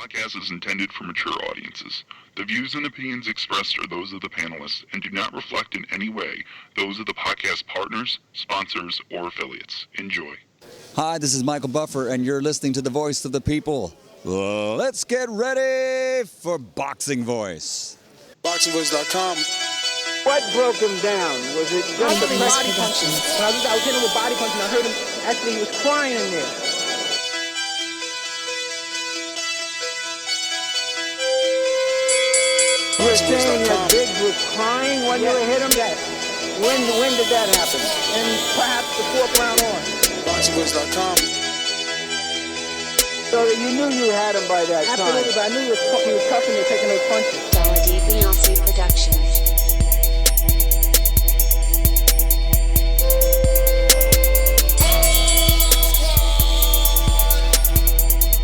podcast is intended for mature audiences. The views and opinions expressed are those of the panelists and do not reflect in any way those of the podcast partners, sponsors, or affiliates. Enjoy. Hi, this is Michael Buffer, and you're listening to the Voice of the People. Let's get ready for Boxing Voice. BoxingVoice.com. What broke him down? Was it just the body punching? When I was hitting him with body punching, I heard him, actually he was crying in there. You were saying that Biggs was crying when you hit him? Yes. When did that happen? And perhaps the fourth round on? BoxingVoice.com. So that you knew you had him by that time? Absolutely, but I knew he was tough and taking those punches. Beyonce Productions.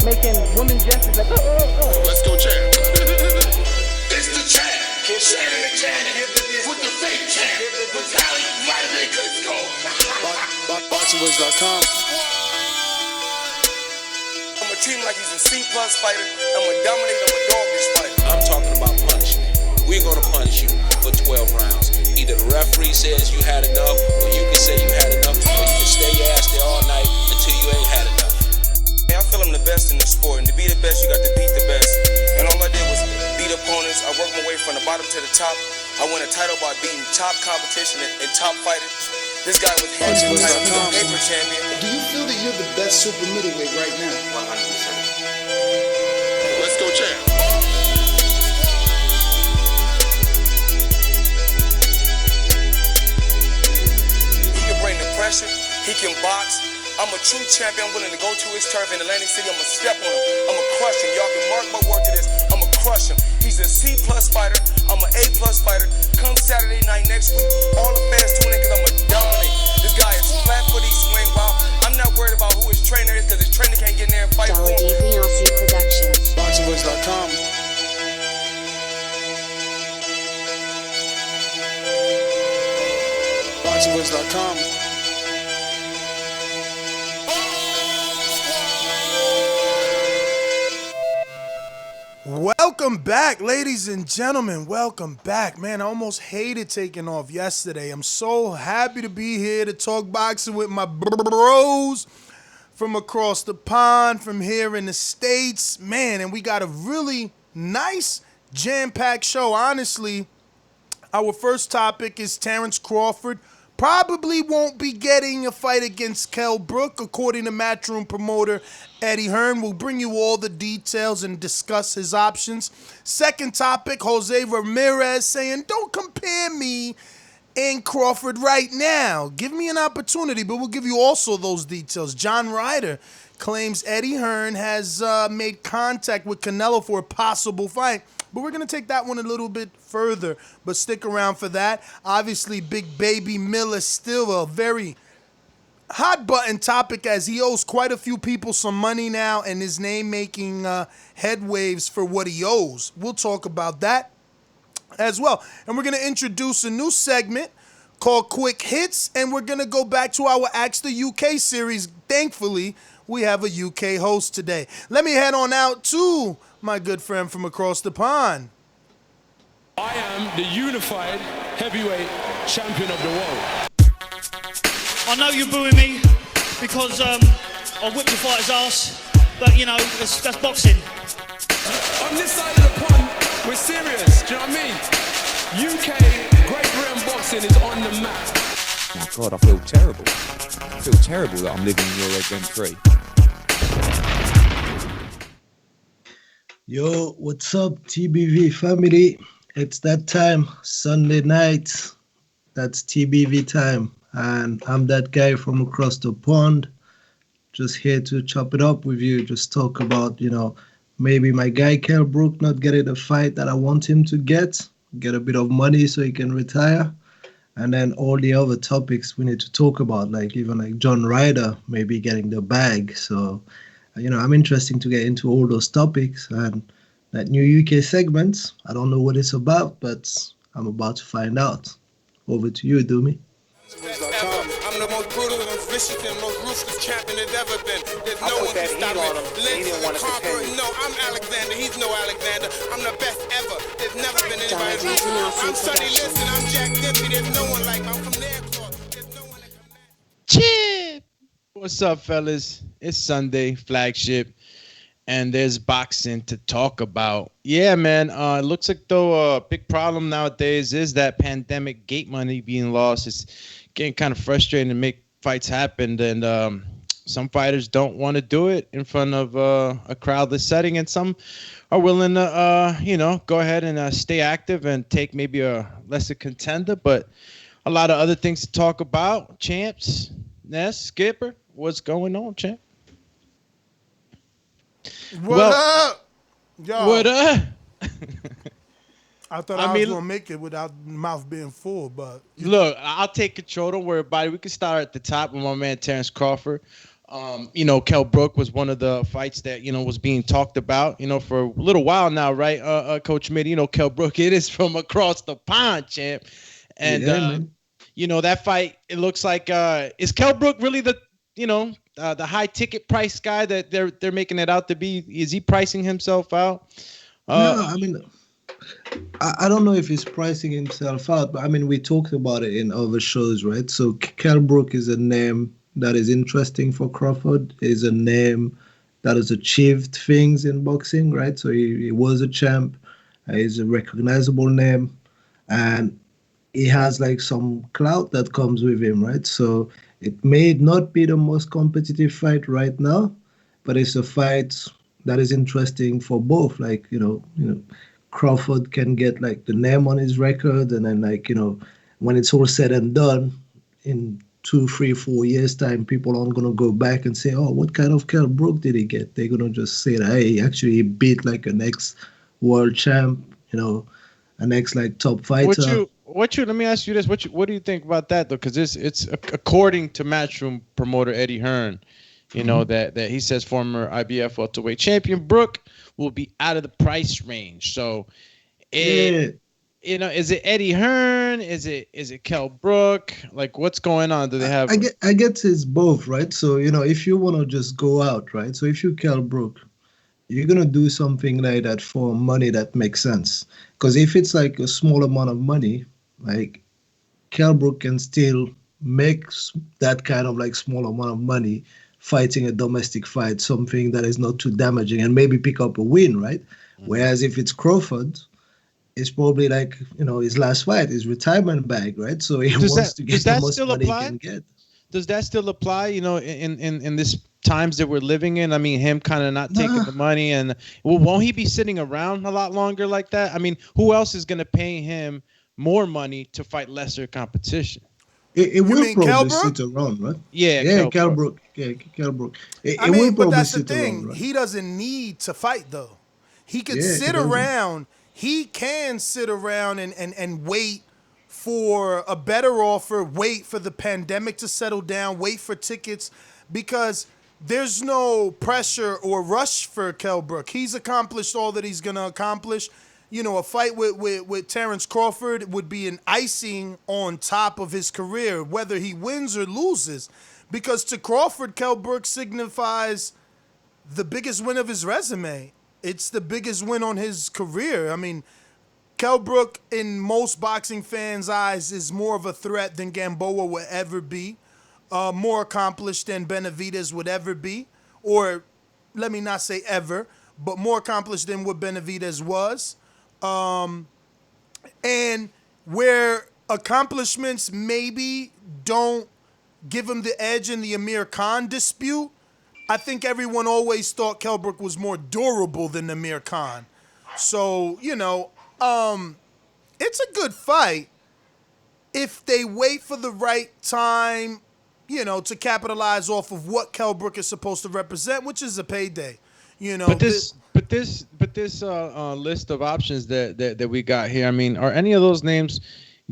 Making women gestures like, oh. Let's go, champ. It's the champ. Shannon the champ. With the fake champ. With Cali, Ryder, and Custio. BoxingVoice.com. I'm gonna treat him like he's a C+ fighter. I'm gonna dominate, I'm gonna dog this fight. I'm talking about punishment. We're gonna punish you for 12 rounds. Either the referee says you had enough, or you can say you had enough, or you can stay your ass there all night until you ain't had enough. I feel I'm the best in the sport, and to be the best, you got to beat the best. And all I did was beat opponents. I worked my way from the bottom to the top. I won a title by beating top competition and top fighters. This guy was handsome, he's a paper champion. Do you feel that you're the best super middleweight right now? 100%. Let's go, champ. He can bring the pressure. He can box. I'm a true champion. I'm willing to go to his turf in Atlantic City. I'm going to step on him. I'm going to crush him. Y'all can mark my word to this. I'm going to crush him. He's a C+ fighter. I'm an A+ fighter. Come Saturday night next week, all the fans tune in because I'm going to dominate. This guy is flat-footed, swing wild. I'm not worried about who his trainer is because his trainer can't get in there and fight for him. Beyonce Productions. BoxingVoice.com. BoxingVoice.com. Welcome back, ladies and gentlemen. Welcome back. Man, I almost hated taking off yesterday. I'm so happy to be here to talk boxing with my bros from across the pond, from here in the States. Man, and we got a really nice, jam-packed show. Honestly, our first topic is Terence Crawford. Probably won't be getting a fight against Kell Brook, according to Matchroom promoter Eddie Hearn. We'll bring you all the details and discuss his options. Second topic, Jose Ramirez saying, don't compare me and Crawford right now. Give me an opportunity, but we'll give you also those details. John Ryder claims Eddie Hearn has made contact with Canelo for a possible fight. But we're going to take that one a little bit further, but stick around for that. Obviously, Big Baby Miller still a very hot button topic as he owes quite a few people some money now and his name making head waves for what he owes. We'll talk about that as well. And we're going to introduce a new segment called Quick Hits, and we're going to go back to our Ask the UK series. Thankfully, we have a UK host today. Let me head on out to my good friend from across the pond. I am the unified heavyweight champion of the world. I know you're booing me because I whipped the fighter's ass, but you know, that's boxing. On this side of the pond, we're serious, do you know what I mean? UK Great Britain boxing is on the map. Oh my God, I feel terrible. I feel terrible that I'm living in your rent free. Yo, what's up, TBV family? It's that time, Sunday night. That's TBV time. And I'm that guy from across the pond. Just here to chop it up with you. Just talk about, maybe my guy Kell Brook not getting the fight that I want him to get a bit of money so he can retire. And then all the other topics we need to talk about, like even like John Ryder maybe getting the bag. So, I'm interested to get into all those topics and that new UK segment. I don't know what it's about, but I'm about to find out. Over to you, Doomy. I'm the most brutal and Michigan, most ruthless champion there's ever been. There's no one can stop me. Lynch is a conqueror. No, I'm Alexander. He's no Alexander. I'm the best ever. There's never been anybody like me. I'm Sonny Liston. I'm Jack Dempsey. There's no one like me. I'm from Nairclaw. There's no one that can match. Chip! What's up, fellas? It's Sunday, flagship, and there's boxing to talk about. Yeah, man, it looks like though a big problem nowadays is that pandemic gate money being lost. It's getting kind of frustrating to make fights happen, and some fighters don't want to do it in front of a crowdless setting, and some are willing to, go ahead and stay active and take maybe a lesser contender, but a lot of other things to talk about. Champs, Ness, Skipper, what's going on, champ? What up? Yo. What up? I thought I was going to make it without the mouth being full, but... Look, I'll take control. Don't worry about it. We can start at the top with my man, Terence Crawford. Kell Brook was one of the fights that, was being talked about, for a little while now, right, Coach Mitty? Kell Brook, it is from across the pond, champ. And, that fight, it looks like, is Kell Brook really the high ticket price guy that they're making it out to be? Is he pricing himself out? No, I don't know if he's pricing himself out, but we talked about it in other shows, right? So Kell Brook is a name that is interesting for Crawford. Is a name that has achieved things in boxing, right? So he was a champ. He's a recognizable name, and he has like some clout that comes with him, right? So it may not be the most competitive fight right now, but it's a fight that is interesting for both. Like, Crawford can get like the name on his record, and then when it's all said and done, in 2, 3, 4 years time, people aren't gonna go back and say, "Oh, what kind of Kell Brook did he get?" They're gonna just say that, "Hey, actually he beat like an ex-world champ, an ex like top fighter." Let me ask you this. What do you think about that though? Because it's according to Matchroom promoter Eddie Hearn, that he says former IBF welterweight champion Brook will be out of the price range. So, is it Eddie Hearn? Is it Kell Brook? Like, what's going on? Do they have? I guess it's both, right? So if you want to just go out, right? So if you Kell Brook, you're gonna do something like that for money that makes sense. Because if it's like a small amount of money, like Kell Brook can still make that kind of like small amount of money fighting a domestic fight, something that is not too damaging, and maybe pick up a win, right? Mm-hmm. Whereas if it's Crawford, it's probably like, his last fight, his retirement bag, right? So he wants to get the most money he can get. Does that still apply, in this times that we're living in? Him kind of not taking the money, and won't he be sitting around a lot longer like that? Who else is going to pay him more money to fight lesser competition? It will probably sit around, right? Yeah, Kell Brook. Yeah, Kell Brook. But that's the thing. Right? He doesn't need to fight, though. He could sit around. He can sit around and wait for a better offer, wait for the pandemic to settle down, wait for tickets, because there's no pressure or rush for Kell Brook. He's accomplished all that he's going to accomplish. A fight with Terence Crawford would be an icing on top of his career, whether he wins or loses. Because to Crawford, Kell Brook signifies the biggest win of his resume. It's the biggest win on his career. Kell Brook, in most boxing fans' eyes, is more of a threat than Gamboa will ever be, more accomplished than Benavidez would ever be, or let me not say ever, but more accomplished than what Benavidez was. And where accomplishments maybe don't give him the edge in the Amir Khan dispute, I think everyone always thought Kell Brook was more durable than Amir Khan. So, it's a good fight if they wait for the right time, to capitalize off of what Kell Brook is supposed to represent, which is a payday. But this list of options that we got here, are any of those names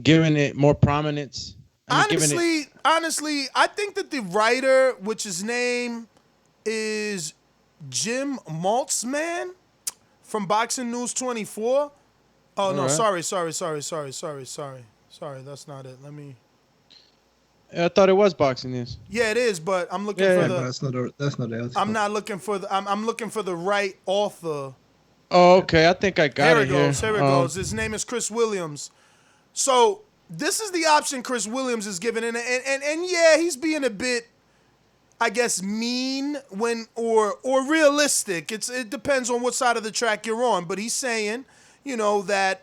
giving it more prominence? Honestly, I think that the writer, which his name is Jim Maltzman from Boxing News 24. Oh, no, right. Sorry. Sorry, that's not it. I thought it was boxing news. Yeah, it is, but I'm looking Yeah, for but the. that's not the article. I'm not looking for the. I'm looking for the right author. Oh, okay. I think I got Here it it goes. here. Here it goes. His name is Chris Williams. So this is the option Chris Williams is given, and yeah, he's being a bit, I guess, mean or realistic. It depends on what side of the track you're on. But he's saying, that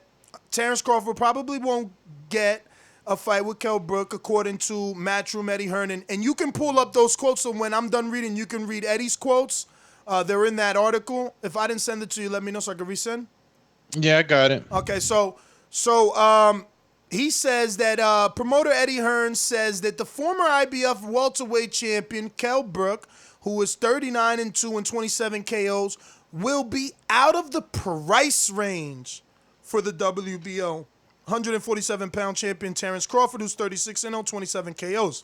Terence Crawford probably won't get a fight with Kell Brook, according to Matchroom, Eddie Hearn. And you can pull up those quotes, so when I'm done reading, you can read Eddie's quotes. They're in that article. If I didn't send it to you, let me know so I can resend. Yeah, I got it. Okay, so he says that promoter Eddie Hearn says that the former IBF welterweight champion Kell Brook, who is 39-2 and 27 KOs, will be out of the price range for the WBO. 147-pound champion Terence Crawford, who's 36-0, 27 KOs.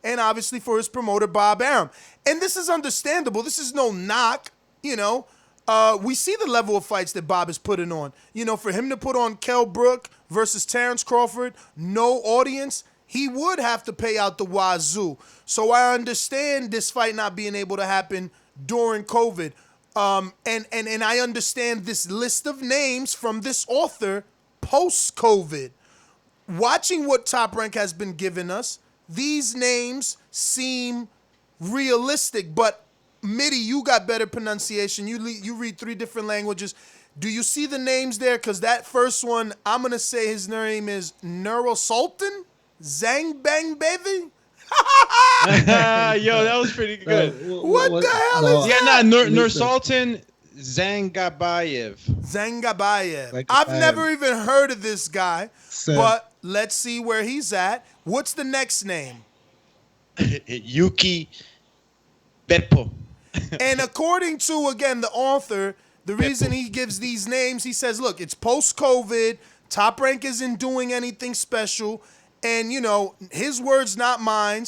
And obviously for his promoter, Bob Arum. And this is understandable. This is no knock, We see the level of fights that Bob is putting on. For him to put on Kell Brook versus Terence Crawford, no audience, he would have to pay out the wazoo. So I understand this fight not being able to happen during COVID. And I understand this list of names from this author post-COVID. Watching what Top Rank has been giving us, these names seem realistic, but Mitty, you got better pronunciation. You read 3 different languages. Do you see the names there? Because that first one, I'm going to say his name is Nursultan Zhangabayev. Yo, that was pretty good. What the hell is that? Nursultan Zhangabayev. Zhangabayev. I've never even heard of this guy, but let's see where he's at. What's the next name? Yuki Beppu. And according to, again, the author, the reason he gives these names, he says, look, it's post-COVID. Top Rank isn't doing anything special. And, his words, not mine.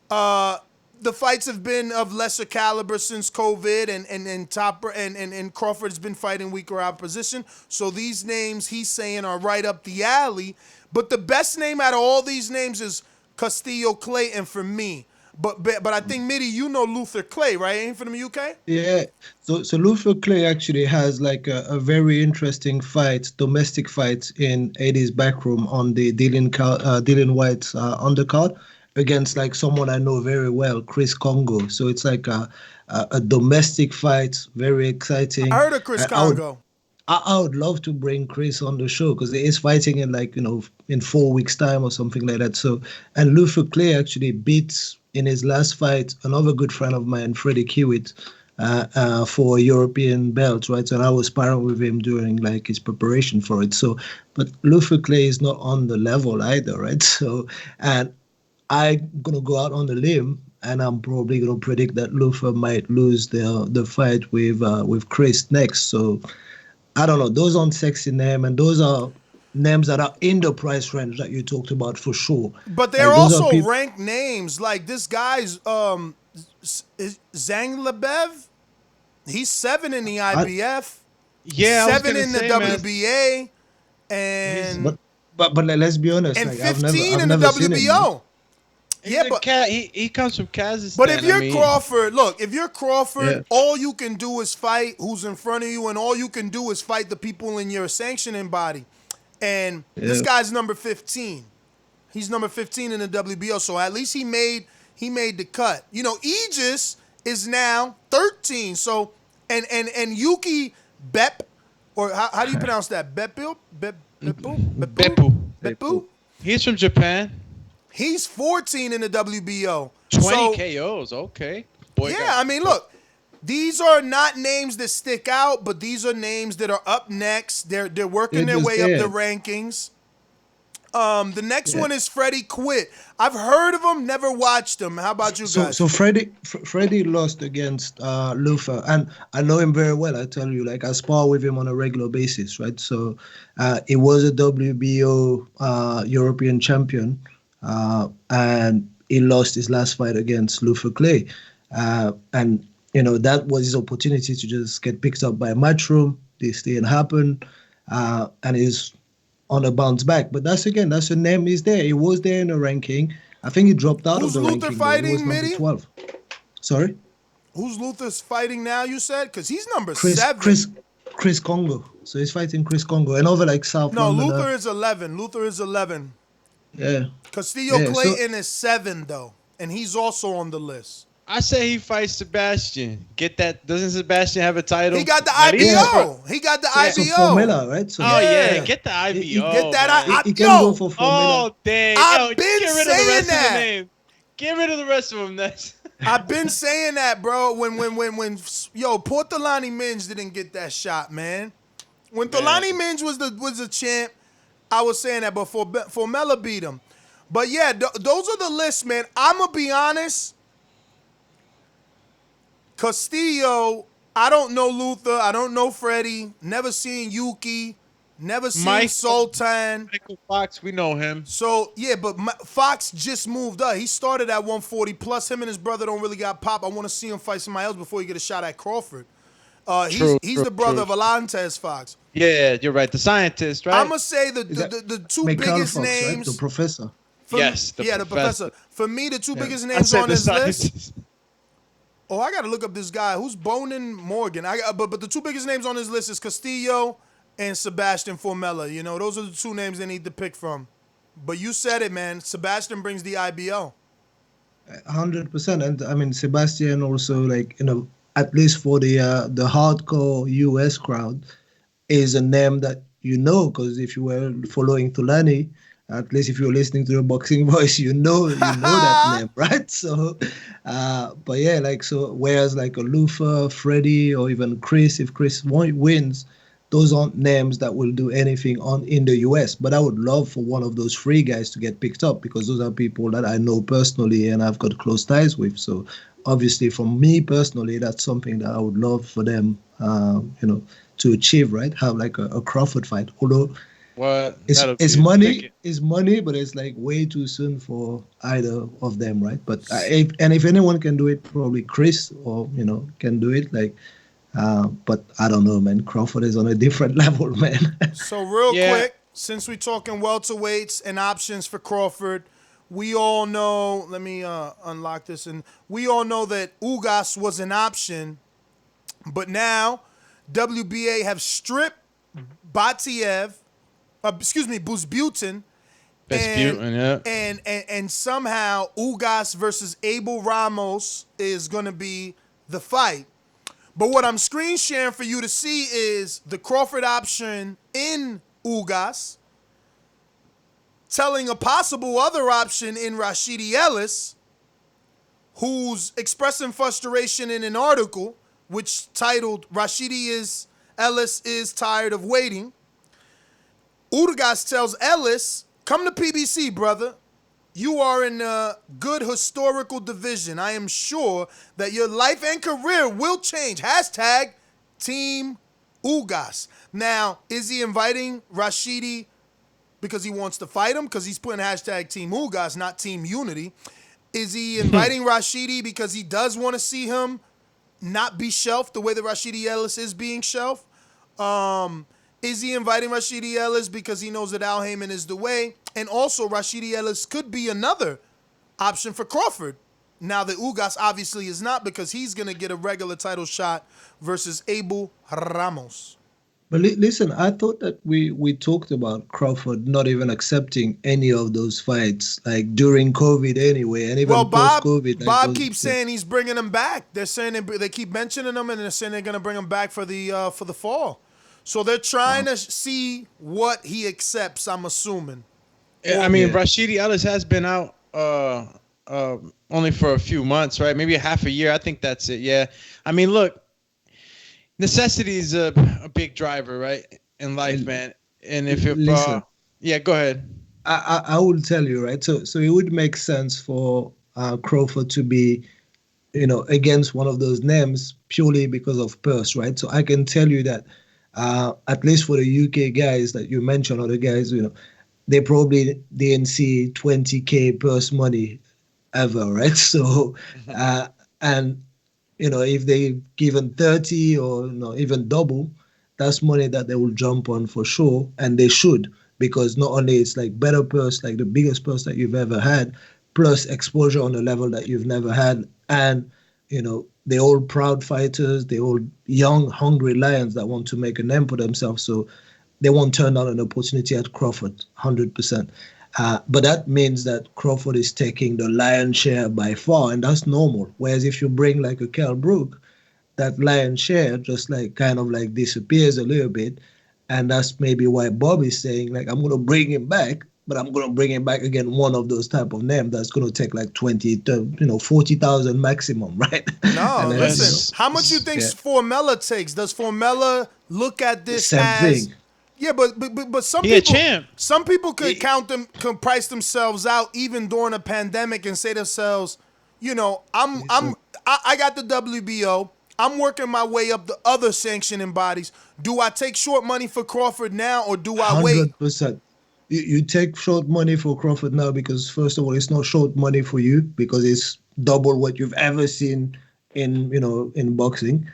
The fights have been of lesser caliber since COVID, and Crawford has been fighting weaker opposition. So these names he's saying are right up the alley. But the best name out of all these names is Custio Calyton for me. But I think, Mitty, Luther Clay, right? Ain't from the UK? Yeah. So Luther Clay actually has like a very interesting fight, domestic fight in Eddie's backroom on the Dylan White's undercard against like someone I know very well, Chris Congo. So it's like a domestic fight, very exciting. I heard of Chris Congo. I would love to bring Chris on the show because he is fighting in in 4 weeks' time or something like that. So, and Luther Clay actually beats in his last fight another good friend of mine, Freddy Kiwitt, for a European belt, right? And I was sparring with him during like his preparation for it. So, but Luther Clay is not on the level either, right? So, and I'm gonna go out on the limb, and I'm probably gonna predict that Luther might lose the fight with Chris next. So, I don't know. Those aren't sexy names, and those are names that are in the price range that you talked about for sure. But they're also ranked names. Like this guy's Zhangabayev. He's 7 in the IBF. 7 in the WBA, and but let's be honest. And like, 15 I've in the never seen WBO. Yeah, but he comes from Kazakhstan. But if you're Crawford, all you can do is fight who's in front of you, and all you can do is fight the people in your sanctioning body. And this guy's number 15. He's number 15 in the WBO, so at least he made the cut. Aegis is now 13. So and Yuki Beppu, or how do you pronounce that? Beppu. He's from Japan. He's 14 in the WBO. 20 KOs, okay. Look, these are not names that stick out, but these are names that are up next. They're working their way up the rankings. The next one is Freddy Kiwitt. I've heard of him, never watched him. How about you guys? So Freddy lost against Luther, and I know him very well. I tell you, like I spar with him on a regular basis, right? So he was a WBO European champion. And he lost his last fight against Luther Clay. And, that was his opportunity to just get picked up by Matchroom. This didn't happen. And he's on a bounce back. But that's a name. He's there. He was there in the ranking. I think he dropped out Who's of the Luther ranking. fighting, He was number Mitty? 12. Sorry? Who's Luther's fighting now, you said? Because he's number Chris 7. Chris Congo. So he's fighting Chris Congo. And over like South No, London. Luther is 11. Luther is 11. Yeah. Custio Yeah, so- Calyton is 7, though. And he's also on the list. I say he fights Sebastian. Get that? Doesn't Sebastian have a title? He got the At least IBO. for- He got the So IBO. Formella, right? So Get the IBO. Get that. man. He can go for Formella. Oh, dang. I've Yo, been get rid of the saying rest that. of the name. Get rid of the rest of them. That's I've been saying that, bro. When poor Thelani Minge didn't get that shot, man. When Thelani Minge was the champ, I was saying that before Formella beat him. But yeah, those are the lists, man. I'm gonna be honest. Custio, I don't know Luther. I don't know Freddy. Never seen Yuki. Never seen Sultan. Mykal Fox, we know him. So, yeah, but Fox just moved up. He started at 140. Plus, him and his brother don't really got pop. I want to see him fight somebody else before he get a shot at Crawford. He's the brother of Alantez Fox. Yeah, you're right. The scientist, right? I'm going to say the two Mykal biggest Fox, names. right? The professor. The professor. For me, the two biggest names on his list. Oh, I got to look up this guy. Who's Bowyn Morgan? But the two biggest names on his list is Custio and Sebastian Formella. You know, those are the two names they need to pick from. But you said it, man. Sebastian brings the IBO. 100%. And I mean, Sebastian also, like, you know, at least for the hardcore US crowd, is a name that you know, because if you were following Tulani, at least if you're listening to the Boxing Voice, you know that name, right? So, but yeah, like, so whereas like a Luther, Freddy, or even Chris, if Chris wins, those aren't names that will do anything in the US. But I would love for one of those three guys to get picked up, because those are people that I know personally and I've got close ties with. So obviously, for me personally, that's something that I would love for them, to achieve, right? Have like a Crawford fight. Although it's money, but it's like way too soon for either of them, right? But if anyone can do it, probably Chris, or can do it. Like, but I don't know, man. Crawford is on a different level, man. So real quick, since we're talking welterweights and options for Crawford, we all know. Let me unlock this, and we all know that Ugas was an option, but now WBA have stripped Batiev. Buzbutin. And somehow Ugas versus Abel Ramos is going to be the fight. But what I'm screen sharing for you to see is the Crawford option in Ugas, telling a possible other option in Rashidi Ellis, who's expressing frustration in an article which titled Ellis is tired of waiting. Ugas tells Ellis, come to PBC, brother. You are in a good historical division. I am sure that your life and career will change. Hashtag Team Ugas. Now, is he inviting Rashidi because he wants to fight him? Because he's putting hashtag Team Ugas, not Team Unity. Is he inviting Rashidi because he does want to see him not be shelved the way that Rashidi Ellis is being shelved? Is he inviting Rashidi Ellis because he knows that Al Heyman is the way? And also, Rashidi Ellis could be another option for Crawford. Now that Ugas obviously is not, because he's going to get a regular title shot versus Abel Ramos. But listen, I thought that we talked about Crawford not even accepting any of those fights, like during COVID anyway, and even post-COVID. Bob keeps saying he's bringing them back. They're saying they keep mentioning them, and they're saying they're going to bring them back for the fall. So they're trying to see what he accepts, I'm assuming. I mean, Rashidi Ellis has been out only for a few months, right? Maybe half a year. I think that's it. Yeah. I mean, look, necessity is a big driver, right, in life, man. And if you're, go ahead. I will tell you, right? So it would make sense for Crawford to be, against one of those names purely because of purse, right? So I can tell you that at least for the UK guys that you mentioned, or the guys, they probably didn't see 20K purse money ever, right? So, and, if they given 30 or even double, that's money that they will jump on for sure. And they should, because not only it's like better purse, like the biggest purse that you've ever had, plus exposure on a level that you've never had. And, they're all proud fighters. They're all young, hungry lions that want to make a name for themselves. So they won't turn down an opportunity at Crawford, 100%. But that means that Crawford is taking the lion's share by far, and that's normal. Whereas if you bring like a Kell Brook, that lion's share just kind of disappears a little bit. And that's maybe why Bob is saying, I'm going to bring him back, but I'm going to bring him back again, one of those type of names that's going to take 20, 40,000 maximum, right? No, listen, how much you think Formella takes? Does Formella look at this Same as... thing. Yeah, but some He a people, champ. some people could can price themselves out even during a pandemic and say to themselves, I got the WBO. I'm working my way up the other sanctioning bodies. Do I take short money for Crawford now, or do I wait? 100%. You take short money for Crawford now because, first of all, it's not short money for you because it's double what you've ever seen in boxing.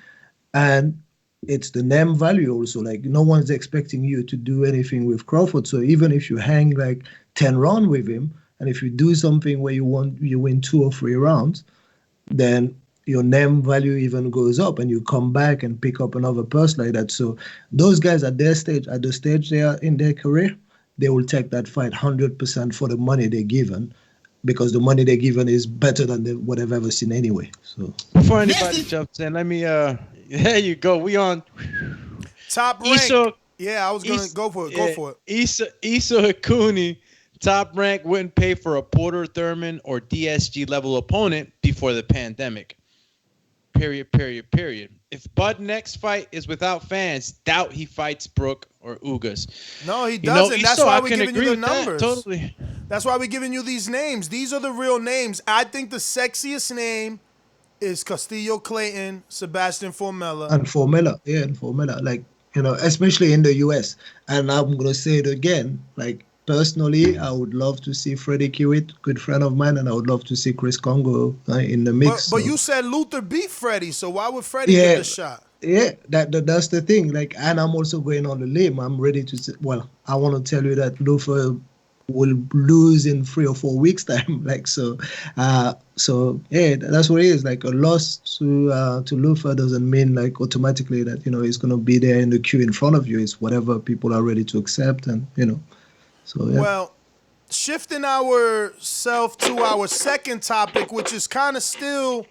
And it's the name value also. No one's expecting you to do anything with Crawford. So even if you hang 10 rounds with him, and if you do something where you win 2 or 3 rounds, then your name value even goes up, and you come back and pick up another purse like that. So those guys at the stage they are in their career, they will take that fight 100% for the money they're given, because the money they're given is better than what I've ever seen anyway. So before anybody jumps in, let me there you go. We on top rank. I was gonna go for it. Go for it. Issa Hakuni, top rank, wouldn't pay for a Porter Thurman or DSG level opponent before the pandemic. Period. If Bud next fight is without fans, doubt he fights Brook or Ugas. No, he doesn't. That's why we're giving you the numbers. Totally. That's why we're giving you these names. These are the real names. I think the sexiest name is Custio Calyton, Sebastian Formella. And Formella. Especially in the US. And I'm going to say it again, personally, I would love to see Freddy Kiwitt, good friend of mine, and I would love to see Chris Congo in the mix. But you said Luther beat Freddy, so why would Freddy get the shot? Yeah, that's the thing. And I'm also going on the limb. I'm ready to say, I want to tell you that Luther will lose in 3 or 4 weeks' time. So that's what it is. A loss to Luther doesn't mean automatically that he's gonna be there in the queue in front of you. It's whatever people are ready to accept, and So, yeah. Well, shifting ourselves to our second topic, which is kind of still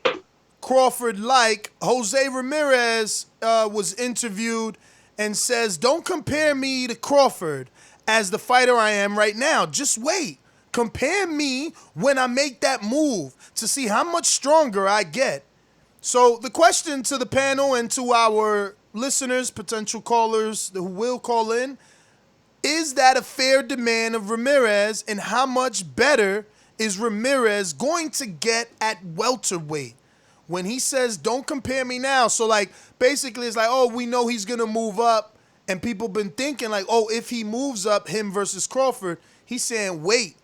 Crawford-like, Jose Ramirez was interviewed and says, don't compare me to Crawford as the fighter I am right now. Just wait. Compare me when I make that move to see how much stronger I get. So the question to the panel and to our listeners, potential callers who will call in, is that a fair demand of Ramirez, and how much better is Ramirez going to get at welterweight? When he says, don't compare me now. So, basically it's we know he's going to move up, and people been thinking if he moves up, him versus Crawford, he's saying, wait,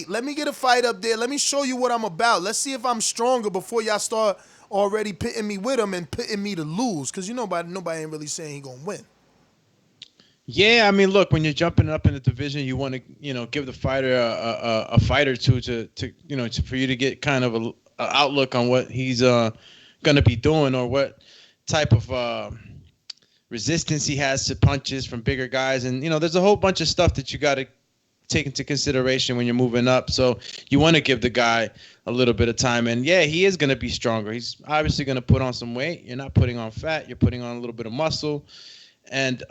let me get a fight up there. Let me show you what I'm about. Let's see if I'm stronger before y'all start already pitting me with him and pitting me to lose, because nobody ain't really saying he going to win. Yeah, I mean, look, when you're jumping up in the division, you want to, give the fighter a fight or two to for you to get kind of a outlook on what he's going to be doing, or what type of resistance he has to punches from bigger guys. And, there's a whole bunch of stuff that you got to take into consideration when you're moving up. So you want to give the guy a little bit of time. And, yeah, he is going to be stronger. He's obviously going to put on some weight. You're not putting on fat. You're putting on a little bit of muscle. And,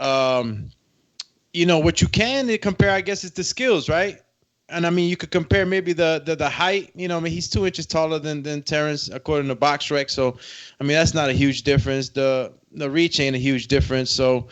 what you can compare, I guess, is the skills, right? And I mean, you could compare maybe the height. He's 2 inches taller than Terence, according to BoxRec. So, I mean, that's not a huge difference. The reach ain't a huge difference. So,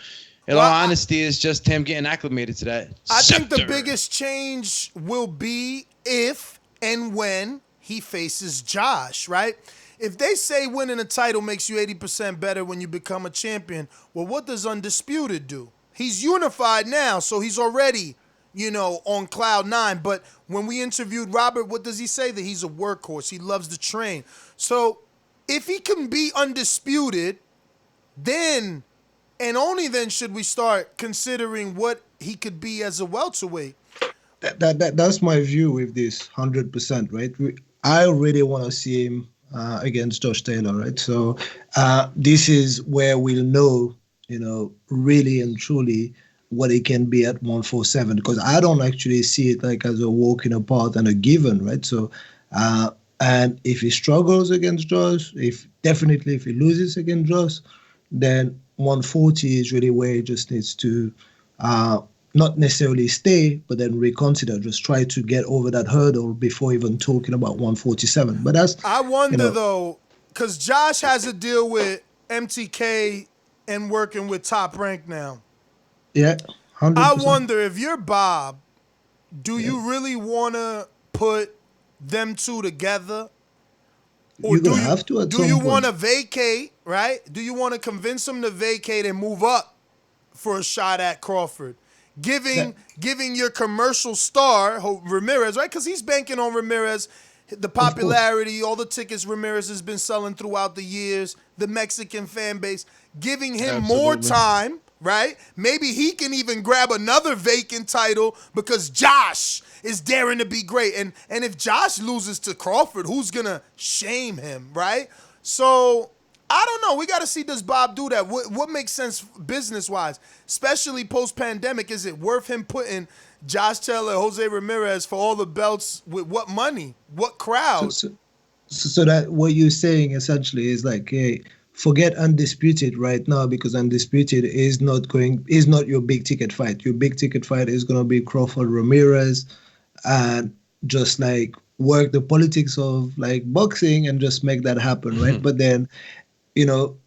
in all honesty, it's just him getting acclimated to that. I think the biggest change will be if and when he faces Josh, right? If they say winning a title makes you 80% better when you become a champion, well, what does Undisputed do? He's unified now, so he's already, on cloud 9. But when we interviewed Robert, what does he say? That he's a workhorse. He loves to train. So if he can be undisputed, then and only then should we start considering what he could be as a welterweight. That's my view with this 100%, right? I really want to see him against Josh Taylor, right? So this is where we'll know, really and truly what it can be at 147, because I don't actually see it like as a walk in the park and a given, right? So, and if he struggles against Josh, if he loses against Josh, then 140 is really where he just needs to not necessarily stay, but then reconsider, just try to get over that hurdle before even talking about 147. But that's, I wonder though, because Josh has a deal with MTK and working with Top Rank now. Yeah, 100%. I wonder if you're Bob, do you really want to put them two together? Or You're gonna have to at some do you point. want to vacate, right? Do you want to convince him to vacate and move up for a shot at Crawford? Giving your commercial star, Ramirez, right? Because he's banking on Ramirez, the popularity, all the tickets Ramirez has been selling throughout the years, the Mexican fan base, giving him more time, right? Maybe he can even grab another vacant title because Josh is daring to be great. And if Josh loses to Crawford, who's going to shame him, right? So I don't know. We got to see, does Bob do that? What makes sense business-wise, especially post-pandemic? Is it worth him putting Josh Taylor, Jose Ramirez for all the belts with what money, what crowd? So that what you're saying essentially is like, hey, forget Undisputed right now, because Undisputed is not your big ticket fight. Your big ticket fight is going to be Crawford Ramirez, and just like work the politics of like boxing and just make that happen, right? But then,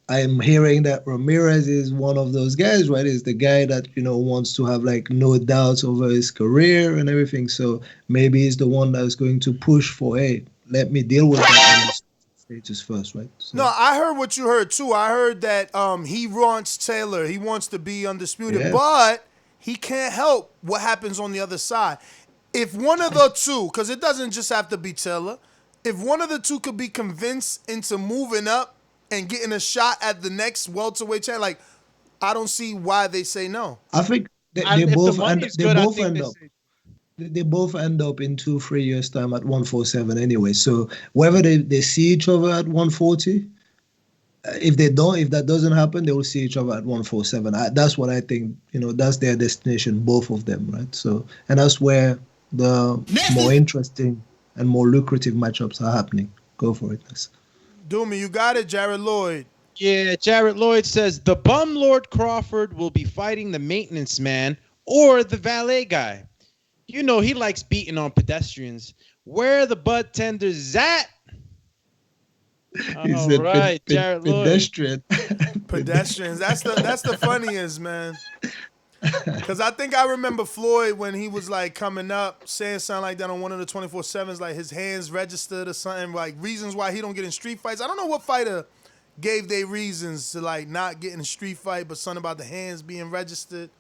I'm hearing that Ramirez is one of those guys, right? Is the guy that, wants to have like no doubts over his career and everything. So maybe he's the one that's going to push for, hey, let me deal with that status first, right? So. No, I heard what you heard too. I heard that he wants Taylor. He wants to be undisputed, but he can't help what happens on the other side. If one of the two, because it doesn't just have to be Taylor, if one of the two could be convinced into moving up and getting a shot at the next welterweight champ, like, I don't see why they say no. I think they both end up in 2-3 years time at 147 anyway. So whether they see each other at 140, if that doesn't happen, they will see each other at 147. That's what I think. That's their destination, both of them, right? So, and that's where the more interesting and more lucrative matchups are happening. Go for it, guys. Doomy, you got it, Jared Lloyd. Yeah, Jared Lloyd says the bum Lord Crawford will be fighting the maintenance man or the valet guy. He likes beating on pedestrians. Where are the bud tenders at? All right, Jared Lloyd. Pedestrians. That's the funniest, man. Because I think I remember Floyd when he was like coming up saying something like that on one of the 24/7s, like his hands registered or something, like reasons why he don't get in street fights. I don't know what fighter gave they reasons to like not get in a street fight, but something about the hands being registered.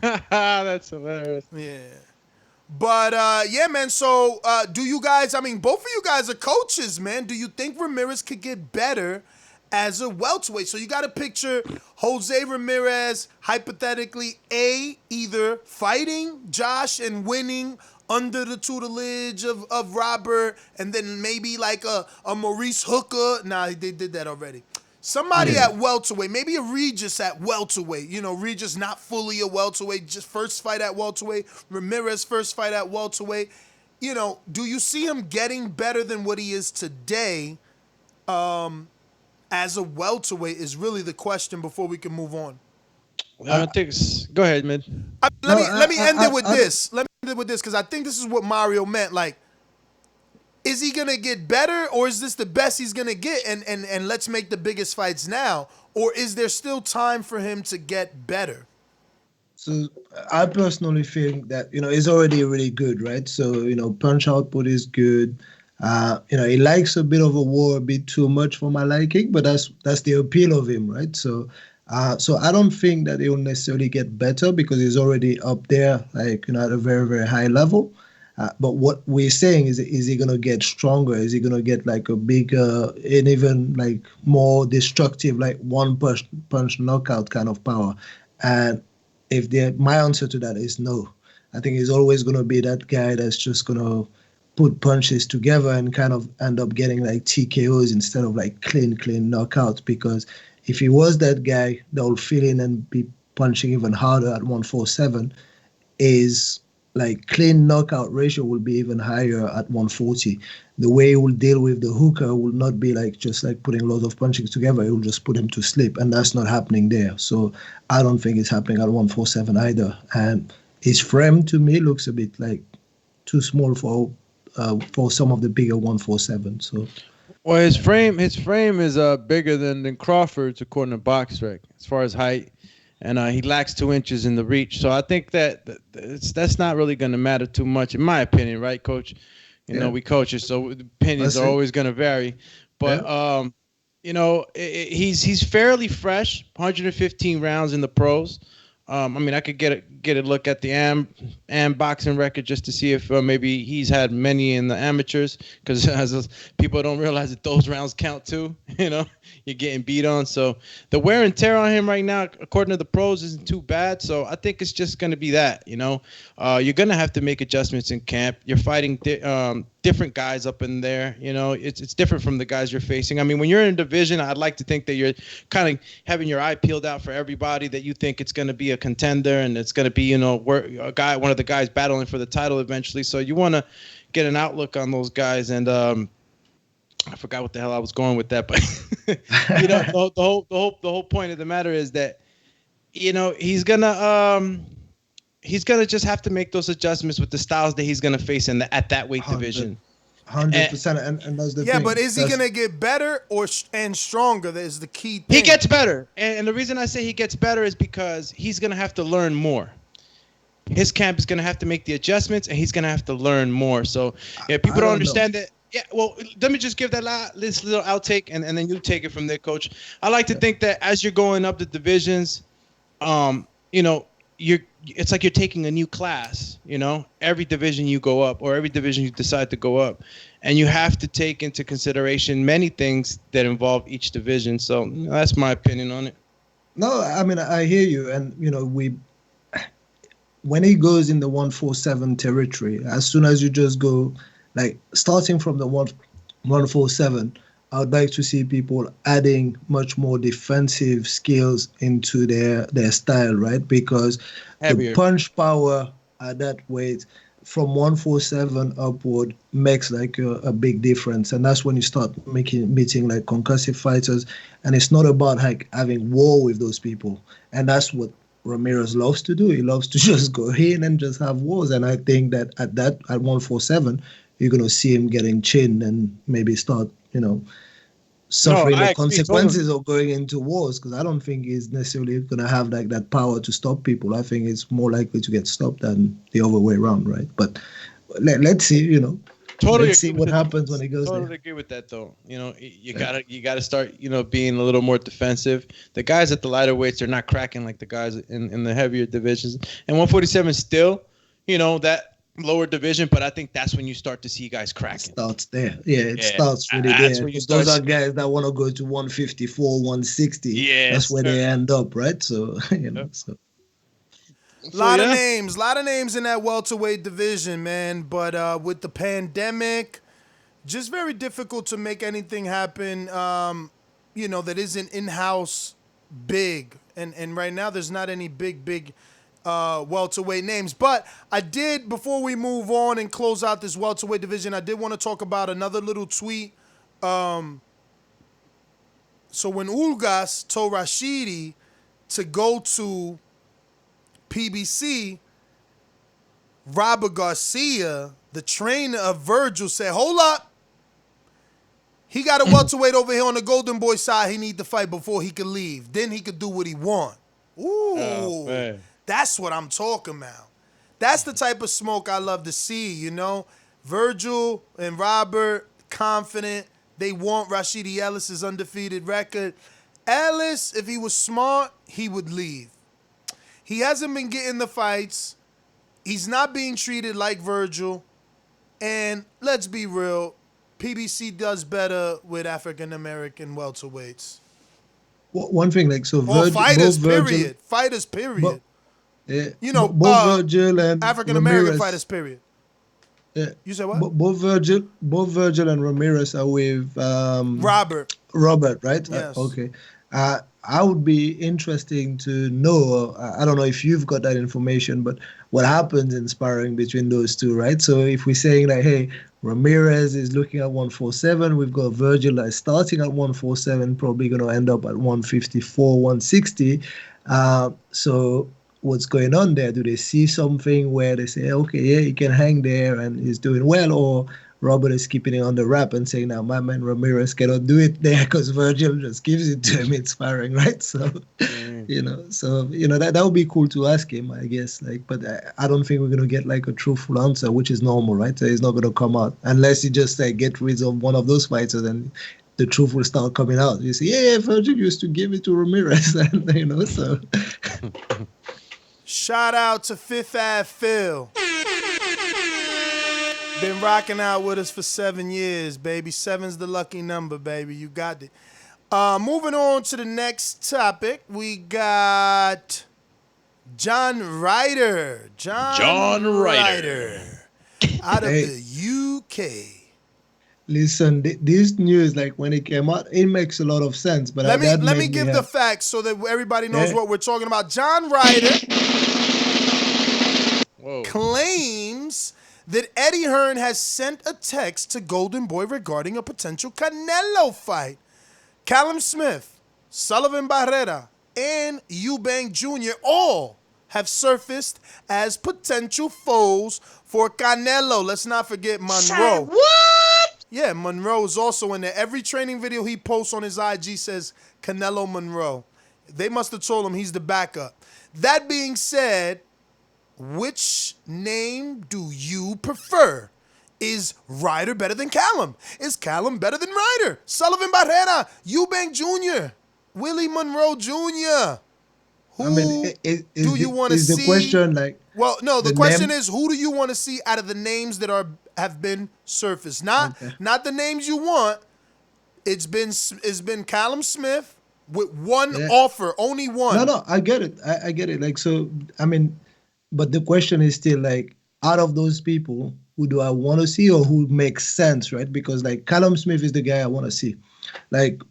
That's hilarious. Yeah. But yeah, man. So do you guys, both of you guys are coaches, man. Do you think Ramirez could get better as a welterweight? So you got to picture Jose Ramirez, hypothetically, either fighting Josh and winning under the tutelage of Robert, and then maybe like a Maurice Hooker. Nah, they did that already. Somebody at welterweight, maybe a Regis at welterweight. Regis not fully a welterweight, just first fight at welterweight. Ramirez first fight at welterweight. Do you see him getting better than what he is today? As a welterweight is really the question before we can move on. Go ahead, man. Let me end it with this. Let me end it with this because I think this is what Mario meant. Like, is he gonna get better, or is this the best he's gonna get? And let's make the biggest fights now, or is there still time for him to get better? So I personally think that he's already really good, right? So punch output is good. He likes a bit of a war, a bit too much for my liking, but that's the appeal of him, right? So I don't think that he'll necessarily get better because he's already up there, like at a very, very high level. But what we're saying is he gonna get stronger? Is he gonna get like a bigger and even like more destructive, like one punch knockout kind of power? And my answer to that is no. I think he's always going to be that guy that's just going to put punches together and kind of end up getting like TKOs instead of like clean knockouts. Because if he was that guy that will fill in and be punching even harder at 147, is like clean knockout ratio will be even higher at 140. The way he will deal with the hooker will not be like just like putting loads of punches together. It will just put him to sleep, and that's not happening there. So I don't think it's happening at 147 either. And his frame to me looks a bit like too small for some of the bigger 147. So, well, his frame is bigger than Crawford's according to BoxRec as far as height, and he lacks 2 inches in the reach. So I think that's not really going to matter too much, in my opinion, right, Coach? You know, we coaches, so opinions are always going to vary. But you know, he's fairly fresh, 115 rounds in the pros. I mean, I could get a look at the AM boxing record just to see if maybe he's had many in the amateurs, because people don't realize that those rounds count too. You know, you're getting beat on. So the wear and tear on him right now, according to the pros, isn't too bad. So I think it's just going to be that. You know, you're going to have to make adjustments in camp. You're fighting different guys up in there. You know, it's different from the guys you're facing. I mean, when you're in a division, I'd like to think that you're kind of having your eye peeled out for everybody, that you think it's going to be a contender and it's going to be, you know, one of the guys battling for the title eventually. So you want to get an outlook on those guys. And I forgot what the hell I was going with that, but you know, the whole point of the matter is that, you know, he's gonna just have to make those adjustments with the styles that he's gonna face at that weight division. 100%, and that's the thing. Yeah, but is he gonna get better and stronger? That is the key thing. He gets better, and the reason I say he gets better is because he's gonna have to learn more. His camp is gonna have to make the adjustments, and he's gonna have to learn more. So yeah, people don't understand that. Yeah, well, let me just give this little outtake, and then you take it from there, Coach. I like to think that as you're going up the divisions, you know, it's like you're taking a new class. You know, every division you go up, or every division you decide to go up, and you have to take into consideration many things that involve each division. So you know, that's my opinion on it. No, I mean, I hear you, and you know, when he goes in the 147 territory, as soon as you just go, like starting from the 147, I would like to see people adding much more defensive skills into their style, right? Because heavier. The punch power at that weight from 147 upward makes like a big difference. And that's when you start meeting like concussive fighters. And it's not about like having war with those people. And that's what Ramirez loves to do. He loves to just go in and just have wars. And I think that at 147, you're going to see him getting chinned and maybe start, you know, suffering the consequences of going into wars, because I don't think he's necessarily going to have like that power to stop people. I think it's more likely to get stopped than the other way around, right? But let's see, you know. Let's see what happens when he goes there. Totally agree with that, though. You know, you gotta start, you know, being a little more defensive. The guys at the lighter weights are not cracking like the guys in the heavier divisions. And 147 still, you know, that lower division, but I think that's when you start to see guys cracking. It starts there. Yeah, it starts really there. Those are guys that want to go to 154, 160. Yeah, that's where they end up, right? So, you know, so. A lot of names in that welterweight division, man. But with the pandemic, just very difficult to make anything happen, you know, that isn't in-house big. And right now there's not any big welterweight names. But I did, before we move on and close out this welterweight division, I did want to talk about another little tweet. So when Ulgas told Rashidi to go to PBC, Robert Garcia, the trainer of Virgil, said, hold up. He got a welterweight over here on the Golden Boy side he need to fight before he could leave. Then he could do what he want. Ooh, that's what I'm talking about. That's the type of smoke I love to see, you know. Virgil and Robert, confident. They want Rashidi Ellis's undefeated record. Ellis, if he was smart, he would leave. He hasn't been getting the fights. He's not being treated like Virgil. And let's be real, PBC does better with African-American welterweights. One thing, like, so Fighters, period. Yeah. You know, both Virgil and African American Ramirez. fighters. Period. Yeah. You said what? Both Virgil and Ramirez are with Robert. Robert, right? Yes. Okay. I would be interesting to know. I don't know if you've got that information, but what happens in sparring between those two, right? So if we're saying that, hey, Ramirez is looking at 147, we've got Virgil that is starting at 147, probably going to end up at 154, 160. So what's going on there? Do they see something where they say, okay, yeah, he can hang there and he's doing well, or Robert is keeping it on the wrap and saying, now my man Ramirez cannot do it there because Virgil just gives it to him in sparring, right? So, that would be cool to ask him, I guess. But I don't think we're going to get like a truthful answer, which is normal, right? So he's not going to come out unless he just get rid of one of those fighters and the truth will start coming out. You say, yeah, Virgil used to give it to Ramirez, and so. Shout out to Fifth Ave Phil. Been rocking out with us for 7 years, baby. 7's the lucky number, baby. You got it. Moving on to the next topic, we got John Ryder. John Ryder. Out of the UK. Listen, this news, when it came out, it makes a lot of sense. But let me give the facts so that everybody knows what we're talking about. John Ryder claims that Eddie Hearn has sent a text to Golden Boy regarding a potential Canelo fight. Callum Smith, Sullivan Barrera, and Eubank Jr. all have surfaced as potential foes for Canelo. Let's not forget Monroe. What? Yeah, Monroe is also in there. Every training video he posts on his IG says Canelo Monroe. They must have told him he's the backup. That being said, which name do you prefer? Is Ryder better than Callum? Is Callum better than Ryder? Sullivan Barrera, Eubank Jr., Willie Monroe Jr. Who do you want to see? Is the question Well, no, the question is, who do you want to see out of the names that have been surfaced? Not the names you want. It's been Callum Smith with one offer, only one. No, I get it. I get it. But the question is still out of those people, who do I want to see or who makes sense, right? Because Callum Smith is the guy I want to see. Straight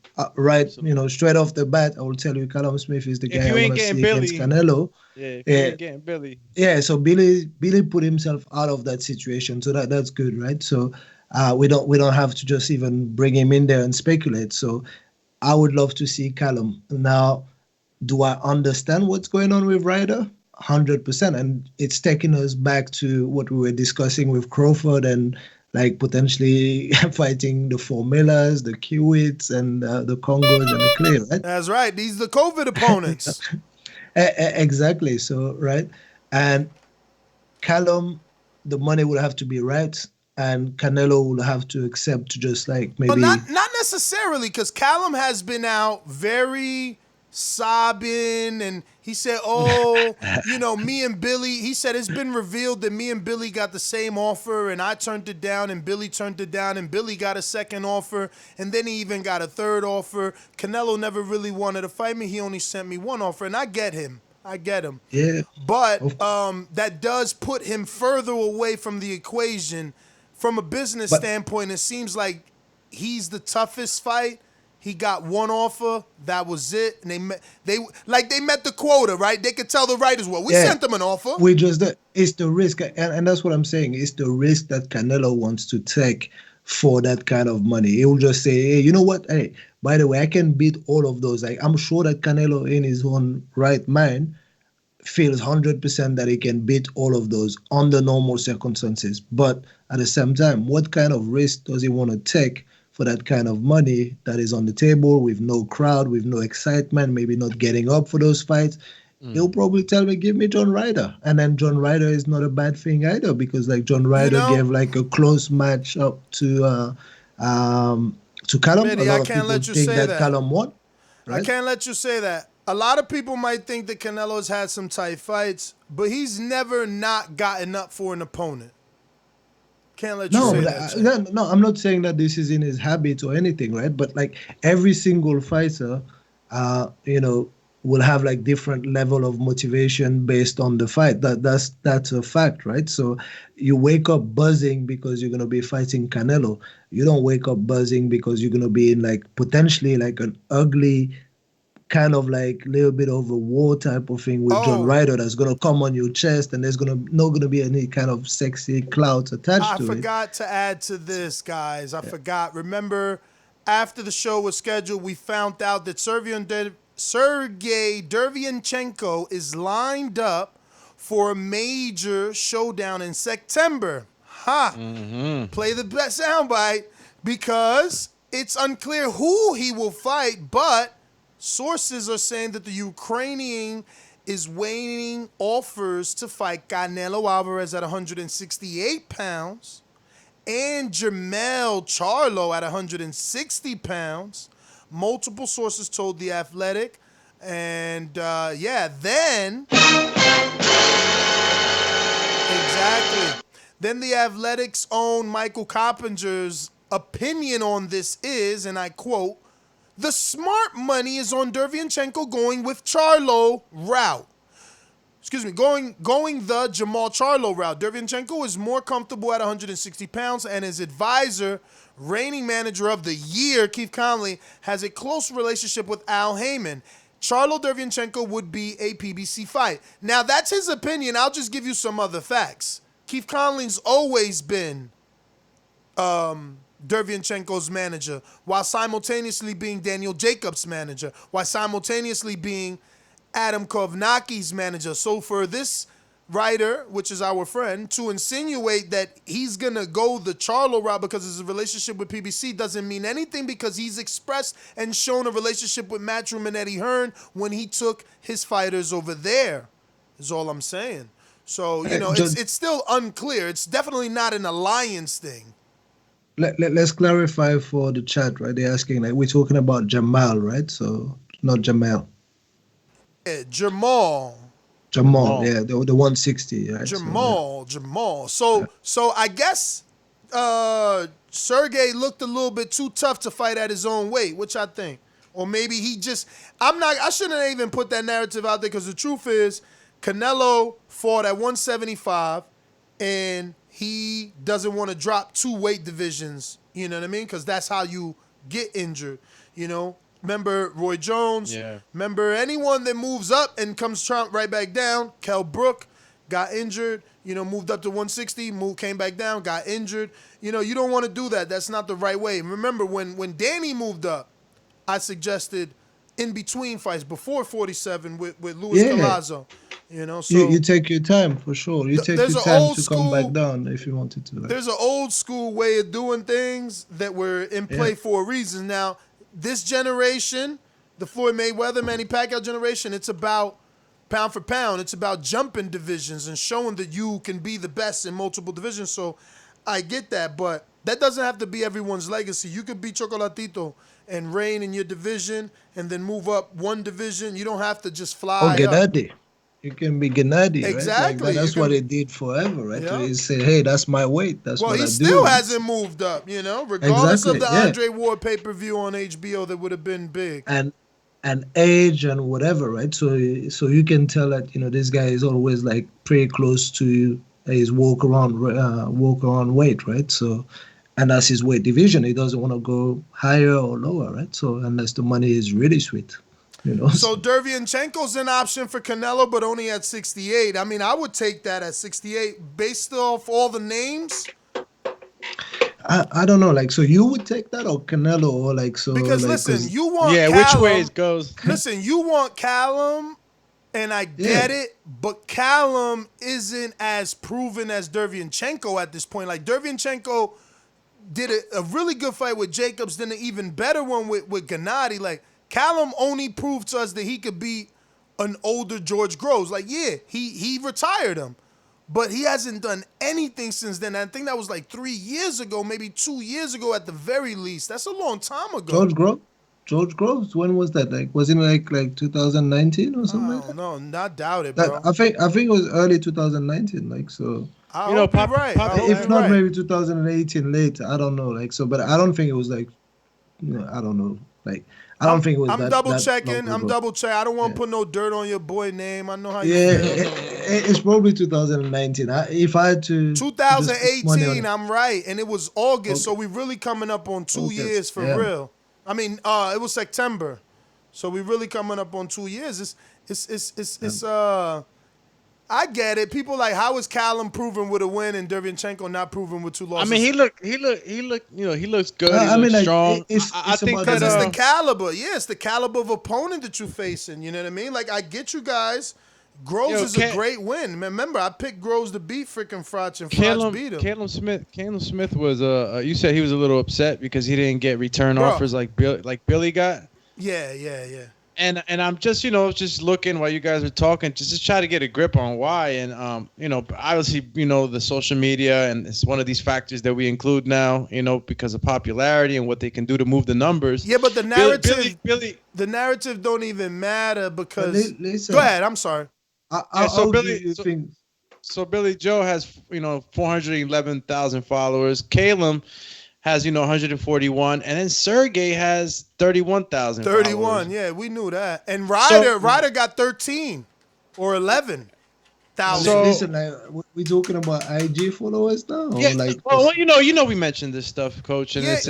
off the bat, I will tell you Callum Smith is the guy I want to see against Canelo. Yeah, if you ain't getting Billy. Yeah, so Billy put himself out of that situation, so that's good, right? So we don't have to just even bring him in there and speculate. So I would love to see Callum. Now, do I understand what's going on with Ryder? 100%, and it's taking us back to what we were discussing with Crawford and potentially fighting the Formellas, the Kiwitts, and the Congos and the Clay, right? That's right. These are the COVID opponents. Exactly. So right, and Callum, the money would have to be right, and Canelo will have to accept to just maybe. But not necessarily, because Callum has been out very sobbing, and he said, me and Billy, he said it's been revealed that me and Billy got the same offer, and I turned it down, and Billy turned it down, and Billy got a second offer, and then he even got a third offer. Canelo never really wanted to fight me. He only sent me one offer, and I get him. Yeah. But that does put him further away from the equation. From a business standpoint, it seems like he's the toughest fight. He got one offer. That was it. And they met the quota, right? They could tell the writers, we sent them an offer. It's the risk, and that's what I'm saying. It's the risk that Canelo wants to take for that kind of money. He will just say, hey, you know what? Hey, by the way, I can beat all of those. I'm sure that Canelo, in his own right mind, feels 100% that he can beat all of those under normal circumstances. But at the same time, what kind of risk does he want to take for that kind of money that is on the table with no crowd, with no excitement, maybe not getting up for those fights? He'll probably tell me, give me John Ryder. And then John Ryder is not a bad thing either, because John Ryder gave a close match up to Callum. Manny, a lot I of can't people let you think say that that. Callum won. Right? I can't let you say that. A lot of people might think that Canelo's had some tight fights, but he's never not gotten up for an opponent. Can't let you say that. No, I'm not saying that this is in his habit or anything, right? But every single fighter, will have like different level of motivation based on the fight. That's a fact, right? So you wake up buzzing because you're gonna be fighting Canelo. You don't wake up buzzing because you're gonna be in like potentially like an ugly kind of like little bit of a war type of thing with John Ryder that's gonna come on your chest, and there's not gonna be any kind of sexy clouds attached to it. I forgot to add to this, guys. I forgot. Remember, after the show was scheduled, we found out that Sergey Derevyanchenko is lined up for a major showdown in September. Play the best soundbite, because it's unclear who he will fight, but sources are saying that the Ukrainian is weighing offers to fight Canelo Alvarez at 168 pounds and Jermell Charlo at 160 pounds. Multiple sources told The Athletic. And, then... Exactly. Then The Athletic's own Michael Coppinger's opinion on this is, and I quote, "The smart money is on Derevyanchenko going with Charlo route." Going the Jermall Charlo route. Derevyanchenko is more comfortable at 160 pounds, and his advisor, reigning manager of the year, Keith Conley, has a close relationship with Al Heyman. Charlo Derevyanchenko would be a PBC fight. Now, that's his opinion. I'll just give you some other facts. Keith Conley's always been Derevyanchenko's manager, while simultaneously being Daniel Jacobs' manager, while simultaneously being Adam Kovnacki's manager. So for this Ryder, which is our friend, to insinuate that he's going to go the Charlo route because of his relationship with PBC doesn't mean anything, because he's expressed and shown a relationship with Matchroom and Eddie Hearn when he took his fighters over there, is all I'm saying. So, it's still unclear. It's definitely not an alliance thing. Let's clarify for the chat, right? They're asking, like, we're talking about Jamal, right? So, not Jamal. Yeah, Jamal, yeah, the 160. Right? Jamal. So I guess Sergey looked a little bit too tough to fight at his own weight, which I think. Or maybe I shouldn't even put that narrative out there, because the truth is Canelo fought at 175 and he doesn't want to drop 2 weight divisions, you know what I mean? Because that's how you get injured, Remember Roy Jones? Yeah. Remember anyone that moves up and comes right back down? Kell Brook got injured, moved up to 160, came back down, got injured. You don't want to do that. That's not the right way. Remember when Danny moved up, I suggested in between fights before 47 with Luis Palazzo. So you take your time for sure. You take your time to come back down if you wanted to. Right? There's an old school way of doing things that were in play for a reason. Now, this generation, the Floyd Mayweather, Manny Pacquiao generation, it's about pound for pound. It's about jumping divisions and showing that you can be the best in multiple divisions. So I get that, but that doesn't have to be everyone's legacy. You could be Chocolatito and reign in your division and then move up one division. You don't have to just fly Gennady. You can be Gennady, exactly. Right? That's what he did forever, right? Yeah. He said, hey, that's my weight. That's what I do. Well, he still hasn't moved up, regardless of the Andre Ward pay-per-view on HBO that would have been big. And age and whatever, right? So you can tell that, this guy is always like pretty close to his walk around weight, right? So, and that's his weight division. He doesn't want to go higher or lower, right? So unless the money is really sweet. So Derevyanchenko's an option for Canelo, but only at 68. I mean, I would take that at 68 based off all the names. I don't know, so you would take that or Canelo or so? Because listen, you want Callum, which way it goes. Listen, you want Callum, and I get it, but Callum isn't as proven as Derevyanchenko at this point. Like Derevyanchenko did a really good fight with Jacobs, then an even better one with Gennady. Like Callum only proved to us that he could beat an older George Groves. He retired him. But he hasn't done anything since then. I think that was 3 years ago, maybe 2 years ago at the very least. That's a long time ago. George Groves? When was that? Was it 2019 or something? No, not doubt it, bro. I think it was early 2019. So. I hope you're right. If not, maybe 2018 late. I don't know. But I don't think it was I don't know. I don't think it was I'm that. double that checking. long I'm ago. double checking. I don't want to put no dirt on your boy name. I know how you Yeah, feel. it's probably 2019. If I had to, just put money on 2018, it. I'm right, and it was August, so Okay. we really coming up on 2 August, years for yeah. real. I mean, it was September, so we really coming up on 2 years. It's I get it. People like, how is Callum proven with a win and Derevyanchenko not proven with 2 I losses? mean, he looks good. I He mean, looks like, strong. it's I think about that Because it's the caliber. Yeah, it's the caliber of opponent that you're facing. You know what I mean? Like, I get you guys. Groves Yo, is a great win. Remember, I picked Groves to beat freaking Frotch, and Frotch Callum, beat him. Callum Smith was you said he was a little upset because he didn't get return Bro. offers like Billy got. Yeah. And I'm just just looking while you guys are talking, just to try to get a grip on why. And obviously the social media, and it's one of these factors that we include now, because of popularity and what they can do to move the numbers. Yeah, but the narrative, Billy, the narrative don't even matter because. Listen, Go ahead. I'm sorry. So Billy Joe has 411,000 followers. Calum has 141, and then Sergey has 31,000. 31. Yeah, we knew that. And Ryder got 13 or 11,000. So, listen, like, we talking about IG followers now? Yeah, Like, we mentioned this stuff, Coach, and it's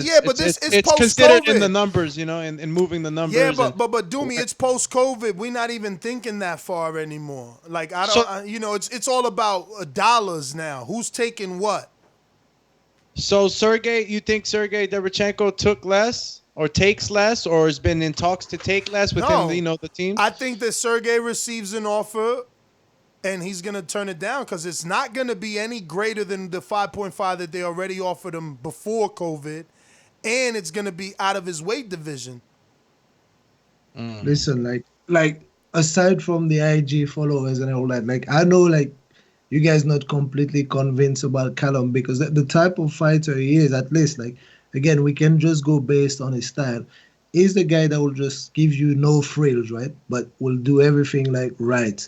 considered in the numbers, in moving the numbers. Yeah, but Doomy, it's post COVID. We're not even thinking that far anymore. Like I don't, it's all about dollars now. Who's taking what? So you think Sergey Derevyanchenko took less, or takes less, or has been in talks to take less within the team? I think that Sergey receives an offer, and he's gonna turn it down because it's not gonna be any greater than the 5.5 that they already offered him before COVID, and it's gonna be out of his weight division. Listen, like aside from the IG followers and all that, like I know, like you guys not completely convinced about Callum because the type of fighter he is, at least, like again, we can just go based on his style. He's the guy that will just give you no frills, right? But will do everything like right.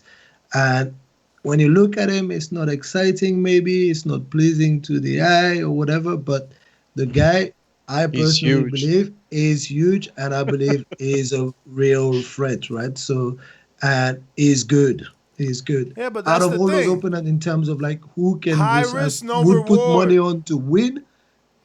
And when you look at him, it's not exciting, maybe it's not pleasing to the eye or whatever, but the guy, I personally believe, is huge, and I believe is a real threat, right? So, and he's good. He's good. Yeah, but that's out of the all thing. those opponents, in terms of like who can High just, risk, no would put reward. money on to win,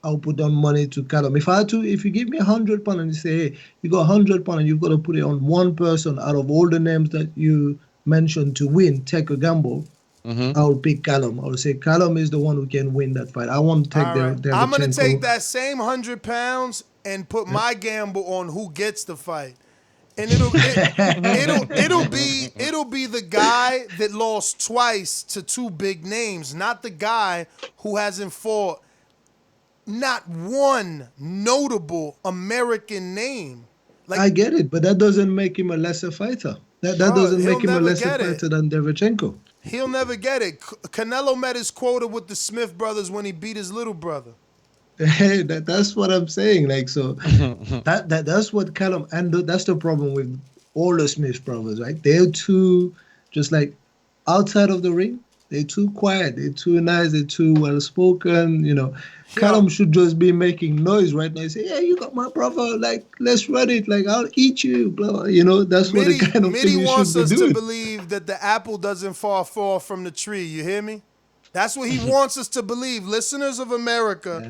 I'll put on money to Callum. If you give me £100 and you say, hey, you got £100 and you've got to put it on one person out of all the names that you mentioned to win, take a gamble. I'll pick Callum. I'll say Callum is the one who can win that fight. I won't take their I'm gonna take that same £100 and put my gamble on who gets the fight, and it'll be the guy that lost twice to two big names, not the guy who hasn't fought not one notable American name. Like, I get it, but that doesn't make him a lesser fighter. That doesn't make him a lesser fighter than Derevyanchenko. He'll never get it. Canelo met his quota with the Smith brothers when he beat his little brother. Hey, that's what I'm saying. Like, so that's what Callum, and that's the problem with all the Smith brothers, right? They're too, just like outside of the ring, they're too quiet, they're too nice, they're too well spoken. Callum should just be making noise right now. Say, yeah, you got my brother. Like, let's run it. Like, I'll eat you. Blah. That's what the kind of thing you wants should us be to doing. believe that the apple doesn't fall from the tree. You hear me? That's what he wants us to believe, listeners of America.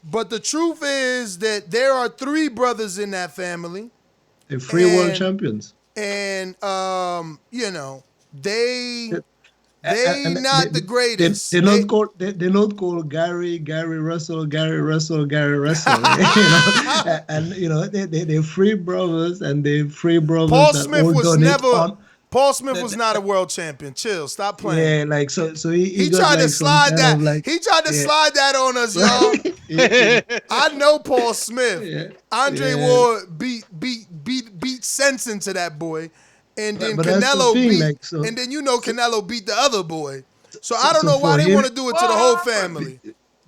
But the truth is that there are 3 brothers in that family. They're 3 world champions. And, they not the greatest. They're not called Gary Russell. They're 3 brothers, and they're 3 brothers. Paul Smith was not a world champion. Chill, stop playing. Yeah, like so he tried to slide that. He tried to yeah. slide that on us, y'all. I know Paul Smith. Yeah. Andre Ward beat sense into that boy. And then Canelo and then Canelo beat the other boy. So I don't know why they want to do it to the whole family.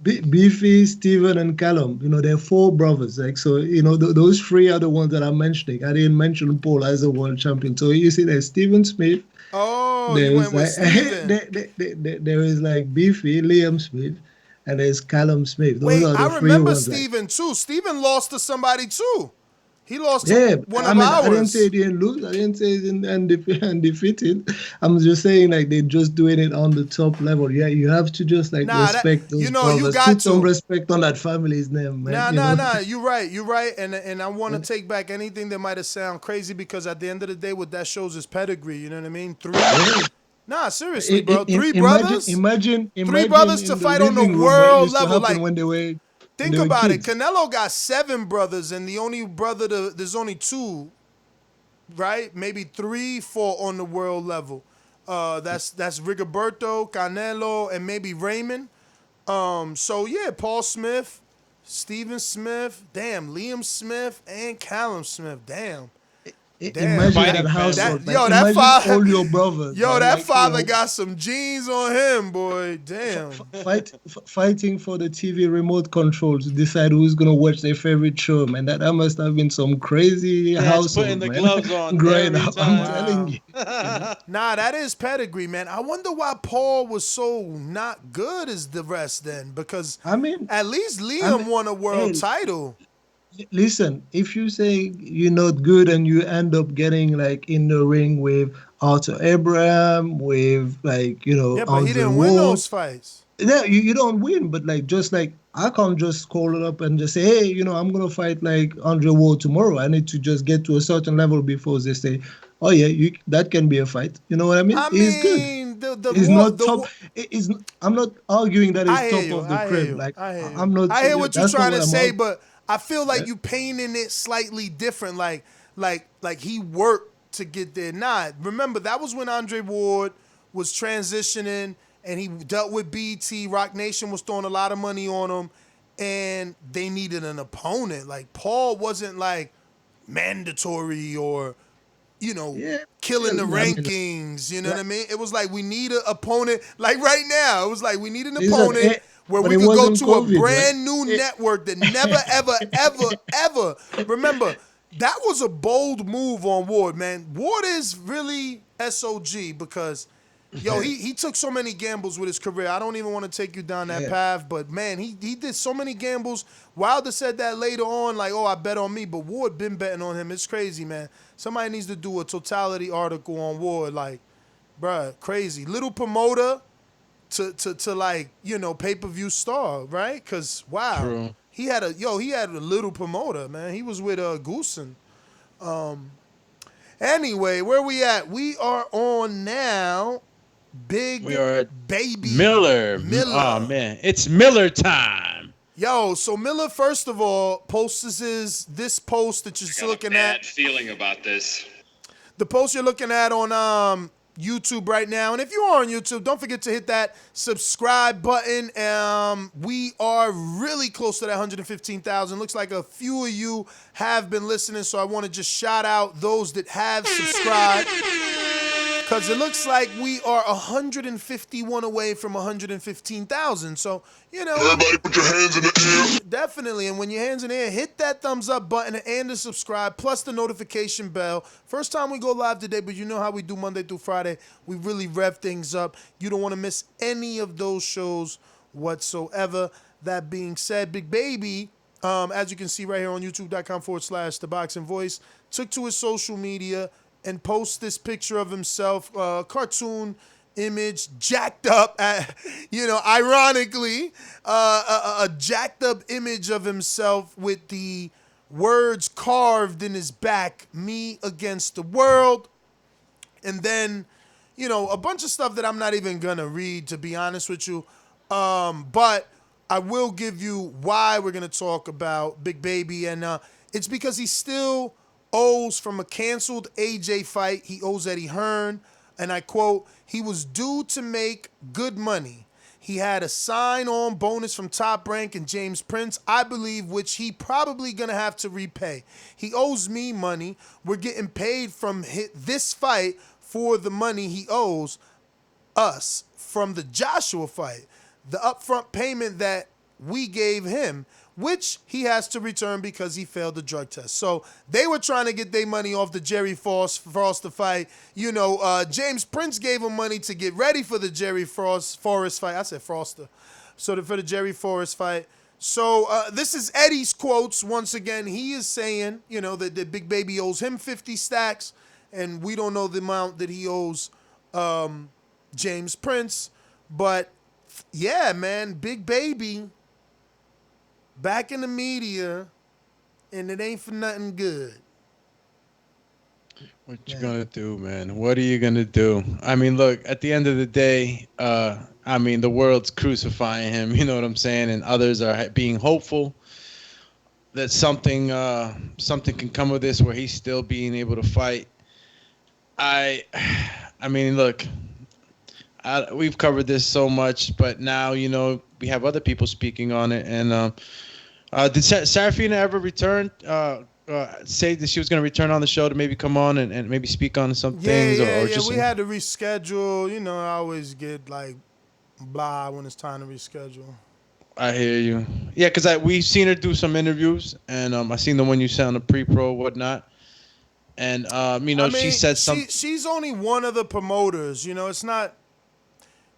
Beefy, Steven, and Callum, they're 4 brothers. Like, so, those 3 are the ones that I'm mentioning. I didn't mention Paul as a world champion. So you see there's Steven Smith. Oh, you went with Steven. There is like Beefy, Liam Smith, and there's Callum Smith. Those are the I 3 remember ones, Steven too. Steven lost to somebody too. He lost Yeah, to one I of mean, I didn't ours. say he didn't lose. I didn't say he didn't undefeated. I'm just saying like they're just doing it on the top level. Yeah, you have to just like Nah, respect those you brothers. got Put some to. respect on that family's name, man. Nah. You're right. And I want to take back anything that might have sound crazy because at the end of the day, what that shows is pedigree. You know what I mean? Nah, seriously, bro. Three brothers. Imagine Three brothers to in fight on the living room what world used to level. happen Like, when they were think about it. Canelo got 7 brothers, and the only brother there's only 2, right? Maybe 3, 4 on the world level. That's Rigoberto, Canelo, and maybe Raymond. So yeah, Paul Smith, Stephen Smith, damn, Liam Smith, and Callum Smith, damn. Imagine that household. That father, all your brothers. That father got some genes on him, boy. Damn. Fighting for the TV remote control to decide who's gonna watch their favorite show, man. That must have been some crazy household, putting the man. gloves on Growing every up, time. I'm telling you. Nah, that is pedigree, man. I wonder why Paul was so not good as the rest then, because at least Liam won a world title. Listen, if you say you're not good and you end up getting like in the ring with Arthur Abraham, with like, Yeah, but he didn't win those fights. No, you don't win, but like just like I can't just call it up and just say, hey, I'm gonna fight like Andre Ward tomorrow. I need to just get to a certain level before they say, oh yeah, that can be a fight. You know what I mean? He's good. He's not top. I'm not arguing that he's top of the crib. Like I'm not. I hear what you're trying to say, but I feel like you painting it slightly different. Like he worked to get there. Nah, remember that was when Andre Ward was transitioning and he dealt with BT. Rock Nation was throwing a lot of money on him, and they needed an opponent. Like Paul wasn't like mandatory or killing the rankings. You know what I mean? It was like we need an opponent. Like right now, it was like we need an opponent. Where we could go to a brand new network that never, ever. Remember, that was a bold move on Ward, man. Ward is really SOG because, he took so many gambles with his career. I don't even want to take you down that path, but, man, he did so many gambles. Wilder said that later on, like, I bet on me, but Ward been betting on him. It's crazy, man. Somebody needs to do a totality article on Ward, like, bruh, crazy. Little promoter. To like, pay-per-view star, right? Because, wow, True. he had a little promoter, man. He was with Goosen. Anyway, where we at? We are on now. We are at Baby Miller. Oh, man. It's Miller time. Yo, so Miller, first of all, posts this post that you're looking at. Bad feeling about this. The post you're looking at on YouTube right now. And if you are on YouTube, don't forget to hit that subscribe button. We are really close to that 115,000. Looks like a few of you have been listening, so I want to just shout out those that have subscribed. Because it looks like we are 151 away from 115,000. So, Everybody put your hands in the air. Definitely. And when your hands in the air, hit that thumbs up button and the subscribe, plus the notification bell. First time we go live today, but you know how we do Monday through Friday. We really rev things up. You don't want to miss any of those shows whatsoever. That being said, Big Baby, as you can see right here on youtube.com/The Boxing Voice, took to his social media and post this picture of himself, cartoon image, jacked up, ironically, a jacked up image of himself with the words carved in his back, "Me against the world." And then, a bunch of stuff that I'm not even gonna read, to be honest with you. But I will give you why we're gonna talk about Big Baby, and it's because he still owes from a canceled AJ fight. He owes Eddie Hearn, and I quote, "He was due to make good money. He had a sign-on bonus from Top Rank and James Prince, I believe, which he probably gonna have to repay. He owes me money. We're getting paid from this fight for the money he owes us from the Joshua fight. The upfront payment that we gave him, which he has to return because he failed the drug test." So they were trying to get their money off the Jerry Foster fight. James Prince gave him money to get ready for the Jerry Forrest fight. I said Foster. So for the Jerry Forrest fight. So this is Eddie's quotes. Once again, he is saying, that Big Baby owes him 50 stacks, and we don't know the amount that he owes James Prince. But, yeah, man, Big Baby back in the media, and it ain't for nothing good. What you gonna do, man? What are you gonna do? I mean, look, at the end of the day, the world's crucifying him, you know what I'm saying? And others are being hopeful that something can come of this where he's still being able to fight. I mean, look, we've covered this so much, but now, we have other people speaking on it. And did Serafina ever return? Say that she was going to return on the show to maybe come on and maybe speak on some things? Yeah, just we had to reschedule. I always get blah when it's time to reschedule. I hear you. Yeah, because we've seen her do some interviews, and I seen the one you said on the pre-pro whatnot. And, she said something. She's only one of the promoters. It's not,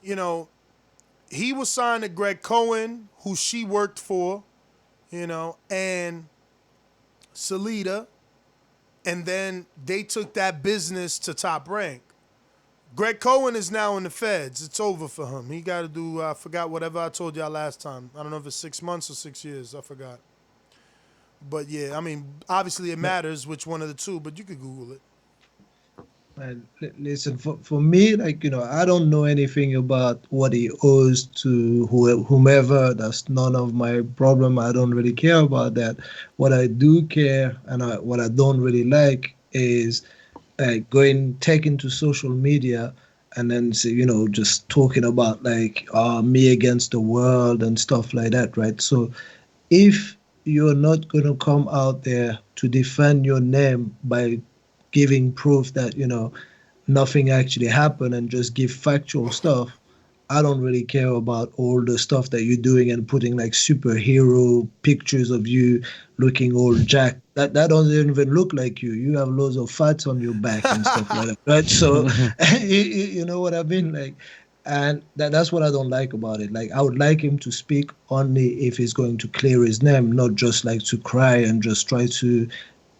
he was signed to Greg Cohen, who she worked for, and Salida, and then they took that business to Top Rank. Greg Cohen is now in the feds. It's over for him. He got to do, I forgot whatever I told y'all last time. I don't know if it's 6 months or 6 years. I forgot. But yeah, obviously it matters which one of the two, but you could Google it. And listen, for me, I don't know anything about what he owes to whomever. That's none of my problem. I don't really care about that. What I do care and what I don't really like is taking to social media and then just talking about me against the world and stuff like that, right? So if you're not going to come out there to defend your name by giving proof that, nothing actually happened and just give factual stuff, I don't really care about all the stuff that you're doing and putting superhero pictures of you looking all jacked. That doesn't even look like you. You have loads of fats on your back and stuff like that, right? So, you know what I mean? And that's what I don't like about it. I would like him to speak only if he's going to clear his name, not just to cry and just try to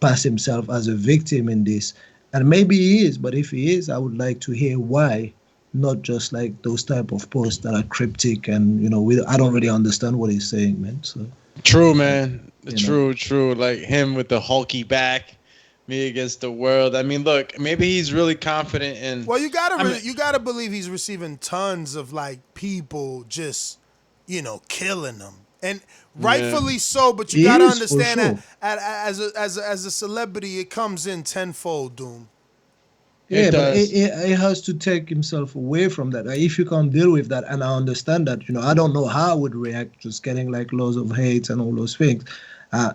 pass himself as a victim in this. And maybe he is, but if he is, I would like to hear why, not just those type of posts that are cryptic and, I don't really understand what he's saying, man. So true, man. True. Him with the hulky back, me against the world. Look, maybe he's really confident in. Well, you gotta believe he's receiving tons of people just, killing him, and rightfully so. But you gotta understand that as a celebrity, it comes in tenfold, Doom. Yeah, but he has to take himself away from that. If you can't deal with that, and I understand that, I don't know how I would react just getting loads of hate and all those things.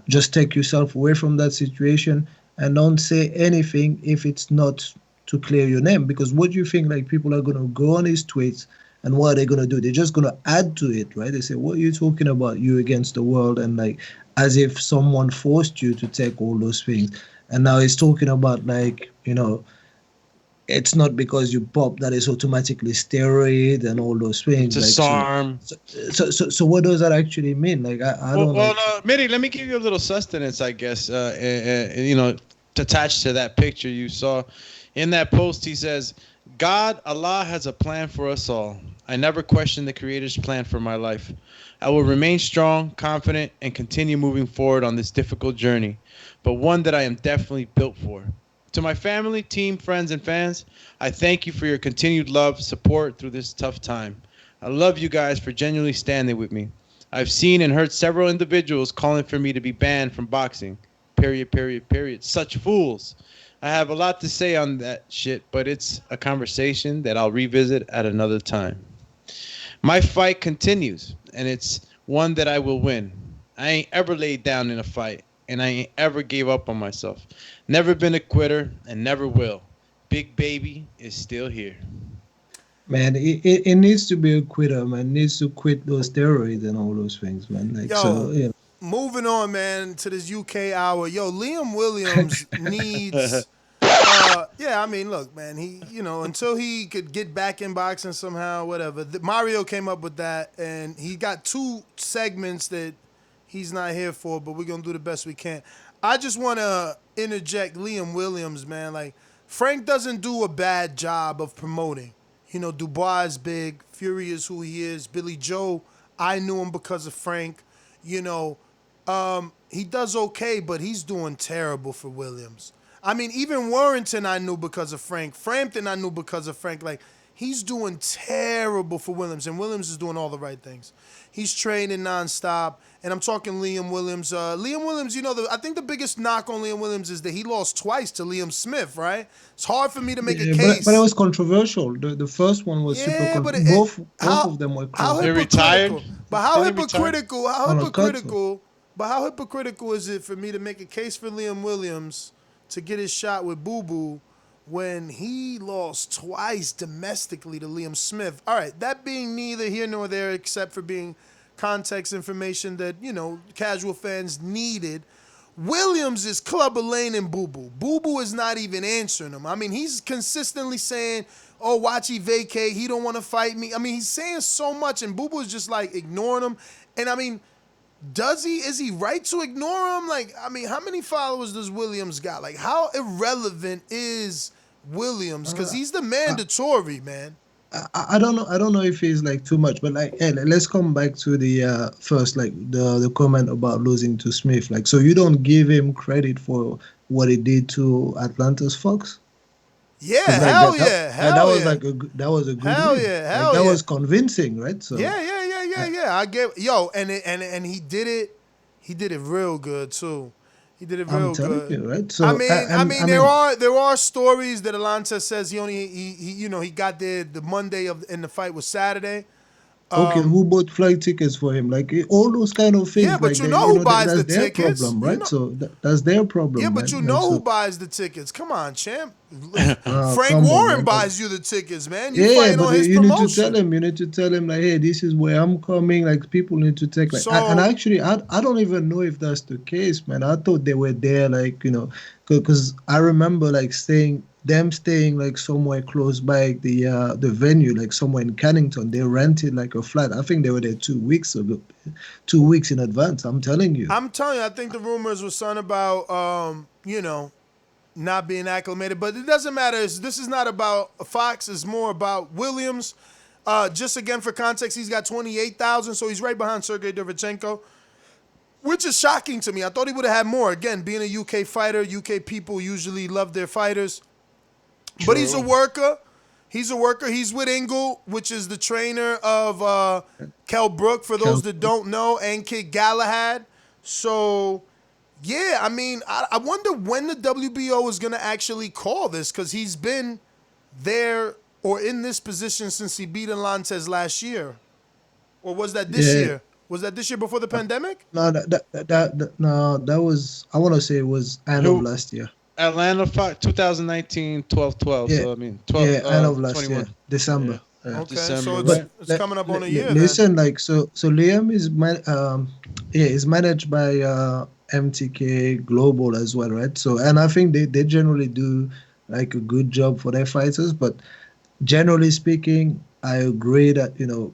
Just take yourself away from that situation and don't say anything if it's not to clear your name. Because what do you think people are going to go on his tweets and what are they going to do? They're just going to add to it, right? They say, what are you talking about? You against the world, and as if someone forced you to take all those things. And now he's talking about it's not because you pop that it's automatically steroid and all those things. It's a SARM. So what does that actually mean? I don't know. Well, Mitty, let me give you a little sustenance, I guess. Attached to that picture you saw. In that post, he says, Allah has a plan for us all. I never question the Creator's plan for my life. I will remain strong, confident, and continue moving forward on this difficult journey, but one that I am definitely built for. To my family, team, friends, and fans, I thank you for your continued love, support through this tough time. I love you guys for genuinely standing with me. I've seen and heard several individuals calling for me to be banned from boxing. Period. Such fools. I have a lot to say on that shit, but it's a conversation that I'll revisit at another time. My fight continues, and it's one that I will win. I ain't ever laid down in a fight, and I ain't ever gave up on myself. Never been a quitter, and never will. Big Baby is still here. Man, it needs to be a quitter, man. It needs to quit those steroids and all those things, man. Moving on, man, to this UK hour. Liam Williams needs... look, man, he, until he could get back in boxing somehow, whatever. Mario came up with that, and he got two segments that he's not here for, but we're going to do the best we can. I just want to interject Liam Williams, man. Like, Frank doesn't do a bad job of promoting. You know, Dubois is big. Fury is who he is. Billy Joe, I knew him because of Frank. You know, he does okay, but he's doing terrible for Williams. I mean, even Warrington I knew because of Frank. Frampton I knew because of Frank. Like, he's doing terrible for Williams, and Williams is doing all the right things. He's training nonstop, and I'm talking Liam Williams. Liam Williams, you know, I think the biggest knock on Liam Williams is that he lost twice to Liam Smith, right? It's hard for me to make a case. But it was controversial. The first one was super controversial. Both of them were close. They retired? But how hypocritical? But how hypocritical is it for me to make a case for Liam Williams to get his shot with Boo Boo when he lost twice domestically to Liam Smith? All right, that being neither here nor there, except for being context information that, you know, casual fans needed. Williams is Clubber Lane and Boo Boo. Boo Boo is not even answering him. I mean, he's consistently saying, oh, watch he vacate. He don't want to fight me. I mean, he's saying so much, and Boo Boo is just, like, ignoring him. And, I mean, is he right to ignore him? Like, I mean, how many followers does Williams got? Like, how irrelevant is Williams? Because he's the mandatory, man. I don't know if he's like too much, but like, hey, let's come back to the first, like the comment about losing to Smith. Like, so you don't give him credit for what he did to Atlanta's Fox? Yeah, like hell that, yeah, that was like that was a good hell win. yeah, like, hell that yeah. was convincing, right? So Yeah. I get and he did it. He did it real good too. He did it real I'm telling good. you, right? So I mean, there are stories that Alante says he got there the Monday and the fight was Saturday. Okay, who bought flight tickets for him? Like all those kind of things. Yeah, but like you know who buys the their tickets, problem, right? So that's their problem. Yeah, but man. you know Like, who buys the tickets. Come on, champ. come Frank on, Warren man. buys you the tickets, man. Yeah, fighting but on his you promotion. need to tell him like, hey, this is where I'm coming. Like people need to take like, and actually, I don't even know if that's the case, man. I thought they were there, like, you know, because I remember like staying like somewhere close by the venue, like somewhere in Cannington. They rented like a flat. I think they were there 2 weeks ago, 2 weeks in advance. I'm telling you. I think the rumors were something about not being acclimated, but it doesn't matter. This is not about Fox. It's more about Williams. Just again for context, he's got 28,000, so he's right behind Sergey Derevchenko, which is shocking to me. I thought he would have had more. Again, being a UK fighter, UK people usually love their fighters. True. But he's a worker. He's with Ingle, which is the trainer of Kell Brook, for those that don't know, and Kid Galahad. So, yeah, I mean, I wonder when the WBO is going to actually call this, because he's been there or in this position since he beat Lantes last year. Or was that this year? Was that this year before the pandemic? No, that was, I want to say it was end of last year. Atlanta fight 2019 12-12. Yeah. So I mean 12 end of last 21. year, December. Yeah. Okay, December. so it's coming up on a year. Listen, like so Liam is is managed by MTK Global as well, right? So, and I think they generally do like a good job for their fighters, but generally speaking, I agree that, you know,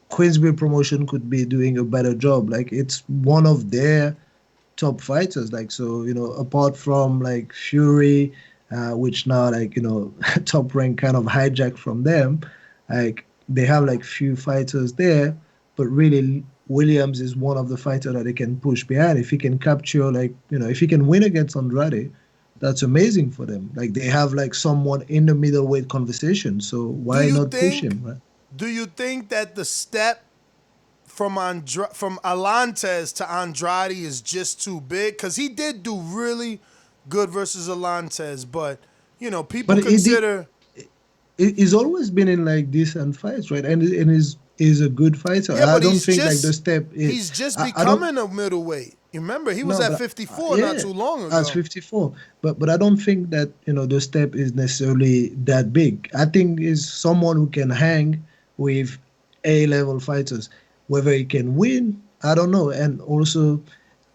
Queensbury Promotion could be doing a better job. Like, it's one of their top fighters. Like, so, you know, apart from like Fury, which now, like, you know, Top Rank kind of hijacked from them, like they have like few fighters there, but really Williams is one of the fighters that they can push behind. If he can capture, like, you know, if he can win against Andrade, that's amazing for them. Like, they have like someone in the middleweight conversation, so why not push him, right? Do you think that the step from Alantes to Andrade is just too big? Because he did do really good versus Alantes, but, you know, people consider... He's always been in like decent fights, right? And is a good fighter. Yeah, I don't think like the step is... He's just becoming a middleweight. You remember, he was at 54 not too long ago. That's 54. But I don't think that, you know, the step is necessarily that big. I think is someone who can hang with A-level fighters. Whether he can win, I don't know. And also,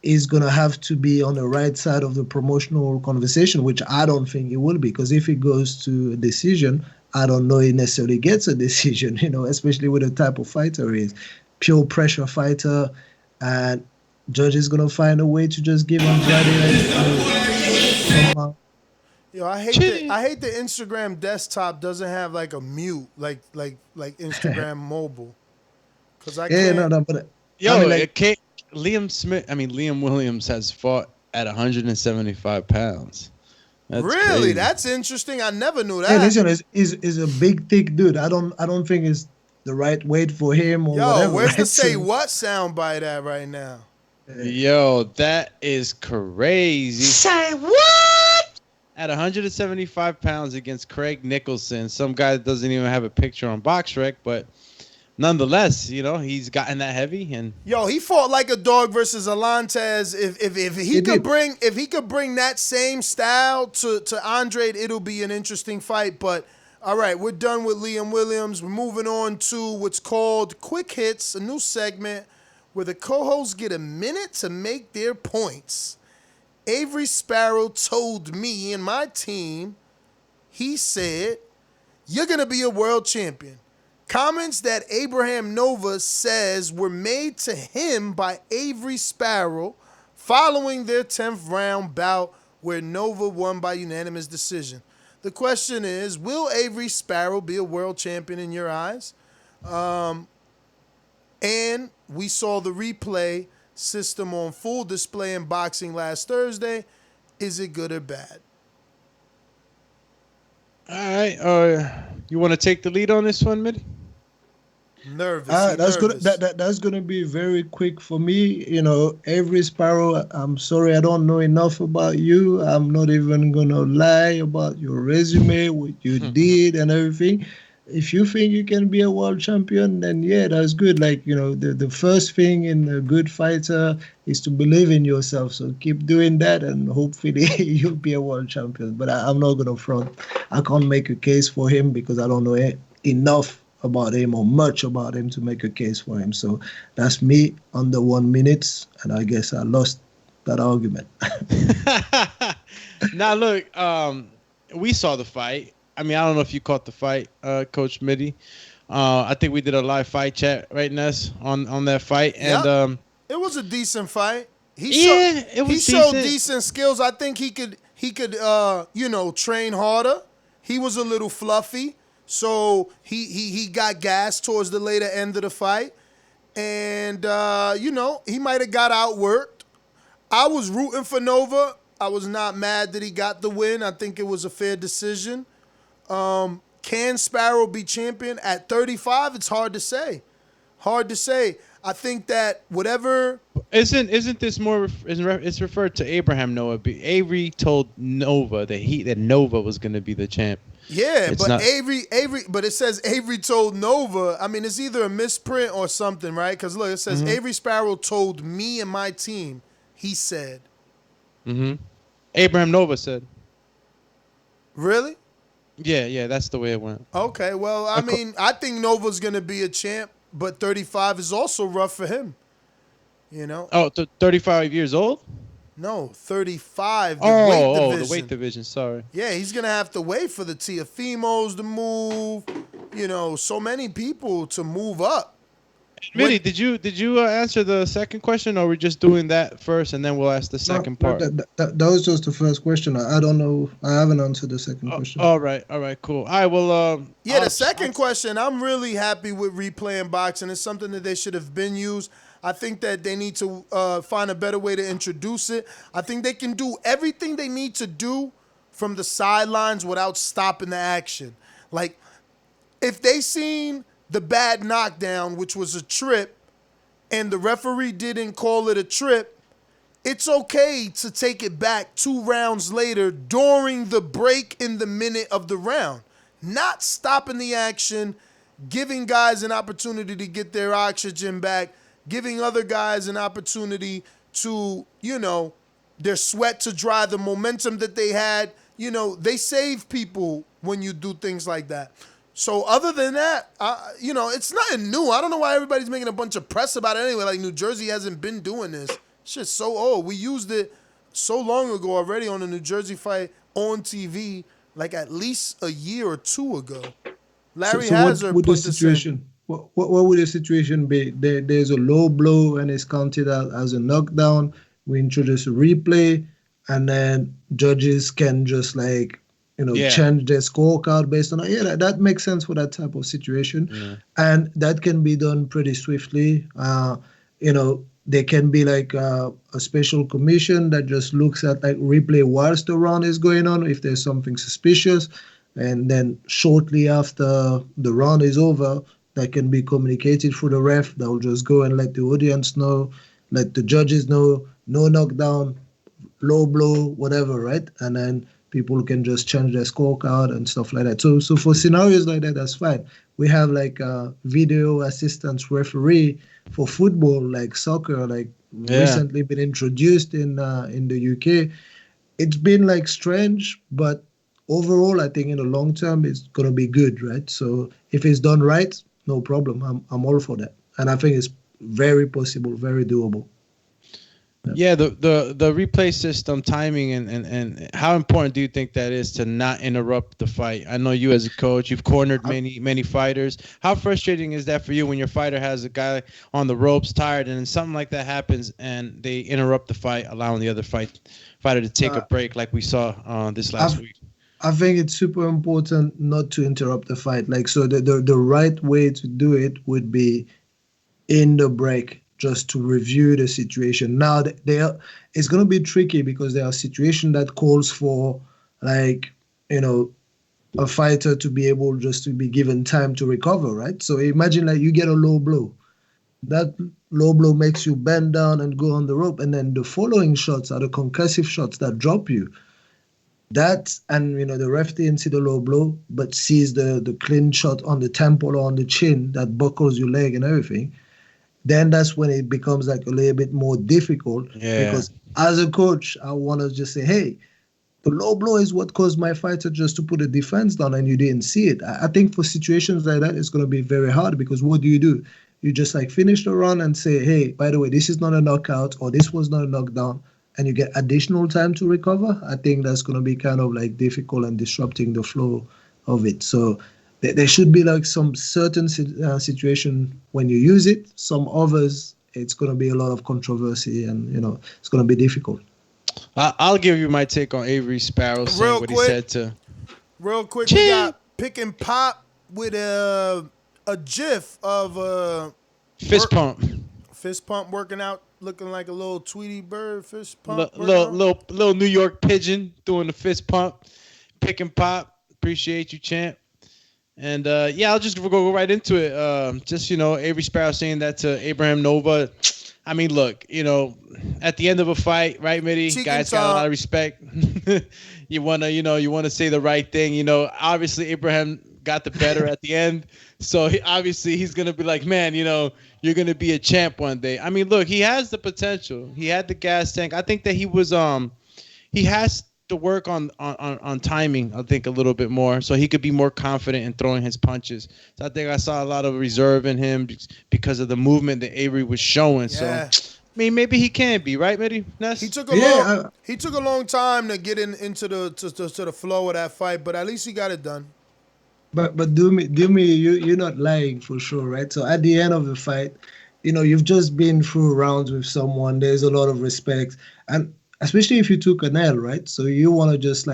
he's going to have to be on the right side of the promotional conversation, which I don't think he will be. Because if he goes to a decision, I don't know he necessarily gets a decision, you know, especially with the type of fighter he is. pure pressure fighter, and judge is gonna find a way to just give Andrade. Yo, I hate the Instagram desktop doesn't have like a mute like Instagram mobile. Cause I can't. But yo, I mean, like, Liam Williams has fought at 175 pounds. That's really? crazy. That's interesting. I never knew that. Hey, listen, is a big, thick dude. I don't think it's the right weight for him or whatever. Yo, where's right? the say what soundbite at right now? Yo, that is crazy. Say what? At 175 pounds against Craig Nicholson, some guy that doesn't even have a picture on BoxRec, but nonetheless, he's gotten that heavy. And yo, he fought like a dog versus Alantez. If he could bring that same style to Andre, it'll be an interesting fight. But all right, we're done with Liam Williams. We're moving on to what's called Quick Hits, a new segment where the co-hosts get a minute to make their points. Avery Sparrow told me and my team, he said, "You're going to be a world champion." Comments that Abraham Nova says were made to him by Avery Sparrow following their 10th round bout where Nova won by unanimous decision. The question is, will Avery Sparrow be a world champion in your eyes? And we saw the replay system on full display in boxing last Thursday. Is it good or bad? all right, you want to take the lead on this one, Mitty? Nervous. That's gonna be very quick for me. Avery Sparrow, I'm sorry, I don't know enough about you. I'm not even gonna lie about your resume, what you did and everything. If you think you can be a world champion, then yeah, that's good. Like, the first thing in a good fighter is to believe in yourself. So keep doing that and hopefully you'll be a world champion. But I'm not gonna front. I can't make a case for him because I don't know enough about him or much about him to make a case for him. So that's me under 1 minute, and I guess I lost that argument. Now look, we saw the fight. I mean, I don't know if you caught the fight, Coach Mitty. I think we did a live fight chat, right, Ness, on that fight, and it was a decent fight. He showed decent skills. I think he could train harder. He was a little fluffy. So he got gassed towards the later end of the fight. And, he might have got outworked. I was rooting for Nova. I was not mad that he got the win. I think it was a fair decision. Can Sparrow be champion? At 35, it's hard to say. I think that whatever... Isn't this more... It's referred to Abraham Nova. Avery told Nova that Nova was going to be the champ. Yeah, Avery, but it says Avery told Nova. I mean, it's either a misprint or something, right? Because look, it says Avery Sparrow told me and my team. He said. Abraham Nova said. Really? Yeah, that's the way it went. Okay, well, I mean, I think Nova's gonna be a champ, but 35 is also rough for him. Oh, 35 years old? No, 35. The weight division. Sorry. Yeah, he's gonna have to wait for the Teofimos to move. So many people to move up. Mitty, did you answer the second question, or are we just doing that first and then we'll ask the second part? That was just the first question. I don't know. I haven't answered the second question. All right, cool. All right, well, the second question. I'm really happy with replaying boxing. It's something that they should have been used. I think that they need to find a better way to introduce it. I think they can do everything they need to do from the sidelines without stopping the action. Like, if they seen the bad knockdown, which was a trip, and the referee didn't call it a trip, it's okay to take it back 2 rounds later during the break in the minute of the round. Not stopping the action, giving guys an opportunity to get their oxygen back, giving other guys an opportunity to, their sweat to dry, the momentum that they had. They save people when you do things like that. So other than that, it's nothing new. I don't know why everybody's making a bunch of press about it anyway. Like, New Jersey hasn't been doing this. Shit's so old. We used it so long ago already on the New Jersey fight on TV, like at least a year or 2 ago. Larry Hazard what put the situation? what would the situation be? There's a low blow and it's counted as a knockdown. We introduce a replay, and then judges can just like, change their scorecard based on it. Yeah, that makes sense for that type of situation. Yeah. And that can be done pretty swiftly. There can be like a special commission that just looks at like replay whilst the round is going on if there's something suspicious. And then shortly after the round is over, that can be communicated through the ref. They'll just go and let the audience know, let the judges know, no knockdown, low blow, whatever, right? And then people can just change their scorecard and stuff like that. So for scenarios like that, that's fine. We have like a video assistance referee for football, like soccer, like recently been introduced in the UK. It's been like strange, but overall, I think in the long term, it's going to be good, right? So if it's done right, no problem. I'm all for that. And I think it's very possible, very doable. Yeah, the replay system, timing, and how important do you think that is to not interrupt the fight? I know you as a coach, you've cornered many fighters. How frustrating is that for you when your fighter has a guy on the ropes tired and then something like that happens and they interrupt the fight, allowing the other fighter to take a break like we saw this last week? I think it's super important not to interrupt the fight. Like, so the right way to do it would be in the break, just to review the situation. Now, it's going to be tricky because there are situations that calls for, like, a fighter to be able just to be given time to recover, right? So imagine like you get a low blow. That low blow makes you bend down and go on the rope, and then the following shots are the concussive shots that drop you. The ref didn't see the low blow, but sees the clean shot on the temple or on the chin that buckles your leg and everything. Then that's when it becomes like a little bit more difficult. Yeah. Because as a coach, I want to just say, hey, the low blow is what caused my fighter just to put a defense down and you didn't see it. I think for situations like that, it's going to be very hard because what do? You just like finish the run and say, hey, by the way, this is not a knockout or this was not a knockdown, and you get additional time to recover. I think that's going to be kind of like difficult and disrupting the flow of it. So there should be like some certain situation when you use it. Some others, it's going to be a lot of controversy and, it's going to be difficult. I'll give you my take on Avery Sparrow saying what he said to. Real quick, we got Pick and Pop with a gif of fist pump. Fist pump working out, looking like a little Tweety Bird fist pump. Little New York pigeon doing the fist pump. Pick and Pop. Appreciate you, champ. And I'll just go right into it. Avery Sparrow saying that to Abraham Nova. I mean, look, at the end of a fight, right, Mitty? Guys got a lot of respect. You wanna say the right thing. Obviously Abraham got the better at the end, so he's gonna be like, man, you're gonna be a champ one day. I mean, look, he has the potential. He had the gas tank. I think that he has to work on timing, I think, a little bit more, so he could be more confident in throwing his punches. So I think I saw a lot of reserve in him because of the movement that Avery was showing. Yeah. So I mean, maybe he can be, right, Mitty? He took a long time to get into the flow of that fight, but at least he got it done. But do me, you're not lying for sure, right? So at the end of the fight, you've just been through rounds with someone. There's a lot of respect, and especially if you took an L, right? So you want to just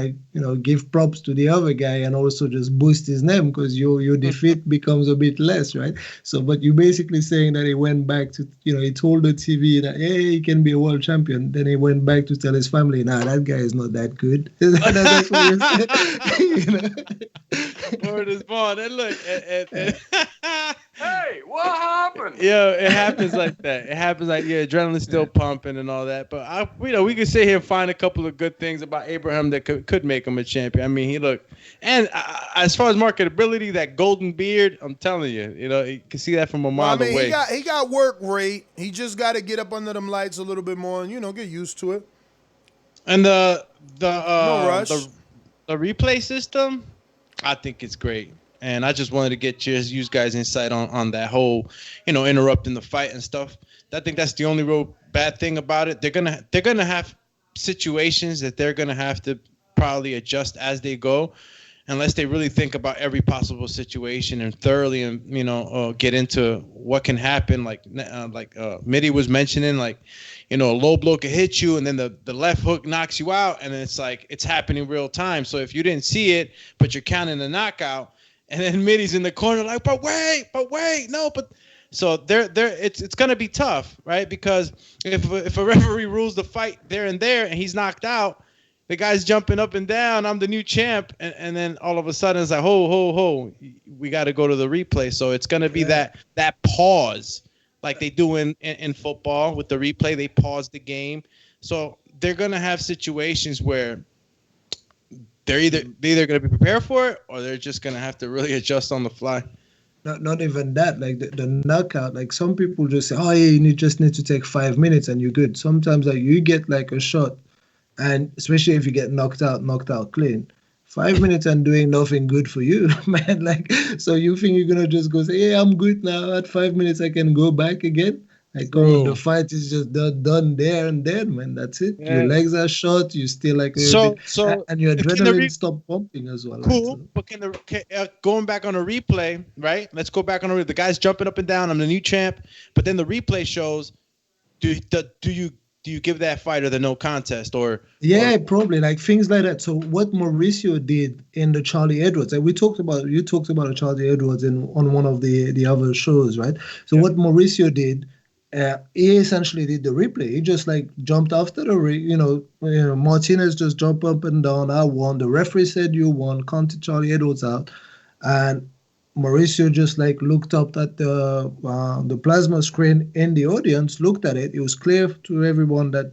give props to the other guy and also just boost his name because your defeat becomes a bit less, right? So, but you're basically saying that he went back to, he told the TV that, hey, he can be a world champion. Then he went back to tell his family, nah, that guy is not that good. That's what you Word is born. And look, hey, what happened? Yeah, it happens like that. It happens like, adrenaline's still pumping and all that. But we could sit here and find a couple of good things about Abraham that could make him a champion. I mean, and as far as marketability, that golden beard, I'm telling you, you can see that from a mile away. He got work rate. He just got to get up under them lights a little bit more and get used to it. And no rush. The replay system, I think it's great. And I just wanted to get you guys' insight on that whole, interrupting the fight and stuff. I think that's the only real bad thing about it. They're gonna have situations that they're gonna have to probably adjust as they go. unless they really think about every possible situation and thoroughly, and get into what can happen. Like Mitty was mentioning, like, a low blow could hit you, and then the left hook knocks you out, and then it's like it's happening real time. So if you didn't see it, but you're counting the knockout, and then Mitty's in the corner like, but wait, no, but. So it's gonna be tough, right? Because if a referee rules the fight there and he's knocked out, the guy's jumping up and down, I'm the new champ, and then all of a sudden it's like, ho, we got to go to the replay. So it's gonna be that pause, like they do in football with the replay. They pause the game. So they're gonna have situations where they're either gonna be prepared for it, or they're just gonna have to really adjust on the fly. Not even that, like the knockout, like some people just say, oh yeah, you just need to take 5 minutes and you're good. Sometimes like you get like a shot, and especially if you get knocked out clean, 5 minutes and doing nothing good for you, man. Like, so you think you're gonna just go say, yeah, I'm good now, at 5 minutes I can go back again? Like, the fight is just done there and then, man. That's it. Yeah. Your legs are short. You still like so and your adrenaline stop pumping as well. Cool, right? But going back on a replay, right? Let's go back on the guy's jumping up and down. I'm the new champ. But then the replay shows, do you give that fighter the no contest or? Yeah, probably like things like that. So what Mauricio did in the Charlie Edwards, like you talked about the Charlie Edwards on one of the other shows, right? So what Mauricio did. He essentially did the replay. He just like jumped after the Martinez just jumped up and down. I won. The referee said you won. Counted Charlie Edwards out, and Mauricio just like looked up at the plasma screen in the audience, looked at it. It was clear to everyone that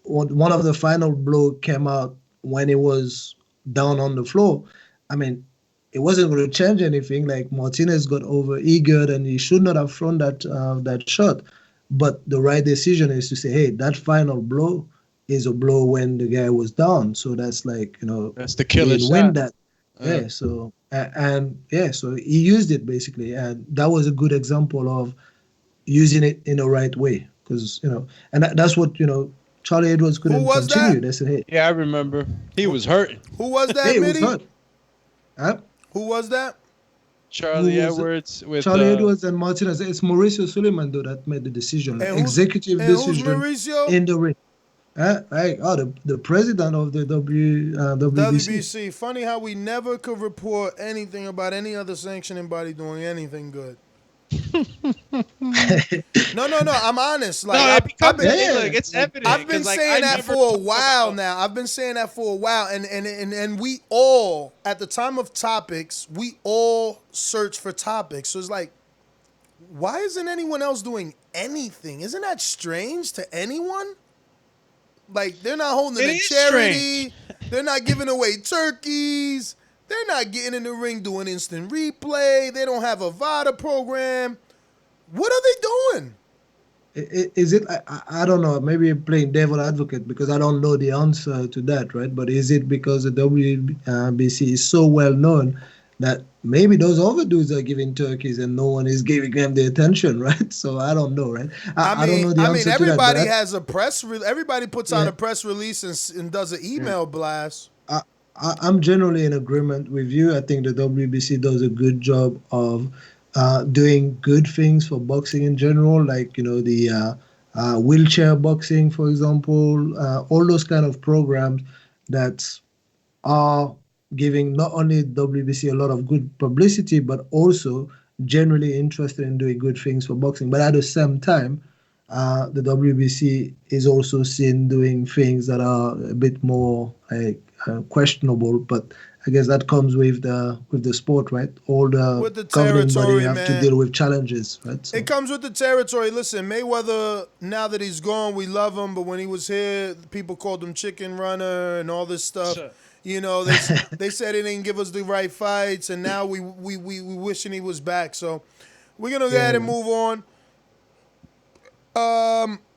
one of the final blow came out when he was down on the floor. I mean, it wasn't going to change anything. Like Martinez got over-eagered and he should not have thrown that shot. But the right decision is to say, hey, that final blow is a blow when the guy was down. So that's like, that's the killer shot. Win that. Yeah. So so he used it basically, and that was a good example of using it in the right way. Because and that's what Charlie Edwards couldn't continue. They said, hey, yeah, I remember he was hurting. Who was that? Hey, he was hurt. Huh? Who was that? Charlie Edwards with Charlie Edwards and Martinez. It's Mauricio Suleiman though that made the decision, executive decision in the ring. The president of the WBC. Funny how we never could report anything about any other sanctioning body doing anything good. No. I'm honest. Like it's evident. I've been saying that for a while now. And we all, at the time of topics, we all search for topics. So it's like, why isn't anyone else doing anything? Isn't that strange to anyone? Like, they're not holding a charity. They're not giving away turkeys. They're not getting in the ring doing instant replay. They don't have a VADA program. What are they doing? Is it, I don't know, maybe I'm playing devil advocate because I don't know the answer to that, right? But is it because the WBC is so well known that maybe those other dudes are giving turkeys and no one is giving them the attention, right? So I don't know, right? I don't know the answer to that. Everybody has a everybody puts out a press release and does an email blast. I'm generally in agreement with you. I think the WBC does a good job of doing good things for boxing in general, like, the wheelchair boxing, for example, all those kind of programs that are giving not only WBC a lot of good publicity, but also generally interested in doing good things for boxing. But at the same time, the WBC is also seen doing things that are a bit more questionable, but I guess that comes with the sport, right? All the governing body have to deal with challenges, right? So. It comes with the territory. Listen, Mayweather, now that he's gone, we love him, but when he was here, people called him Chicken Runner and all this stuff. Sure. They said he didn't give us the right fights, and now we wishing he was back. So we're gonna go ahead and move on.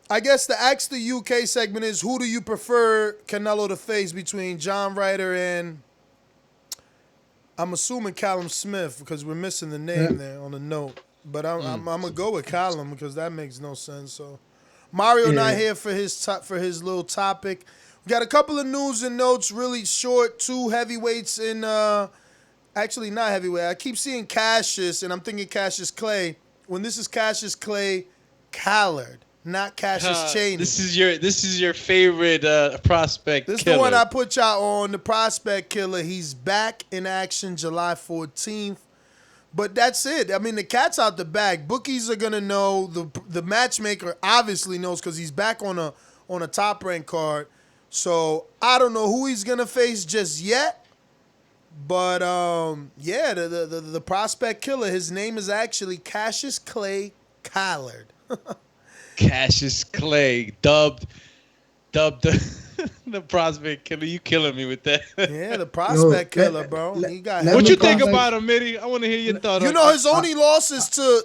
I guess the Ask the UK segment is, who do you prefer Canelo to face between John Ryder and, I'm assuming, Callum Smith, because we're missing the name there on the note. But I'm gonna go with Callum because that makes no sense. So Mario not here for his little topic. Got a couple of news and notes, really short. 2 heavyweights in, actually not heavyweight. I keep seeing Cassius, and I'm thinking Cassius Clay. When this is Cassius Clay Callard, not Cassius Chaney. This is your favorite prospect. This is killer. the one I put y'all on, the prospect killer. He's back in action July 14th. But that's it. I mean, the cat's out the bag. Bookies are gonna know. The matchmaker obviously knows because he's back on a top ranked card. So I don't know who he's gonna face just yet. But yeah, the prospect killer. His name is actually Cassius Clay Callard. Cassius Clay, dubbed the prospect killer. You killing me with that. Yeah, the prospect killer, bro. He got. What you think about him, Mitty? I want to hear your thoughts. You know, his only losses to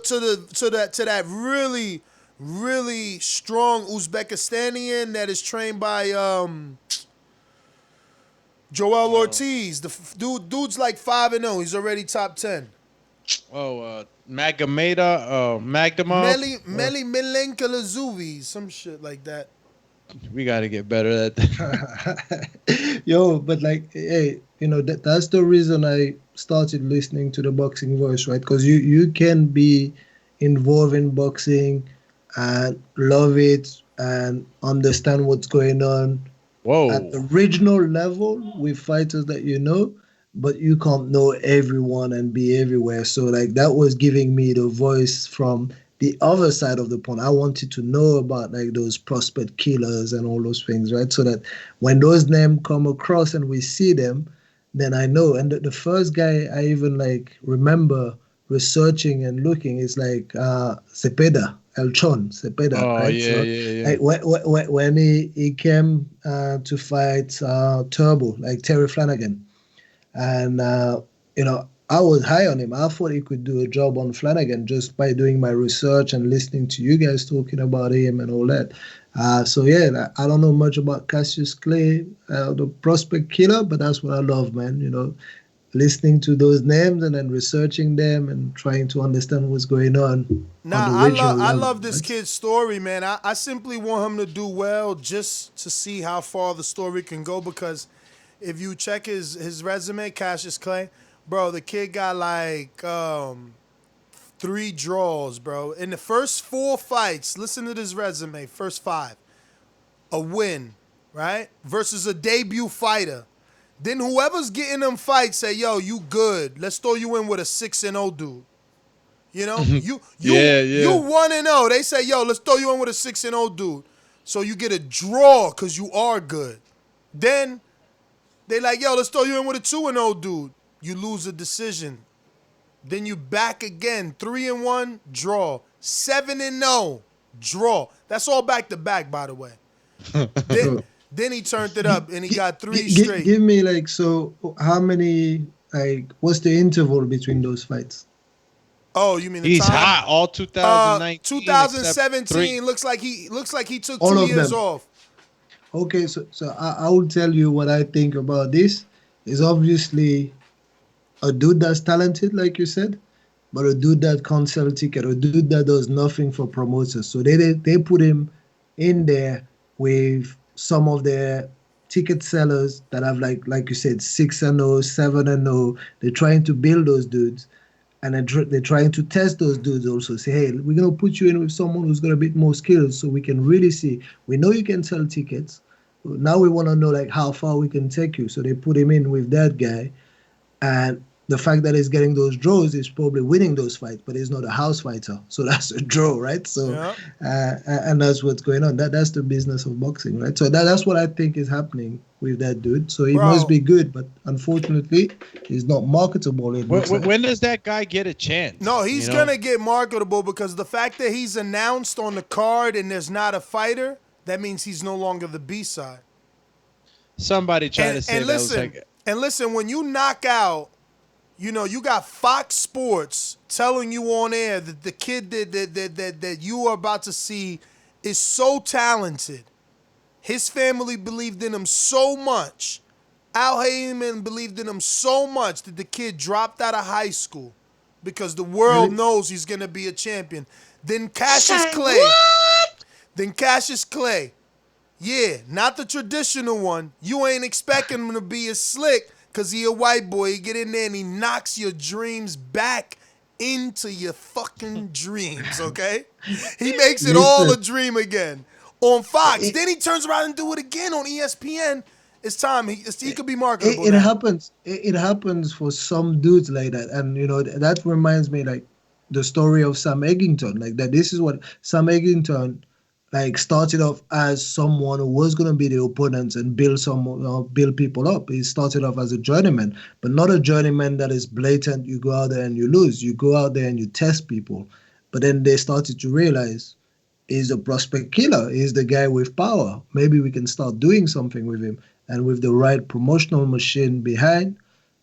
that really strong Uzbekistanian that is trained by Joel Ortiz. Dude's like 5-0. He's already top 10. Magomedov, Meli Milenkalazuvi, some shit like that. We got to get better at that. Yo, but like, hey, you know, that's the reason I started listening to the Boxing Voice, right? Because you can be involved in boxing and love it and understand what's going on at the regional level with fighters that you know, but you can't know everyone and be everywhere. So like that was giving me the voice from the other side of the pond. I wanted to know about like those prospect killers and all those things, right? So that when those names come across and we see them, then I know. And the first guy I even like remember researching and looking is like Cepeda, Cepeda. Oh, right? Yeah. Like when he came to fight Turbo, like Terry Flanagan. And, you know, I was high on him. I thought he could do a job on Flanagan just by doing my research and listening to you guys talking about him and all that. So, yeah, I don't know much about Cassius Clay, the prospect killer, but that's what I love, man. You know, listening to those names and then researching them and trying to understand what's going on. I love this kid's story, man. I simply want him to do well just to see how far the story can go, because if you check his resume, Cassius Clay, bro, the kid got like 3 draws, bro. In the first 4 fights, listen to this resume, first 5, a win, right? Versus a debut fighter. Then whoever's getting them fights say, yo, you good. Let's throw you in with a 6-0 dude. You know? You 1-0. They say, yo, let's throw you in with a 6-0 dude. So you get a draw because you are good. Then they like, yo, let's throw you in with a 2-0 dude. You lose a decision. Then you back again. 3-1, draw. 7-0, draw. That's all back to back, by the way. Then he turned it up and he got 3 straight. Give me like, so how many, like, what's the interval between those fights? Oh, you mean the He's time? hot all 2019. 2017 looks like he took all 2 of years them off. Okay, so I will tell you what I think about this. Is obviously a dude that's talented, like you said, but a dude that can't sell ticket, a dude that does nothing for promoters. So they put him in there with some of their ticket sellers that have like you said 6-0, 7-0. They're trying to build those dudes, and they're trying to test those dudes also. Say, hey, we're gonna put you in with someone who's got a bit more skills, so we can really see. We know you can sell tickets. Now we want to know like how far we can take you. So they put him in with that guy, and the fact that he's getting those draws is probably winning those fights, but he's not a house fighter, so that's a draw, right? So, and that's what's going on. That's the business of boxing, right? So that's what I think is happening with that dude. So he must be good, but unfortunately, he's not marketable. When does that guy get a chance? No, he's gonna get marketable because the fact that he's announced on the card and there's not a fighter, that means he's no longer the B-side. Somebody tried to say and that listen, was like... And listen, when you knock out, you know, you got Fox Sports telling you on air that the kid that you are about to see is so talented. His family believed in him so much. Al Heyman believed in him so much that the kid dropped out of high school because the world knows he's going to be a champion. Then Cassius Clay. Yeah, not the traditional one. You ain't expecting him to be as slick because he a white boy. He get in there and he knocks your dreams back into your fucking dreams, okay? He makes it all a dream again on Fox. Then he turns around and do it again on ESPN. It's time. He could be marketable. It happens. It happens for some dudes like that. And, you know, that reminds me, like, the story of Sam Eggington. Like, that this is what Sam Eggington, like, started off as someone who was going to be the opponents and build people up. He started off as a journeyman, but not a journeyman that is blatant. You go out there and you lose. You go out there and you test people. But then they started to realize he's a prospect killer. He's the guy with power. Maybe we can start doing something with him. And with the right promotional machine behind,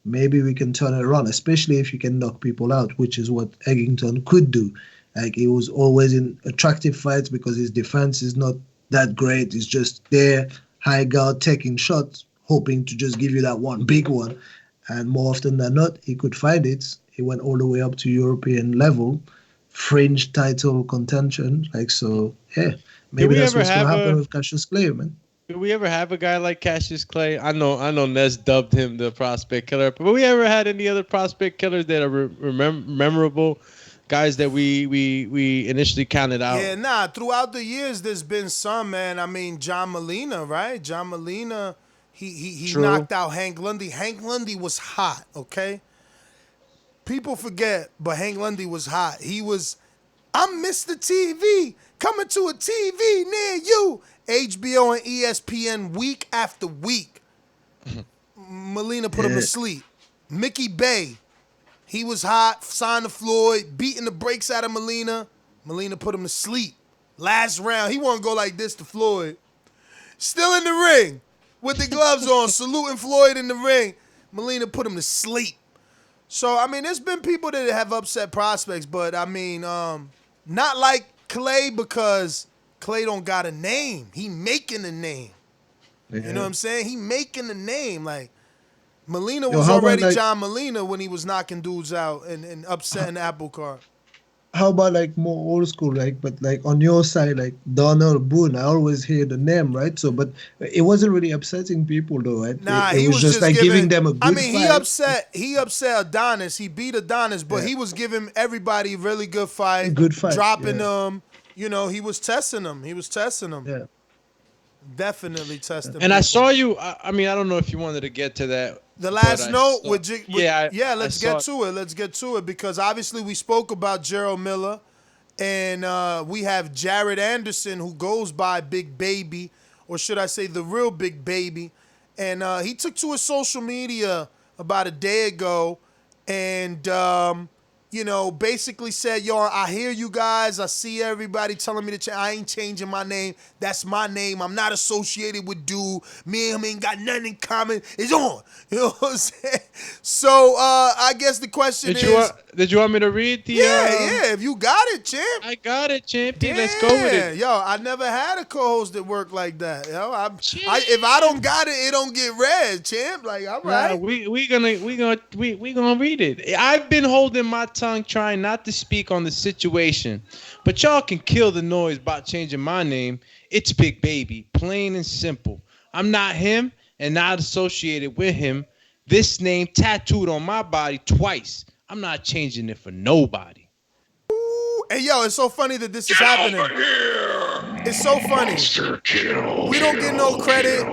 maybe we can turn it around, especially if you can knock people out, which is what Eggington could do. Like, he was always in attractive fights because his defense is not that great. He's just there, high guard, taking shots, hoping to just give you that one big one. And more often than not, he could find it. He went all the way up to European level, fringe title contention. Like, so, yeah. Maybe that's what's going to happen with Cassius Clay, man. Did we ever have a guy like Cassius Clay? I know Ness dubbed him the prospect killer, but we ever had any other prospect killers that are memorable? Guys that we initially counted out. Yeah, nah. Throughout the years, there's been some, man. I mean, John Molina, right? John Molina, he knocked out Hank Lundy. Hank Lundy was hot, okay? People forget, but Hank Lundy was hot. I'm Mr. TV, coming to a TV near you. HBO and ESPN week after week. Molina put him to sleep. Mickey Bay, he was hot, signed to Floyd, beating the brakes out of Molina. Molina put him to sleep. Last round, he wanted to go like this to Floyd. Still in the ring with the gloves on, saluting Floyd in the ring. Molina put him to sleep. So, I mean, there's been people that have upset prospects, but, I mean, not like Clay, because Clay don't got a name. He making a name. Yeah. You know what I'm saying? He making a name. Like, Molina was already John Molina when he was knocking dudes out and upsetting Apple Cart. How about, like, more old school, like, but, like, on your side, like, Donald Boone, I always hear the name, right? So, but it wasn't really upsetting people, though, right? Nah, it was just like giving them a good fight. He upset Adonis. He beat Adonis, but he was giving everybody really good fight. Good fight. Dropping them. You know, he was testing them. Yeah. Definitely testing them. And I saw you, I mean, I don't know if you wanted to get to that. The last note let's get to it because obviously we spoke about Jarell Miller, and we have Jared Anderson, who goes by Big Baby, or should I say the real Big Baby, and he took to his social media about a day ago and you know, basically said, yo, I hear you guys. I see everybody telling me to I ain't changing my name. That's my name. I'm not associated with dude. Me and him ain't got nothing in common. It's on. You know what I'm saying? So I guess the question is... Did you want me to read the... Yeah, if you got it, champ. I got it, champ. Let's go with it. Yo, I never had a co-host that worked like that. Yo, if I don't got it, it don't get read, champ. Like, all right. We gonna read it. I've been holding my tongue, trying not to speak on the situation, but y'all can kill the noise about changing my name. It's Big Baby, plain and simple. I'm not him and not associated with him. This name tattooed on my body twice. I'm not changing it for nobody. Ooh, hey, yo, it's so funny that this is happening. It's so funny. We don't get no credit.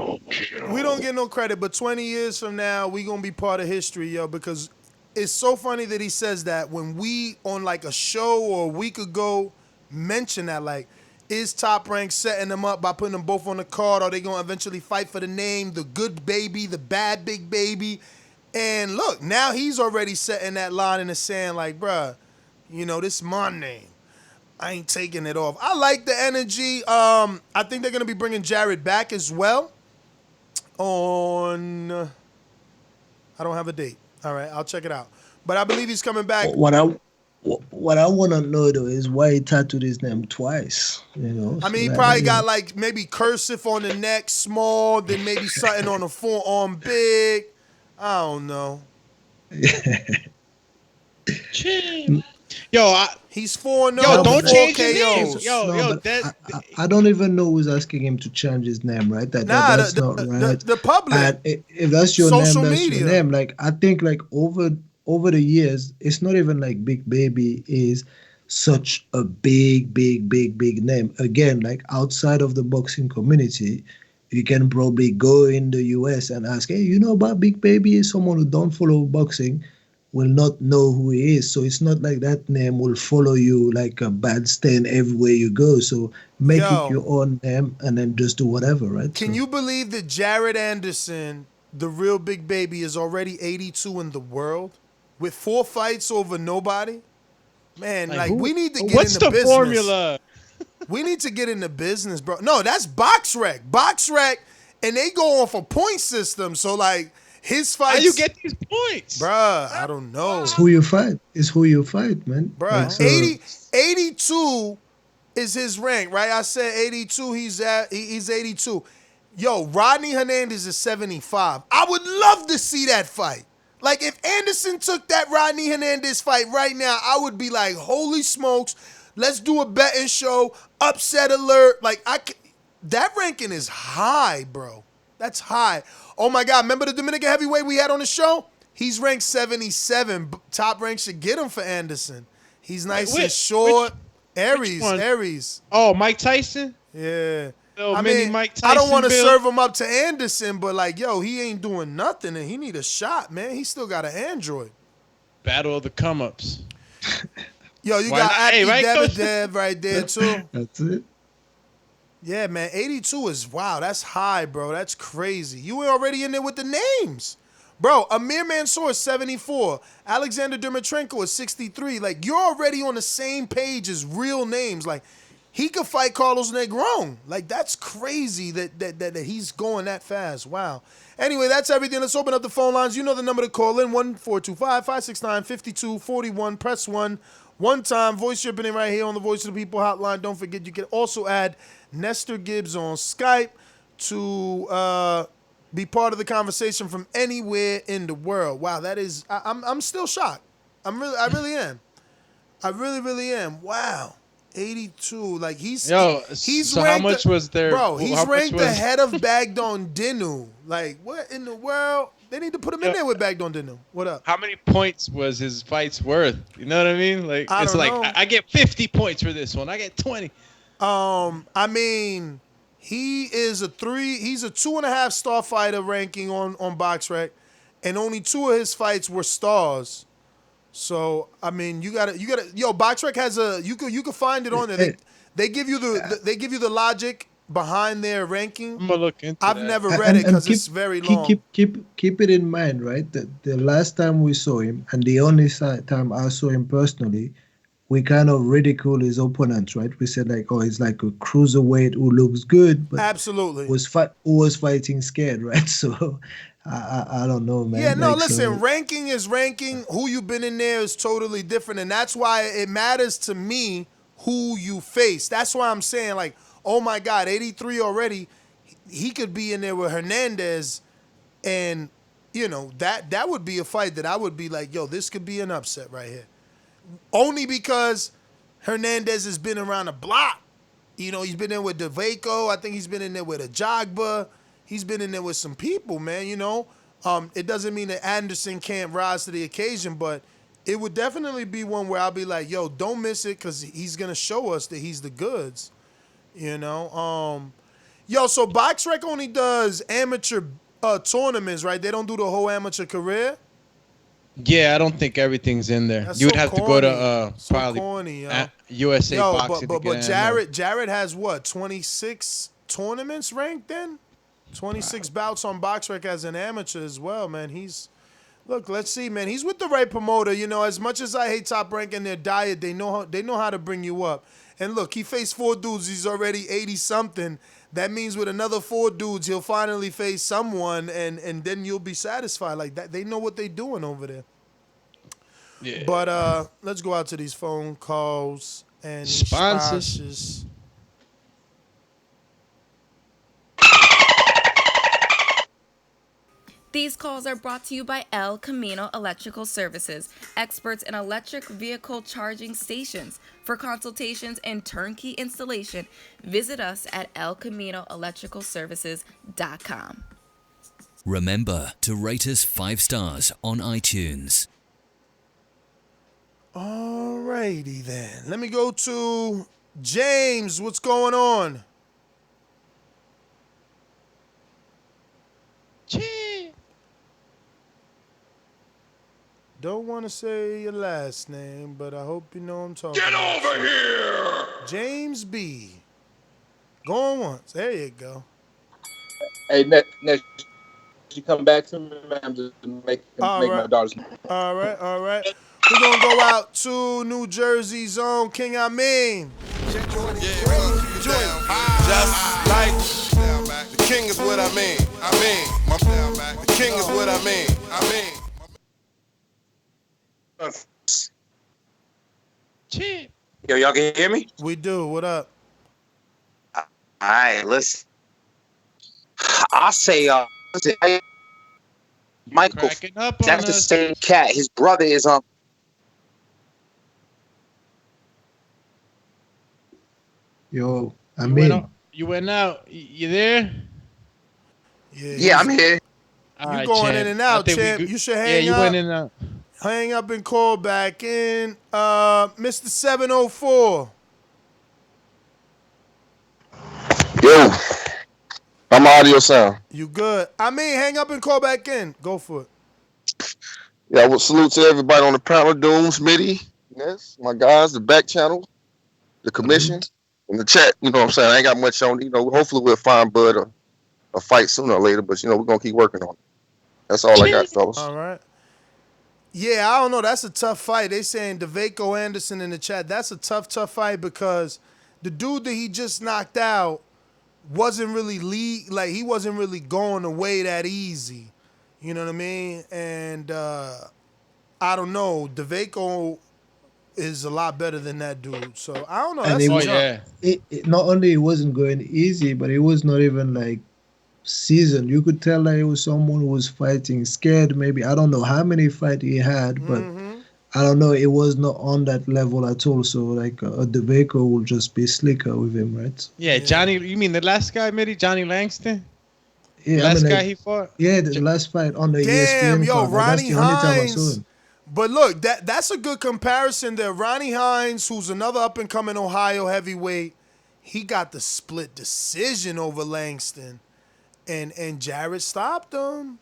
We don't get no credit, but 20 years from now, we going to be part of history, yo, because it's so funny that he says that when we on like a show or a week ago mention that, like, is Top Rank setting them up by putting them both on the card? Are they going to eventually fight for the name, the good baby, the bad Big Baby? And look, now he's already setting that line in the sand like, bruh, you know, this is my name. I ain't taking it off. I like the energy. I think they're going to be bringing Jared back as well on... I don't have a date. All right, I'll check it out. But I believe he's coming back. What I want to know, though, is why he tattooed his name twice. You know, I mean, he probably got like maybe cursive on the neck, small, then maybe something on the forearm, big. I don't know. He's 4-0. Yo, don't change his name. KOs. I don't even know who's asking him to change his name, right? That's not right. The public. And if that's your Social name, that's media. your name. Like I think, like over the years, it's not even like Big Baby is such a big name. Again, like outside of the boxing community, you can probably go in the US and ask, hey, you know about Big Baby? Is someone who don't follow boxing will not know who he is. So it's not like that name will follow you like a bad stain everywhere you go. So make it your own name and then just do whatever, right? Can you believe that Jared Anderson, the real Big Baby, is already 82 in the world with 4 fights over nobody? Man, like we need to get what's into the business. formula? We need to get into business, bro. No, that's BoxRec. BoxRec, and they go off a point system. So, like, his fights. How you get these points? Bruh, I don't know. It's who you fight. It's who you fight, man. Bruh, Like, so- 82 is his rank, right? I said 82. He's 82. Yo, Rodney Hernandez is 75. I would love to see that fight. Like, if Anderson took that Rodney Hernandez fight right now, I would be like, holy smokes, let's do a betting show, upset alert. Like, that ranking is high, bro. That's high. Oh, my God. Remember the Dominican heavyweight we had on the show? He's ranked 77. Top rank should get him for Anderson. He's nice and short. Aries. Oh, Mike Tyson? Yeah. I mean, Mike Tyson I don't want to build. serve him up to Anderson, but like, yo, he ain't doing nothing, and he need a shot, man. He still got an Android. Battle of the come-ups. Yo, you Why got not? Aki Hey, right, Coach? Davidev right there, too. That's it. Yeah, man, 82 is, wow, that's high, bro. That's crazy. You were already in there with the names. Bro, Amir Mansour is 74. Alexander Dmitrenko is 63. Like, you're already on the same page as real names. Like, he could fight Carlos Negron. Like, that's crazy that he's going that fast. Wow. Anyway, that's everything. Let's open up the phone lines. You know the number to call in, 1-425-569-5241. Press 1. One time, voice shipping in right here on the Voice of the People hotline. Don't forget, you can also add Nestor Gibbs on Skype to be part of the conversation from anywhere in the world. Wow, that is, I'm still shocked. I really am. I really am. Wow. 82. Like he's so how much was there? Bro, he's ranked was... ahead of Bagdon Dinu. Like, what in the world? They need to put him in there with Bagdon Dinu. What up? How many points was his fights worth? You know what I mean? Like, I it's don't like know. I get 50 points for this one. I get 20. I mean, he's a 2.5 star fighter ranking on BoxRec, and only 2 of his fights were stars. So I mean, you gotta. Yo, BoxRec has you could find it on there. They give you the logic behind their ranking. I'm gonna look into I've that. never read it because it's very long. Keep it in mind, right? That the last time we saw him, and the only time I saw him personally, we kind of ridiculed his opponents, right? We said like, oh, he's like a cruiserweight who looks good, but absolutely who was fighting scared, right? So I don't know, man. Yeah, no, like, listen, so, ranking is ranking. Who you've been in there is totally different, and that's why it matters to me who you face. That's why I'm saying, like, oh my God, 83 already. He could be in there with Hernandez, and you know that would be a fight that I would be like, yo, this could be an upset right here. Only because Hernandez has been around the block. You know, he's been in with DeVaco. I think he's been in there with Ajagba. He's been in there with some people, man, you know. It doesn't mean that Anderson can't rise to the occasion, but it would definitely be one where I'll be like, yo, don't miss it because he's going to show us that he's the goods, you know. Yo, so BoxRec only does amateur tournaments, right? They don't do the whole amateur career? Yeah, I don't think everything's in there. That's You would so have to corny. go to So probably corny, yo. USA Yo, Boxing. but to get in. Jared has what, 26 tournaments ranked then? 26 bouts on BoxRec as an amateur as well, man. Look, let's see, man. He's with the right promoter. You know, as much as I hate Top Rank and their diet, they know how to bring you up. And look, he faced 4 dudes. He's already 80-something. That means with another 4 dudes, he'll finally face someone, and then you'll be satisfied. Like that, they know what they're doing over there. Yeah. But let's go out to these phone calls and Sponsors. These calls are brought to you by El Camino Electrical Services, experts in electric vehicle charging stations. For consultations and turnkey installation, visit us at elcaminoelectricalservices.com. Remember to rate us 5 stars on iTunes. Alrighty then. Let me go to James. What's going on? Don't want to say your last name, but I hope you know I'm talking about. Get over here! James B. Going once. There you go. Hey, next you come back to me, man. I'm just make my daughters. All right. We're going to go out to New Jersey zone. King Amin. Just like the king is what I mean. The king is what I mean. Yo, y'all can hear me? We do. What up? All right, listen. I'll say, Michael, that's the same cat. His brother is on. Yo, I mean, you went out. You there? Yeah, I'm here. You going in and out, champ. You should hang up. Yeah, you went in and out. Hang up and call back in. Mr. 704. Yo, I'm audio sound. You good? I mean, hang up and call back in. Go for it. Yeah, I will salute to everybody on the panel, Dooms, Mitty, yes, my guys, the back channel, the commission, and the chat. You know what I'm saying? I ain't got much on. Hopefully we'll find Bud a fight sooner or later, but we're gonna keep working on it. That's all I got, fellas. All right. Yeah, I don't know. That's a tough fight. They saying DeVaco Anderson in the chat. That's a tough fight because the dude that he just knocked out wasn't really he wasn't really going away that easy. You know what I mean? And I don't know. DeVaco is a lot better than that dude. So I don't know. And it not only it wasn't going easy, but it was not even like seasoned. You could tell that it was someone who was fighting scared. Maybe I don't know how many fights he had, but I don't know. It was not on that level at all. So like a DeVaco will just be slicker with him, right? Yeah, Johnny. You mean the last guy, Mitty? Johnny Langston? Yeah, the last guy he fought. Yeah, the last fight on the Damn, ESPN. yo, card. Ronnie That's the only time I saw Hines. him. But look, that's a good comparison there. Ronnie Hines, who's another up and coming Ohio heavyweight, he got the split decision over Langston. And Jarrett stopped him.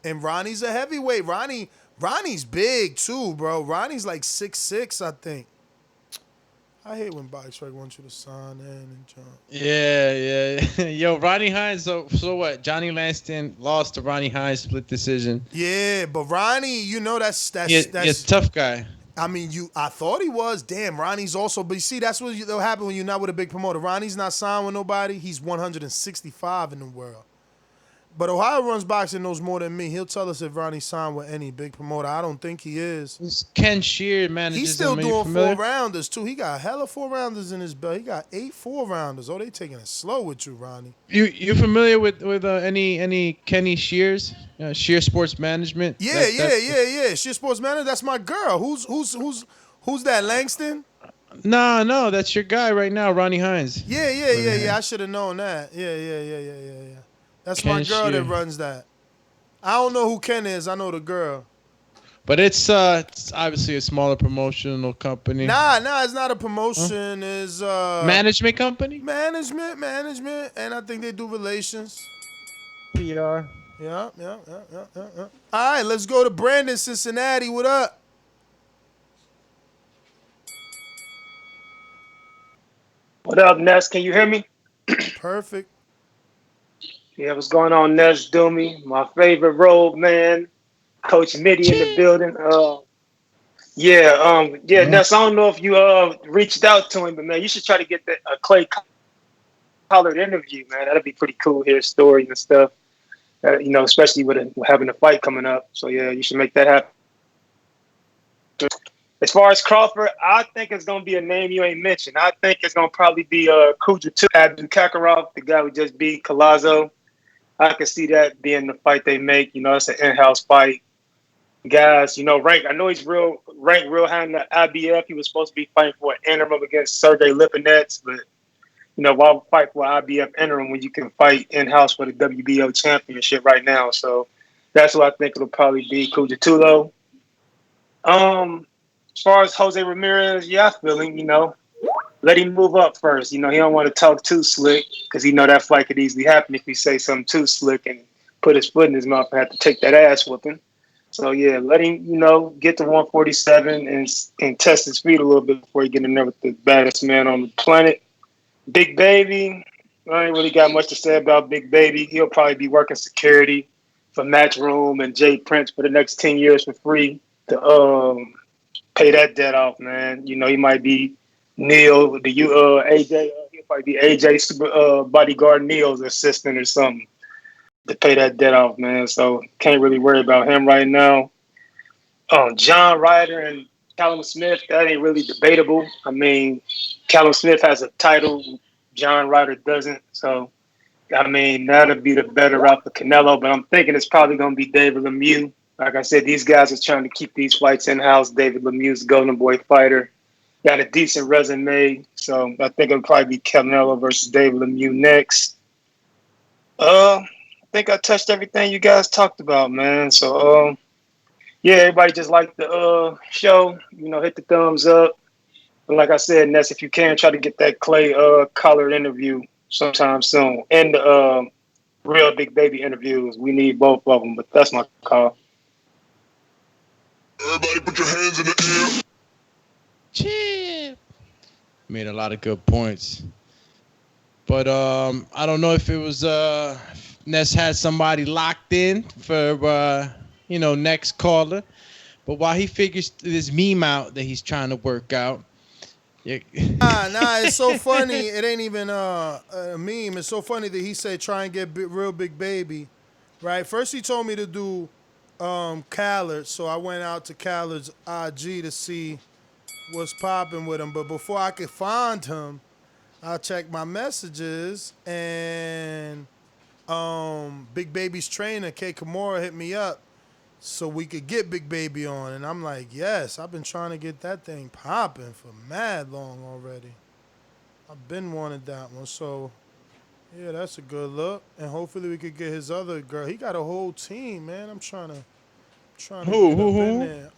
And Ronnie's a heavyweight. Ronnie's big too, bro. Ronnie's like 6'6", I think. I hate when BoxRec wants you to sign in and jump. Yeah. Yo, Ronnie Hines. So what? Johnny Langston lost to Ronnie Hines, split decision. Yeah, but Ronnie, that's He's a tough guy. I mean, I thought he was. Damn, Ronnie's also. But you see, that's what'll happen when you're not with a big promoter. Ronnie's not signed with nobody. He's 165 in the world. But Ohio Runs Boxing knows more than me. He'll tell us if Ronnie's signed with any big promoter. I don't think he is. It's Ken Shear manages. He's still him. doing 4-rounders too. He got hella 4-rounders in his belt. He got 8 4-rounders. Oh, they taking it slow with you, Ronnie. You familiar with any Kenny Shears? Shear Sports Management. Yeah. Shear Sports Manager. That's my girl. Who's that? Langston? No, that's your guy right now, Ronnie Hines. Yeah. I should have known that. Yeah. That's Ken my girl Shear. that runs that. I don't know who Ken is. I know the girl. But it's obviously a smaller promotional company. Nah, it's not a promotion. It's management company. Management, and I think they do relations. PR. Yeah. All right, let's go to Brandon, Cincinnati. What up? What up, Ness? Can you hear me? Perfect. Yeah, what's going on, Ness Doomy? My favorite road man, Coach Mitty in the building. Ness, I don't know if you reached out to him, but man, you should try to get a Clay Callard interview, man. That'd be pretty cool. Hear his story and stuff. Especially with having a fight coming up. So yeah, you should make that happen. As far as Crawford, I think it's gonna be a name you ain't mentioned. I think it's gonna probably be Kuja too. Abdul Kakarov, the guy who just beat Collazo. I can see that being the fight they make. It's an in-house fight. Guys, ranked. I know he's ranked real high in the IBF. He was supposed to be fighting for an interim against Sergey Lipinets, but why fight for an IBF interim when you can fight in-house for the WBO championship right now? So that's what I think it'll probably be. Kujatulo. As far as Jose Ramirez, I feel him. Let him move up first. He don't want to talk too slick because that fight could easily happen if he say something too slick and put his foot in his mouth and have to take that ass whooping. So, let him, get to 147 and test his feet a little bit before he get in there with the baddest man on the planet. Big Baby, I ain't really got much to say about Big Baby. He'll probably be working security for Matchroom and Jay Prince for the next 10 years for free to pay that debt off, man. He might be Neil, AJ, he'll probably be AJ's bodyguard Neil's assistant or something to pay that debt off, man. So can't really worry about him right now. John Ryder and Callum Smith, that ain't really debatable. I mean, Callum Smith has a title, John Ryder doesn't. So, that'll be the better route for Canelo, but I'm thinking it's probably going to be David Lemieux. Like I said, these guys are trying to keep these fights in-house. David Lemieux's Golden Boy fighter. Got a decent resume, so I think it'll probably be Canelo versus David Lemieux next. I think I touched everything you guys talked about, man. So, everybody just like the show. Hit the thumbs up. And like I said, Ness, if you can, try to get that Clay Callard interview sometime soon. And the real Big Baby interviews. We need both of them, but that's my call. Everybody put your hands in the air. Chip. Made a lot of good points. But I don't know if it was Ness had somebody locked in for next caller. But while he figures this meme out that he's trying to work out. Nah, it's so funny. It ain't even a meme. It's so funny that he said try and get real Big Baby. Right? First he told me to do Callard, so I went out to Callard's IG to see what's popping with him. But before I could find him, I checked my messages, and Big Baby's trainer, K. Kimura, hit me up so we could get Big Baby on. And I'm like, yes, I've been trying to get that thing popping for mad long already. I've been wanting that one. So, yeah, that's a good look. And hopefully we could get his other girl. He got a whole team, man. I'm trying to get up in there.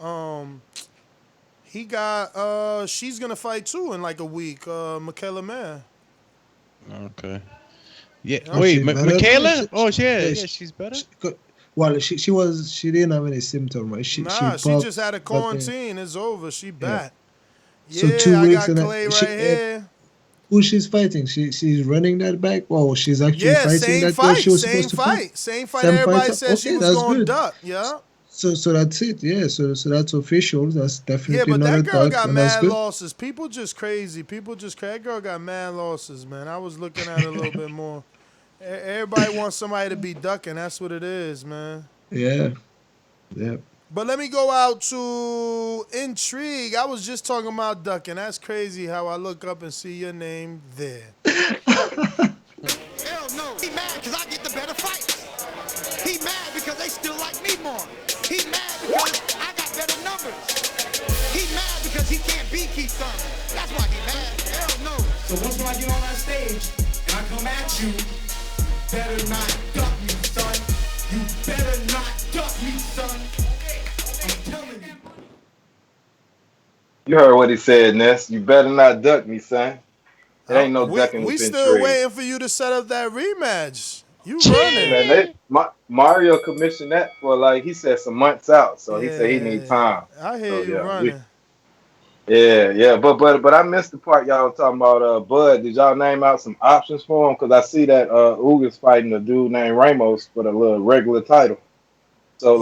He got she's gonna fight too in like a week. Michaela Mann. Okay. Yeah. Wait, Michaela? Oh, yeah, she's better. She didn't have any symptoms, right? She just had a quarantine. It's over. She back. So Yeah, 2 weeks I got Clay right here. Who she's fighting? She's running that back. Oh, she's actually fighting that girl she was supposed to fight. Same fight. Everybody said she was going to duck. Yeah. So that's it. Yeah. So that's official. That's definitely not a duck. Yeah, but that girl got mad losses. People just crazy. That girl got mad losses, man. I was looking at it a little bit more. Everybody wants somebody to be ducking. That's what it is, man. Yeah. But let me go out to Intrigue. I was just talking about ducking. That's crazy how I look up and see your name there. Hell no. He mad because I get the better fights. He mad because they still like me more. He mad because I got better numbers. He mad because he can't beat Keith Thurman. That's why he mad. Hell no. So once when I get on that stage and I come at you, better not duck me, son. You better not duck me, son. I'm telling you. You heard what he said, Ness. You better not duck me, son. There ain't no ducking We within still trade. waiting for you to set up that rematch. You running. Man, Mario commissioned that for he said some months out, so he said he need time. I hear you running. But I missed the part y'all was talking about Bud. Did y'all name out some options for him? Because I see that Uga's fighting a dude named Ramos for the little regular title. So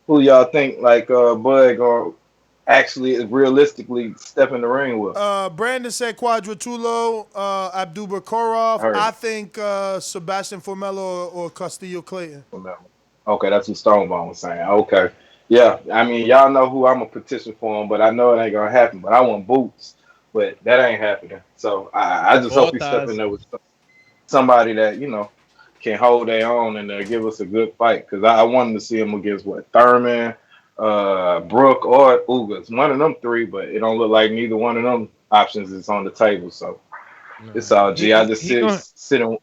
who y'all think Bud gonna actually realistically step in the ring with? Brandon said Quadratulo, Abdulbakarov. I think Sebastian Formella or Custio Calyton. Okay, that's what Stonebone was saying. Okay. Yeah, I mean, y'all know who I'm a petition for him, but I know it ain't gonna happen. But I want Boots, but that ain't happening. So I just hope he step in there with somebody that can hold their own and give us a good fight. Because I wanted to see him against Thurman, Brook, or Ugas. One of them three, but it don't look like neither one of them options is on the table. So it's all G. I just sit and.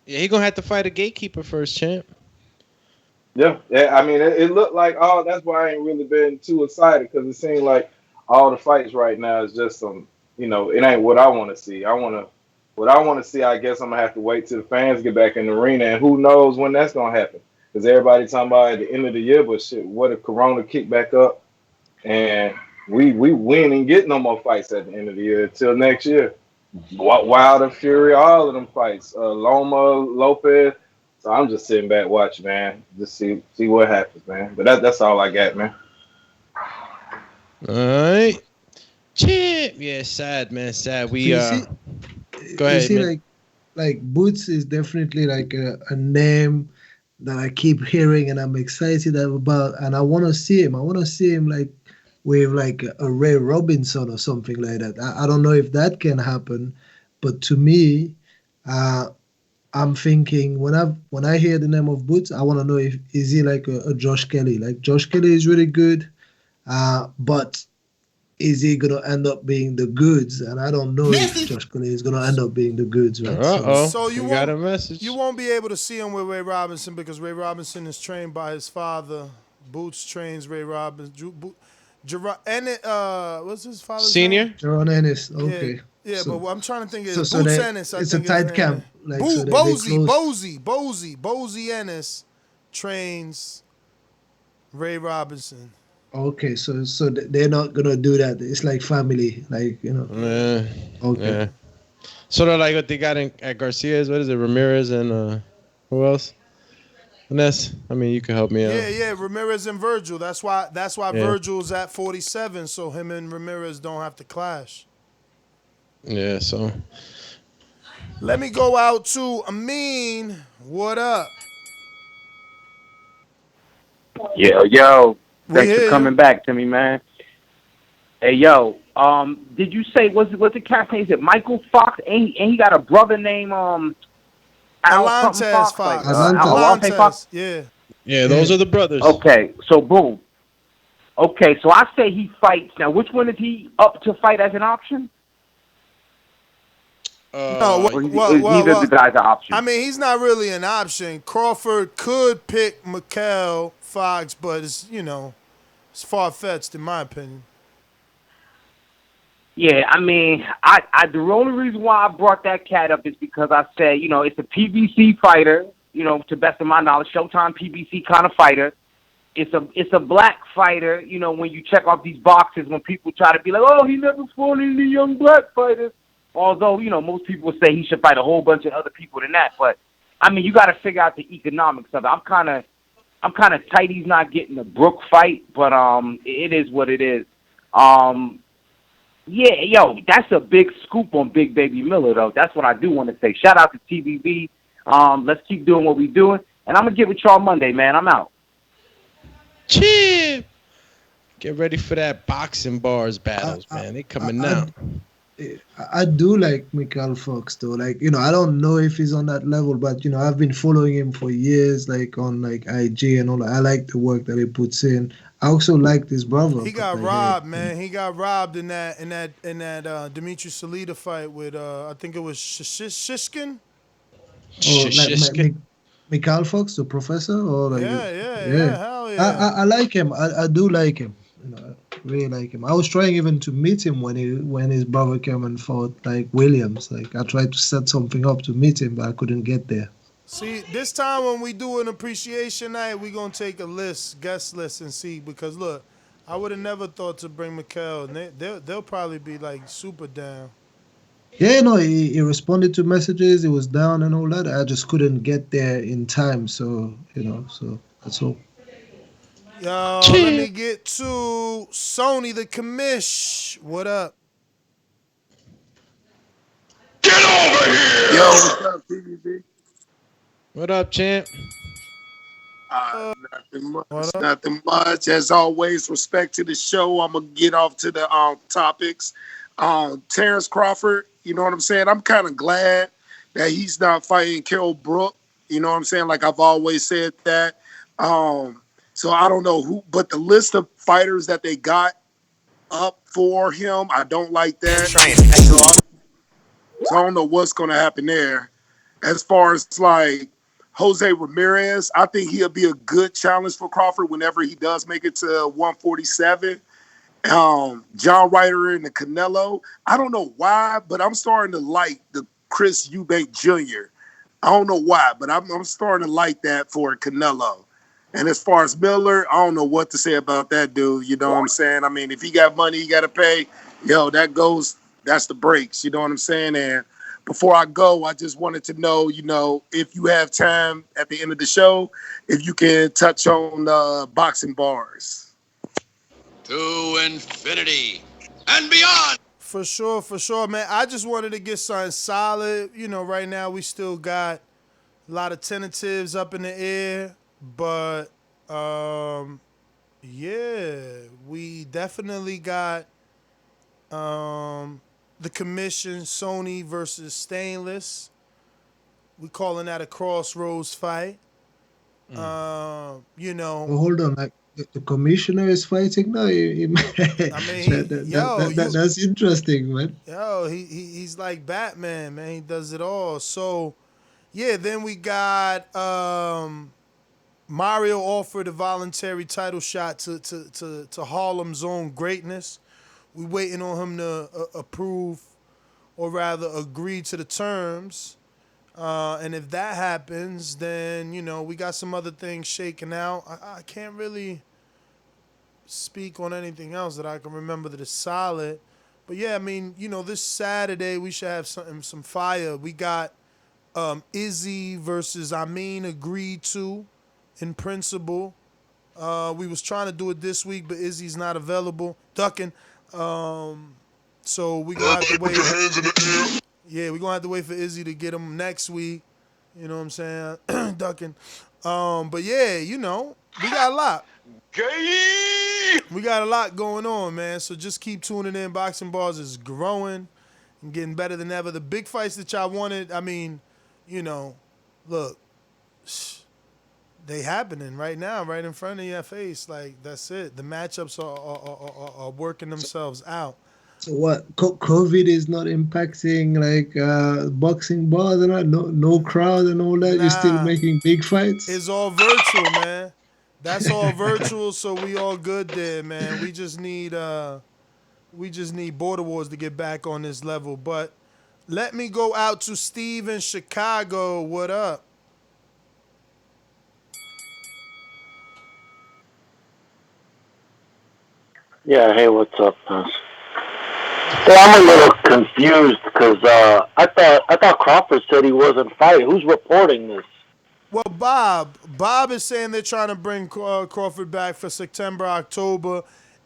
Yeah, he gonna have to fight a gatekeeper first, champ. Yeah. I mean, it looked like that's why I ain't really been too excited because it seemed like all the fights right now is just some, it ain't what I want to see. What I want to see, I guess I'm gonna have to wait till the fans get back in the arena, and who knows when that's gonna happen? Because everybody talking about at the end of the year, but shit, what if Corona kick back up, and we ain't get no more fights at the end of the year until next year. Wilder, Fury, all of them fights, Loma, Lopez. So I'm just sitting back watching, man. Just see what happens, man. But that's all I got, man. All right, champ. Yeah, sad, man. Sad. We go ahead. You see, man. like Boots is definitely like a name that I keep hearing and I'm excited about, and I want to see him. I want to see him like with like a Ray Robinson or something like that. I don't know if that can happen, but to me, I'm thinking when I hear the name of Boots, I want to know is he like a Josh Kelly? Like Josh Kelly is really good, but is he gonna end up being the goods? And I don't know if Josh Kelly is gonna end up being the goods. Right? So you got a message. You won't be able to see him with Ray Robinson because Ray Robinson is trained by his father. Boots trains Ray Robinson. What's his father's Senior? name? Jaron Ennis. Okay. Yeah, So- but I'm trying to think of so Boots that- Ennis. I it's a think tight his camp, name. like, so they Bozy Ennis trains Ray Robinson. Okay, so they're not gonna do that. It's like family, like Yeah. Okay. Yeah. Sort of like what they got at Garcia's. What is it? Ramirez and who else? Ness. I mean, you can help me out. Yeah, Ramirez and Virgil. That's why Yeah. Virgil's at 47, so him and Ramirez don't have to clash. Yeah. So. Let me go out to Amin. What up? Yo, We thanks hear for you. coming back to me, man. Hey, yo, did you say what's the cat's name? Is it Mykal Fox? And he got a brother named Alantez Fox. Alantez Fox. Yeah. Yeah, those are the brothers. Okay, so boom. Okay, so I say he fights now. Which one is he up to fight as an option? No, Or neither of the guys are options. I mean, he's not really an option. Crawford could pick Mykal Fox, but it's it's far-fetched in my opinion. Yeah, I mean, I the only reason why I brought that cat up is because I said, it's a PBC fighter, to best of my knowledge, Showtime PBC kind of fighter. It's a black fighter, when you check off these boxes, when people try to be like, oh, he never fought any young black fighters. Although, most people would say he should fight a whole bunch of other people than that. But, I mean, you got to figure out the economics of it. I'm kind of tight he's not getting a Brook fight, but it is what it is. Yeah, yo, that's a big scoop on Big Baby Miller, though. That's what I do want to say. Shout out to TBV. Let's keep doing what we're doing. And I'm going to get with y'all Monday, man. I'm out. Chip! Get ready for that boxing bars battles, man. They coming now. I do like Mykal Fox though. Like, I don't know if he's on that level, but I've been following him for years, like on like IG and all that. I like the work that he puts in. I also like his brother. He got robbed, man. He got robbed in that Dimitri Salita fight with I think it was Shishkin. Oh, like Mykal Fox, the professor, or like yeah, hell yeah. I like him. I do like him. I really like him. I was trying even to meet him when his brother came and fought like Williams. Like I tried to set something up to meet him, but I couldn't get there. See, this time when we do an appreciation night, we're going to take a guest list, and see. Because, look, I would have never thought to bring Mykal. And they'll probably be, like, super down. Yeah, no, he responded to messages. He was down and all that. I just couldn't get there in time. So, so that's all. Yo, let me get to Sony the commish. What up? Get over here! Yo, what's up, TVB? What up, champ? Nothing much. As always, respect to the show. I'm going to get off to the topics. Terence Crawford, you know what I'm saying? I'm kind of glad that he's not fighting Kell Brook You know what I'm saying? Like I've always said that. So I don't know who, but the list of fighters that they got up for him, I don't like that. So I don't know what's going to happen there. As far as like Jose Ramirez, I think he'll be a good challenge for Crawford whenever he does make it to 147. John Ryder and the Canelo. I don't know why, but I'm starting to like the Chris Eubank Jr. I don't know why, but I'm starting to like that for Canelo. And as far as Miller, I don't know what to say about that dude. You know what I'm saying? I mean, if he got money, he got to pay. Yo, that's the breaks. You know what I'm saying? And before I go, I just wanted to know, if you have time at the end of the show, if you can touch on boxing bars. To infinity and beyond. For sure, man. I just wanted to get something solid. Right now we still got a lot of tentatives up in the air. But, we definitely got the commission, Sony versus Stainless. We calling that a crossroads fight. Oh, hold on. Like, the commissioner is fighting now? That's interesting, man. Yo, he's like Batman, man. He does it all. So, yeah, then we got... Mario offered a voluntary title shot to Harlem's own greatness. We waiting on him to approve, or rather agree to the terms. And if that happens, then, we got some other things shaking out. I can't really speak on anything else that I can remember that is solid. But, yeah, I mean, this Saturday we should have some fire. We got Izzy versus Amin agreed to. In principle, we was trying to do it this week, but Izzy's not available, ducking. So we gonna have to wait. Yeah, we gonna have to wait for Izzy to get him next week. You know what I'm saying? Ducking. But yeah, we got a lot. We got a lot going on, man. So just keep tuning in. Boxing Bars is growing and getting better than ever. The big fights that y'all wanted, I mean, look. They happening right now, right in front of your face. Like, that's it. The matchups are working themselves out. So what? COVID is not impacting boxing bars and that? No crowd and all that? You're still making big fights? It's all virtual, man. That's all virtual, so we all good there, man. We just need Border Wars to get back on this level. But let me go out to Steve in Chicago. What up? Yeah, hey, what's up, man? Hey, I'm a little confused because I thought Crawford said he wasn't fighting. Who's reporting this? Well, Bob is saying they're trying to bring Crawford back for September, October,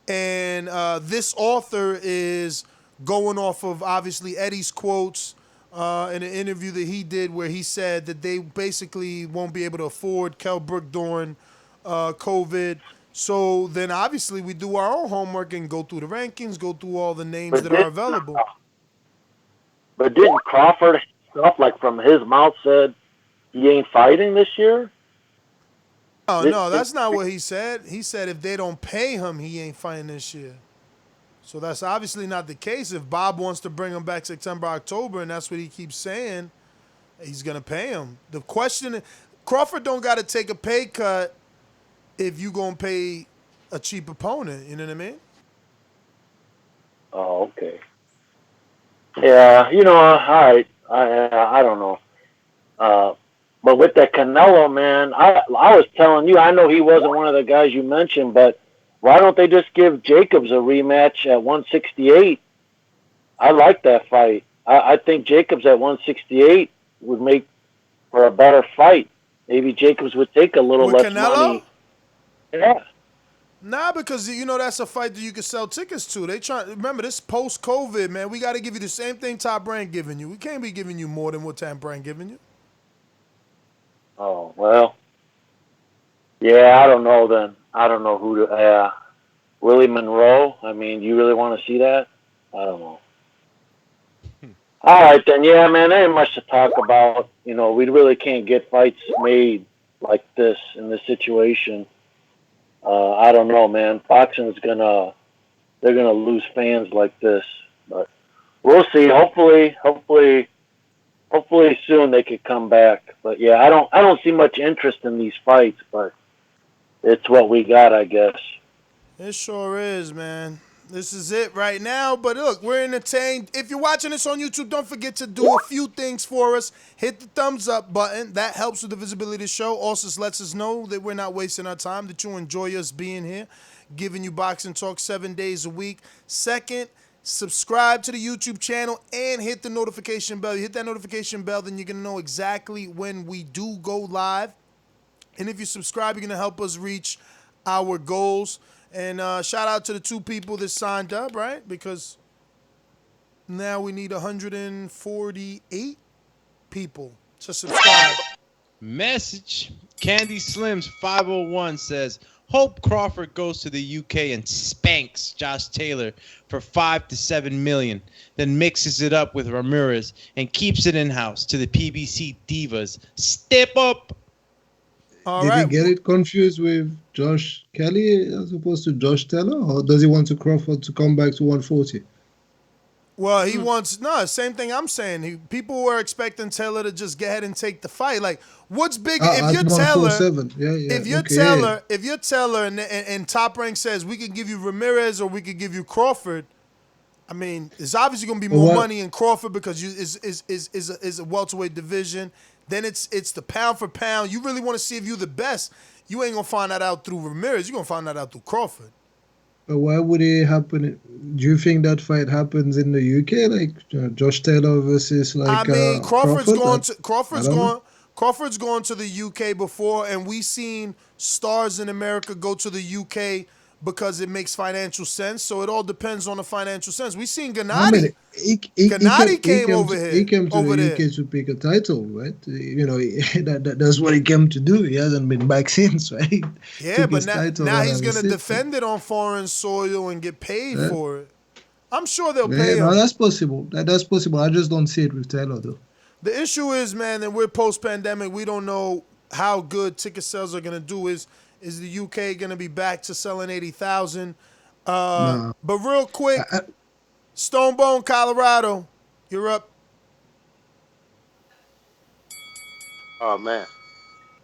and this author is going off of obviously Eddie's quotes in an interview that he did where he said that they basically won't be able to afford Kell Brook during COVID. So then obviously we do our own homework and go through the rankings, go through all the names that are available. But didn't Crawford stuff like from his mouth said he ain't fighting this year? No, that's not what he said. He said if they don't pay him, he ain't fighting this year. So that's obviously not the case. If Bob wants to bring him back September, October, and that's what he keeps saying, he's going to pay him. The question, Crawford don't got to take a pay cut if you going to pay a cheap opponent, you know what I mean? Oh, okay. Yeah, all right. I don't know. But with that Canelo, man, I was telling you, I know he wasn't one of the guys you mentioned, but why don't they just give Jacobs a rematch at 168? I like that fight. I think Jacobs at 168 would make for a better fight. Maybe Jacobs would take a little less money. Yeah. Nah, because that's a fight that you can sell tickets to. They remember this post-COVID, man. We got to give you the same thing Top Rank giving you. We can't be giving you more than what Top Rank giving you. Oh well. Yeah, I don't know then. I don't know who to. Willie Monroe. I mean, you really want to see that? I don't know. All right, then. Yeah, man, there ain't much to talk about. You know, we really can't get fights made like this in this situation. I don't know, man. Boxing's they're gonna lose fans like this, but we'll see. Hopefully soon they could come back. But yeah, I don't see much interest in these fights, but it's what we got, I guess. It sure is, man. This is it right now. But look, we're entertained. If you're watching this on YouTube, don't forget to do a few things for us. Hit the thumbs up button. That helps with the visibility of the show. Also lets us know that we're not wasting our time, that you enjoy us being here, giving you boxing talk 7 days a week. Second, subscribe to the YouTube channel and hit the notification bell. You hit that notification bell, then you're going to know exactly when we do go live. And if you subscribe, you're going to help us reach our goals. And shout out to the 2 people that signed up, right? Because now we need 148 people to subscribe. Message. Candy Slims 501 says, hope Crawford goes to the UK and spanks Josh Taylor for 5 to 7 million, then mixes it up with Ramirez and keeps it in-house to the PBC divas. Step up. Did he get it confused with Josh Kelly as opposed to Josh Taylor? Or does he want to Crawford to come back to 140? Well, he wants same thing I'm saying. People were expecting Taylor to just go ahead and take the fight. Like, what's bigger if you're Taylor? If you're Taylor and Top Rank says we can give you Ramirez or we could give you Crawford, I mean, it's obviously going to be more money in Crawford because is a welterweight division. Then it's the pound for pound. You really want to see if you're the best. You ain't going to find that out through Ramirez. You're going to find that out through Crawford. But why would it happen? Do you think that fight happens in the UK, like Josh Taylor versus like? I mean, Crawford's gone to the UK before, and we seen stars in America go to the UK because it makes financial sense. So it all depends on the financial sense. We seen Gennady. Gennady came over here. He came to the UK to pick a title, right? You know, that's what he came to do. He hasn't been back since, right? Yeah, but now he's going to defend it on foreign soil and get paid for it. I'm sure they'll pay him. No, that's possible. That's possible. I just don't see it with Taylor, though. The issue is, man, that we're post-pandemic. We don't know how good ticket sales are going to do. Is the UK going to be back to selling 80,000? But real quick, Stonebone, Colorado, you're up. Oh, man.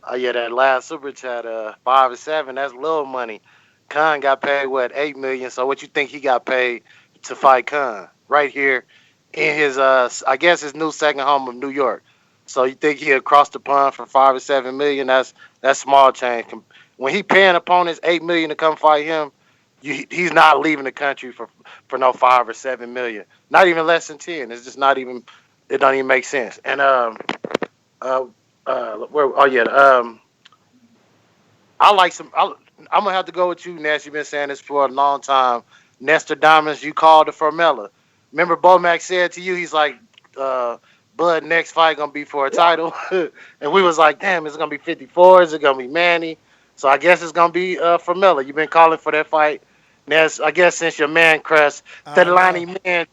Oh, yeah, that last super chat, 5 and 7, that's little money. Khan got paid, $8 million? So what you think he got paid to fight Khan? Right here in his, I guess, his new second home of New York. So you think he'll cross the pond for 5 or 7 million? That's small change. When he paying opponents $8 million to come fight him, he's not leaving the country for no 5 or 7 million. Not even less than 10. It's just not even. It don't even make sense. And I like some. I'm gonna have to go with you, Ness. You've been saying this for a long time. Nestor Diamonds, you called the Formella. Remember, Bomac said to you, he's like, Bud, next fight gonna be for a title, and we was like, damn, is it gonna be 54? Is it gonna be Manny? So I guess it's gonna be Formella. You've been calling for that fight. Ness, I guess since your man crest, Delani Man.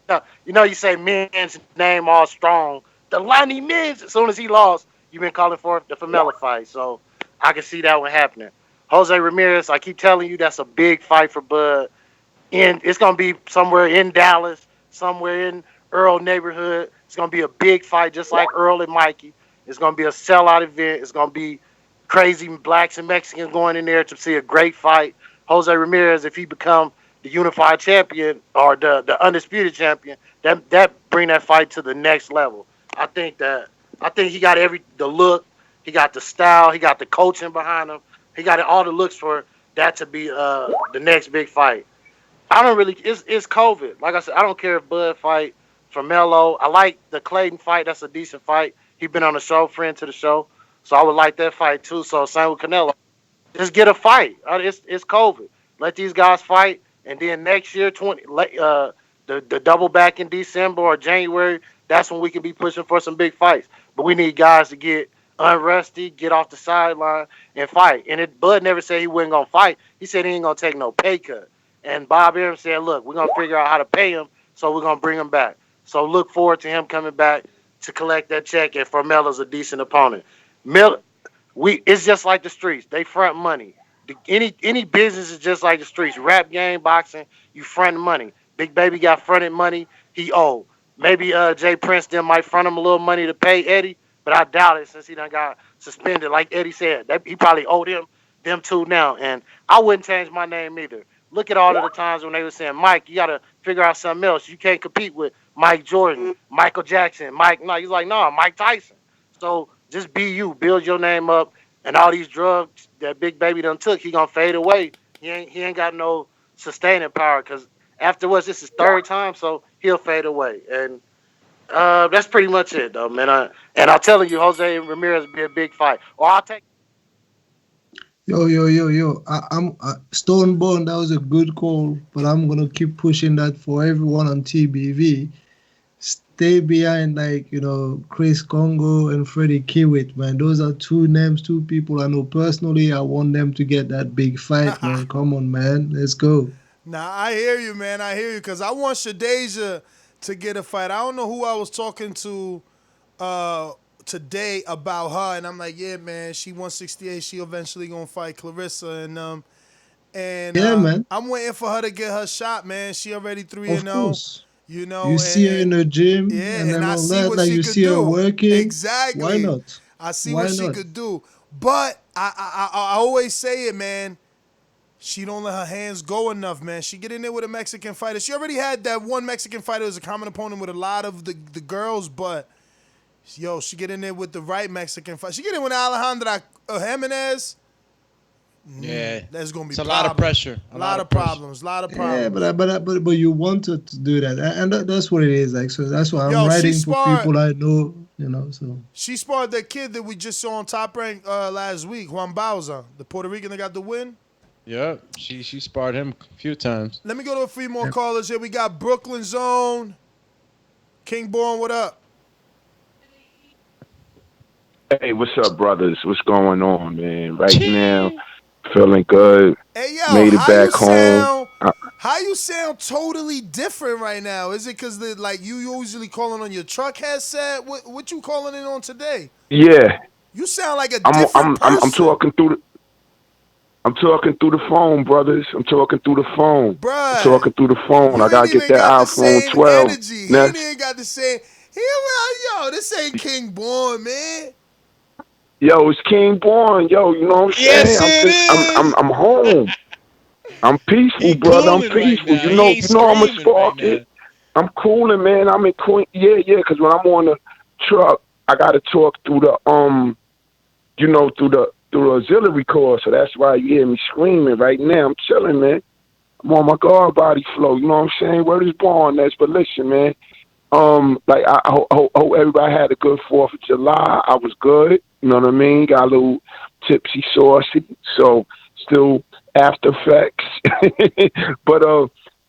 You say man's name all strong. Delani Man. As soon as he lost, you've been calling for the Formella fight. So I can see that one happening. Jose Ramirez, I keep telling you, that's a big fight for Bud. And it's gonna be somewhere in Dallas, somewhere in Earl neighborhood. It's gonna be a big fight, just like Earl and Mikey. It's gonna be a sellout event. It's gonna be crazy blacks and Mexicans going in there to see a great fight. Jose Ramirez, if he become the unified champion or the undisputed champion, that bring that fight to the next level. I think he got the look, he got the style, he got the coaching behind him, he got all the looks for that to be the next big fight. I don't really. It's COVID. Like I said, I don't care if Bud fight Formella. I like the Clayton fight. That's a decent fight. He been on the show, friend to the show. So I would like that fight too. So same with Canelo. Just get a fight. It's COVID. Let these guys fight, and then next year, the double back in December or January. That's when we can be pushing for some big fights. But we need guys to get unrusty, get off the sideline, and fight. And Bud never said he wasn't gonna fight. He said he ain't gonna take no pay cut. And Bob Arum said, "Look, we're gonna figure out how to pay him, so we're gonna bring him back." So look forward to him coming back to collect that check, and Formella's a decent opponent. It's just like the streets. They front money. Any business is just like the streets. Rap game, boxing, you front money. Big Baby got fronted money. He owed. Maybe Jay Prince then might front him a little money to pay Eddie, but I doubt it since he done got suspended. Like Eddie said, he probably owed them two now. And I wouldn't change my name either. Look at all of the times when they were saying, Mike, you got to figure out something else. You can't compete with Mike Jordan, Michael Jackson, No, he's like, no, Mike Tyson. So just be you. Build your name up. And all these drugs that Big Baby done took, he going to fade away. He ain't got no sustaining power because afterwards, this is third time, so he'll fade away. And that's pretty much it, though, man. And I'm telling you, Jose Ramirez will be a big fight. Or I'll take. Yo. I'm Stonebone. That was a good call, but I'm gonna keep pushing that for everyone on TBV. Stay behind, Chris Congo and Freddy Kiwitt, man. Those are two people I know personally. I want them to get that big fight, man. Come on, man. Let's go. Nah, I hear you, man. I hear you, because I want Shadeja to get a fight. I don't know who I was talking to today about her, and I'm like, yeah, man, she 168. She eventually gonna fight Clarissa, man. I'm waiting for her to get her shot, man. She already 3-0. You see her in the gym, and I all see that. what Like she you could see her do. working. Exactly. Why not? I see what she could do, but I always say it, man. She don't let her hands go enough, man. She get in there with a Mexican fighter. She already had that one Mexican fighter as a common opponent with a lot of the girls, but she get in there with the right Mexican fighter. She get in with Alejandra Jimenez. Yeah, that's gonna be a lot of pressure. A lot of problems. Yeah, but you wanted to do that, and that's what it is. Like, so that's why I'm writing for people I know. So she sparred that kid that we just saw on Top Rank last week, Juan Bauza, the Puerto Rican that got the win. Yeah, she sparred him a few times. Let me go to a few more callers here. We got Brooklyn Zone. Kingborn, what up? Hey, what's up, brothers? What's going on, man? Right now, feeling good. Hey, yo, made it back home. How you sound totally different right now? Is it because you usually calling on your truck headset? What you calling in on today? Yeah. You sound like a different person. I'm talking through the phone, brothers. I'm talking through the phone. Bruh, I'm talking through the phone. I gotta get that iPhone 12. Energy. He ain't even got the same. This ain't King Born, man. Yo, it's King Born. Yo, you know what I'm saying? Yes, I'm home. I'm peaceful, brother. I'm peaceful. Right, you know I'm a spark it. I'm cooling, man. I'm in Queen. Yeah, because when I'm on the truck, I gotta talk through the through the auxiliary cord, so that's why you hear me screaming right now. I'm chilling, man. I'm on my guard body flow. You know what I'm saying? Word is born, that's. But listen, man. I hope everybody had a good 4th of July. I was good. You know what I mean? Got a little tipsy, saucy. So still after effects. But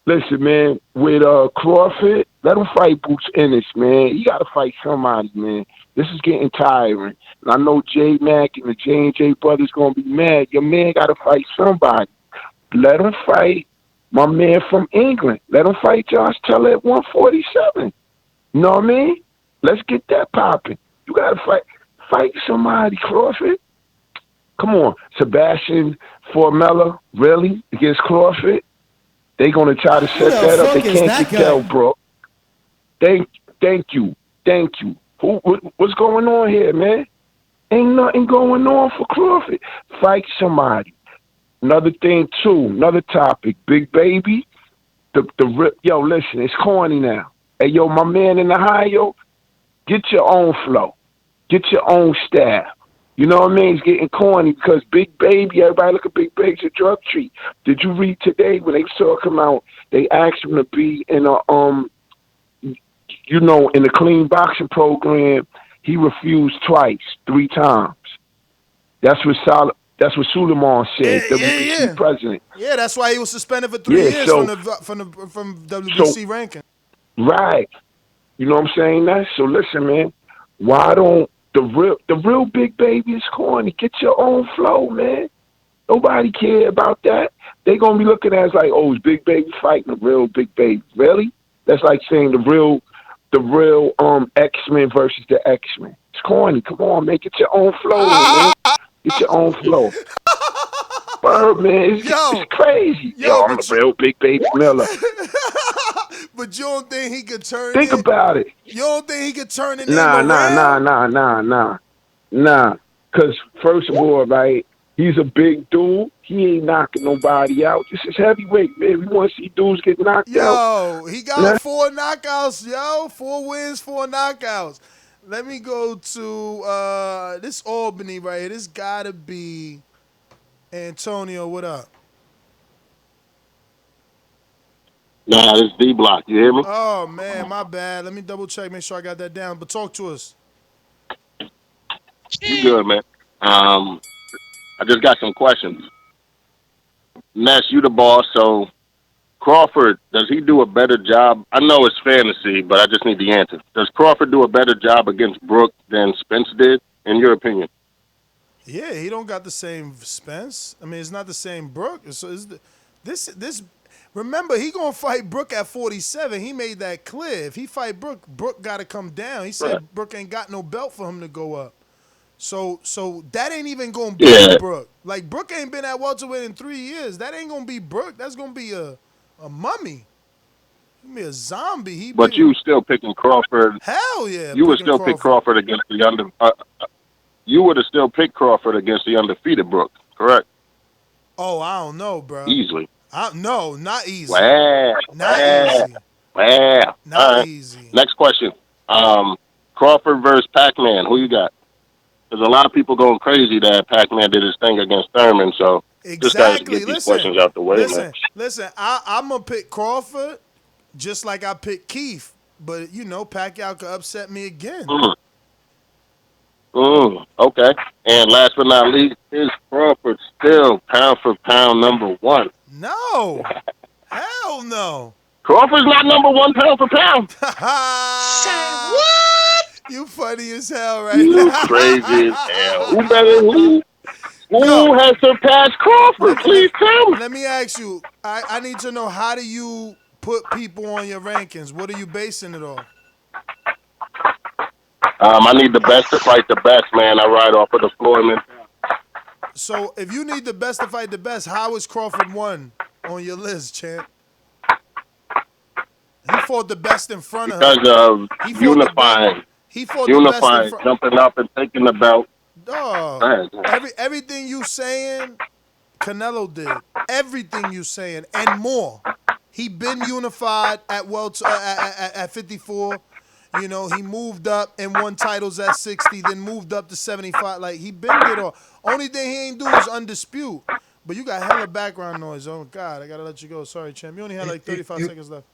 listen, man. With Crawford, let him fight Boots Ennis, man. He got to fight somebody, man. This is getting tiring. And I know J Mac and the J&J brothers going to be mad. Your man got to fight somebody. Let him fight my man from England. Let him fight Josh Taylor at 147. You know what I mean? Let's get that popping. You got to fight somebody, Crawford. Come on. Sebastian Formella, really? Against Crawford? They going to try to set that up. They can't get Kell Brook. Thank you. What's going on here, man? Ain't nothing going on for Crawford. Fight somebody. Another topic. Big Baby. Yo, listen, it's corny now. Hey, yo, my man in Ohio, get your own flow. Get your own style. You know what I mean? It's getting corny because Big Baby, everybody look at Big Baby's a drug treat. Did you read today when they saw him out, they asked him to be in in the clean boxing program, he refused 3 times. That's what Suleiman said, WBC president. Yeah, that's why he was suspended for 3 years from WBC ranking. Right. You know what I'm saying? So listen, man. Why don't the real Big Baby is corny? Get your own flow, man. Nobody care about that. They gonna be looking at us like, oh, is Big Baby fighting the real Big Baby? Really? That's like saying the real the real X-Men versus the X-Men. It's corny. Come on, make it your own flow, man. Get your own flow. Bird, man, it's crazy. Yo, I'm a real big baby Miller. But you don't think he could turn Think it? about it. You don't think he could turn the name Nah. Because first of all, right, he's a big dude. He ain't knocking nobody out. This is heavyweight, man. We want to see dudes get knocked out. Yo, he got 4 knockouts, yo. 4 wins, 4 knockouts. Let me go to this Albany right here. This gotta be Antonio. What up? Nah, this D-Block. You hear me? Oh, man, my bad. Let me double check, make sure I got that down. But talk to us. You good, man. I just got some questions. Ness, you the boss, so Crawford, does he do a better job? I know it's fantasy, but I just need the answer. Does Crawford do a better job against Brook than Spence did, in your opinion? Yeah, he don't got the same Spence. I mean, it's not the same Brook. So this. Remember, he gonna fight Brook at 47. He made that clear. If he fight Brook, Brook got to come down. He said Brook ain't got no belt for him to go up. So that ain't even gonna be Brook. Like, Brook ain't been at welterweight in 3 years. That ain't gonna be Brook. That's gonna be a mummy. He be a zombie. But you still picking Crawford? Hell yeah. You would still pick Crawford against the you would have still picked Crawford against the undefeated Brook, correct? Oh, I don't know, bro. Easily. No, not easy. Not easy. Next question. Crawford versus Pac-Man. Who you got? There's a lot of people going crazy that Pac-Man did his thing against Thurman, so just got to get these questions out the way, man. Listen, I'm going to pick Crawford just like I picked Keith, but, you know, Pacquiao could upset me again. Okay. And last but not least, is Crawford still pound for pound number 1? No. Hell no. Crawford's not number 1 pound for pound. Say what? You funny as hell right you now. Crazy as hell. Who has surpassed Crawford? Please tell me. Let me ask you. I need to know, how do you put people on your rankings? What are you basing it on? I need the best to fight the best, man. I ride off of the floor, man. So if you need the best to fight the best, how is Crawford 1 on your list, champ? He fought the best in front of him. Because of unifying. He fought unifying, the best jumping up and taking the belt. Dog, everything you saying, Canelo did. Everything you saying and more. He been unified at at 54. You know, he moved up and won titles at 60, then moved up to 75. Like, he been did all. Only thing he ain't do is undispute. But you got hella background noise. Oh, God, I got to let you go. Sorry, champ. You only had like 35 seconds left.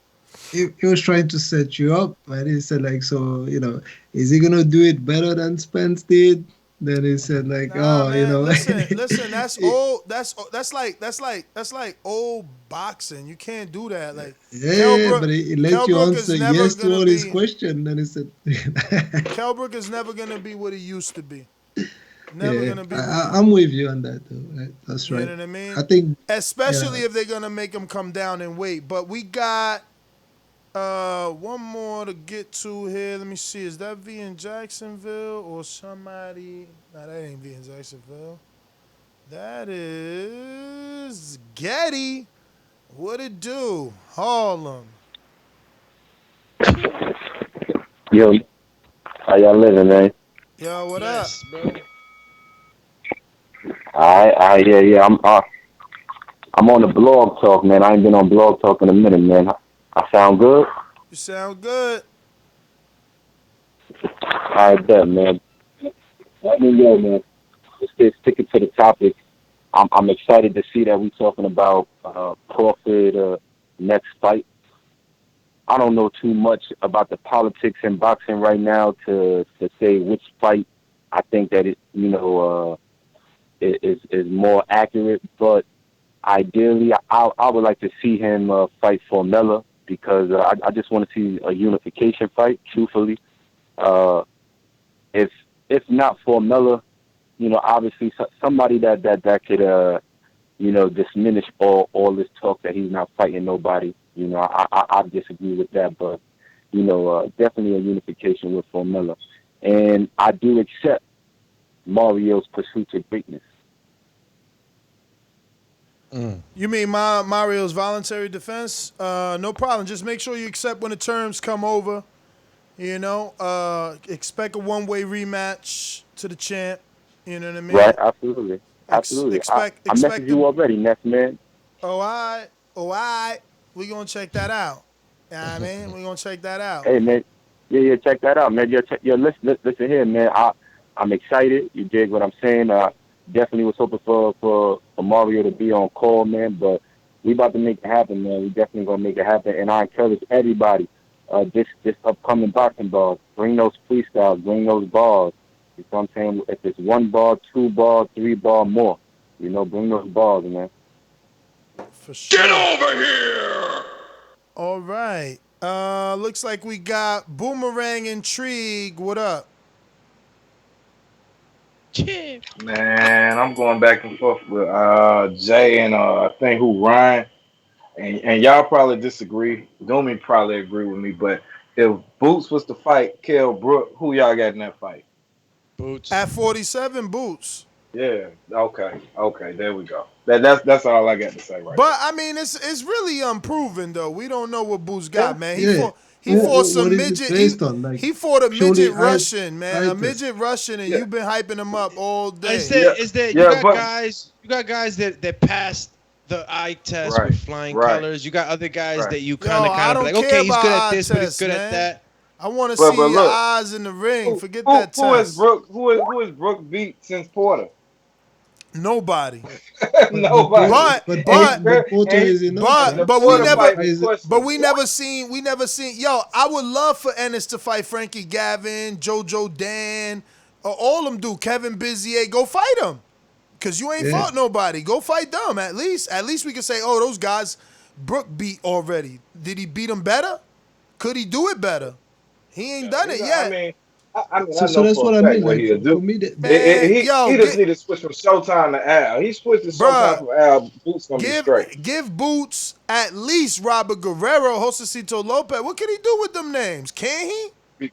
He was trying to set you up, man. He said, like, so, you know, is he going to do it better than Spence did? Then he said, like, man, you know. Listen, that's old. That's like old boxing. You can't do that. Like, yeah, but he let you answer yes to all his questions. Then he said, Kell Brook is never gonna be what he used to be. Never gonna be. I'm with you on that, though. Right? That's right. You know what I mean? I think, especially if they're gonna make him come down in weight. But we got one more to get to here. Let me see. Is that V in Jacksonville or somebody? Nah, that ain't V in Jacksonville. That is Getty. What it do? Harlem. Yo, how y'all living, man? Yo, what up? Bro. Yeah. I'm on the blog talk, man. I ain't been on blog talk in a minute, man. I sound good? You sound good. I bet, man. Let me know, man. Just sticking to the topic. I'm excited to see that we're talking about Crawford next fight. I don't know too much about the politics in boxing right now to say which fight I think that it is more accurate. But ideally, I would like to see him fight Formella, because I just want to see a unification fight, truthfully. If not Formella, you know, obviously somebody that could, diminish all this talk that he's not fighting nobody. You know, I disagree with that. But definitely a unification with Formella. And I do accept Mario's pursuit to greatness. You mean Mario's voluntary defense? No problem. Just make sure you accept when the terms come over. Expect a one-way rematch to the champ. You know what I mean? Right, absolutely. Absolutely. I messaged you already, Ness, man. All right. We're going to check that out. You know what I mean? We're going to check that out. Hey, man. Yeah, check that out, man. Listen here, man. I'm excited. You dig what I'm saying? Definitely was hoping for Mario to be on call, man, but we about to make it happen, man. We definitely going to make it happen. And I encourage everybody, this upcoming boxing bars, bring those freestyles, bring those bars. You know what I'm saying? If it's 1 bar, 2 bar, 3 bar, more. Bring those bars, man. For sure. Get over here! All right. Looks like we got Boomerang Intrigue. What up? Man, I'm going back and forth with Jay and I think Ryan. And y'all probably disagree. Doomy probably agree with me, but if Boots was to fight Kell Brook, who y'all got in that fight? Boots. At 47, Boots. Yeah. Okay. There we go. That's all I got to say right But now. I mean, it's really unproven though. We don't know what Boots got, man. He Yeah. fought some What is it midget. based on? Like, He fought a purely midget Russian, man. A itis. midget Russian, and you've been hyping him up all day. You got guys that passed the eye test with flying colors. You got other guys that you kind of like, okay, he's good at this, but he's good at that. I want to see your eyes in the ring. Forget that test. Who is Brook beat since Porter? Nobody. Nobody. But we never seen. Yo, I would love for Ennis to fight Frankie Gavin, JoJo Dan, or all them do. Kevin Bizier, go fight them. Cause you ain't fought nobody. Go fight them. At least we can say, oh, those guys Brook beat already. Did he beat them better? Could he do it better? He ain't done it yet. I mean, so that's what I mean. Like, he'll do. for me, he just need to switch from Showtime to Al. He switched to Showtime from Al. Boots gonna be straight. Give Boots at least Robert Guerrero, Josecito Lopez. What can he do with them names? Can he?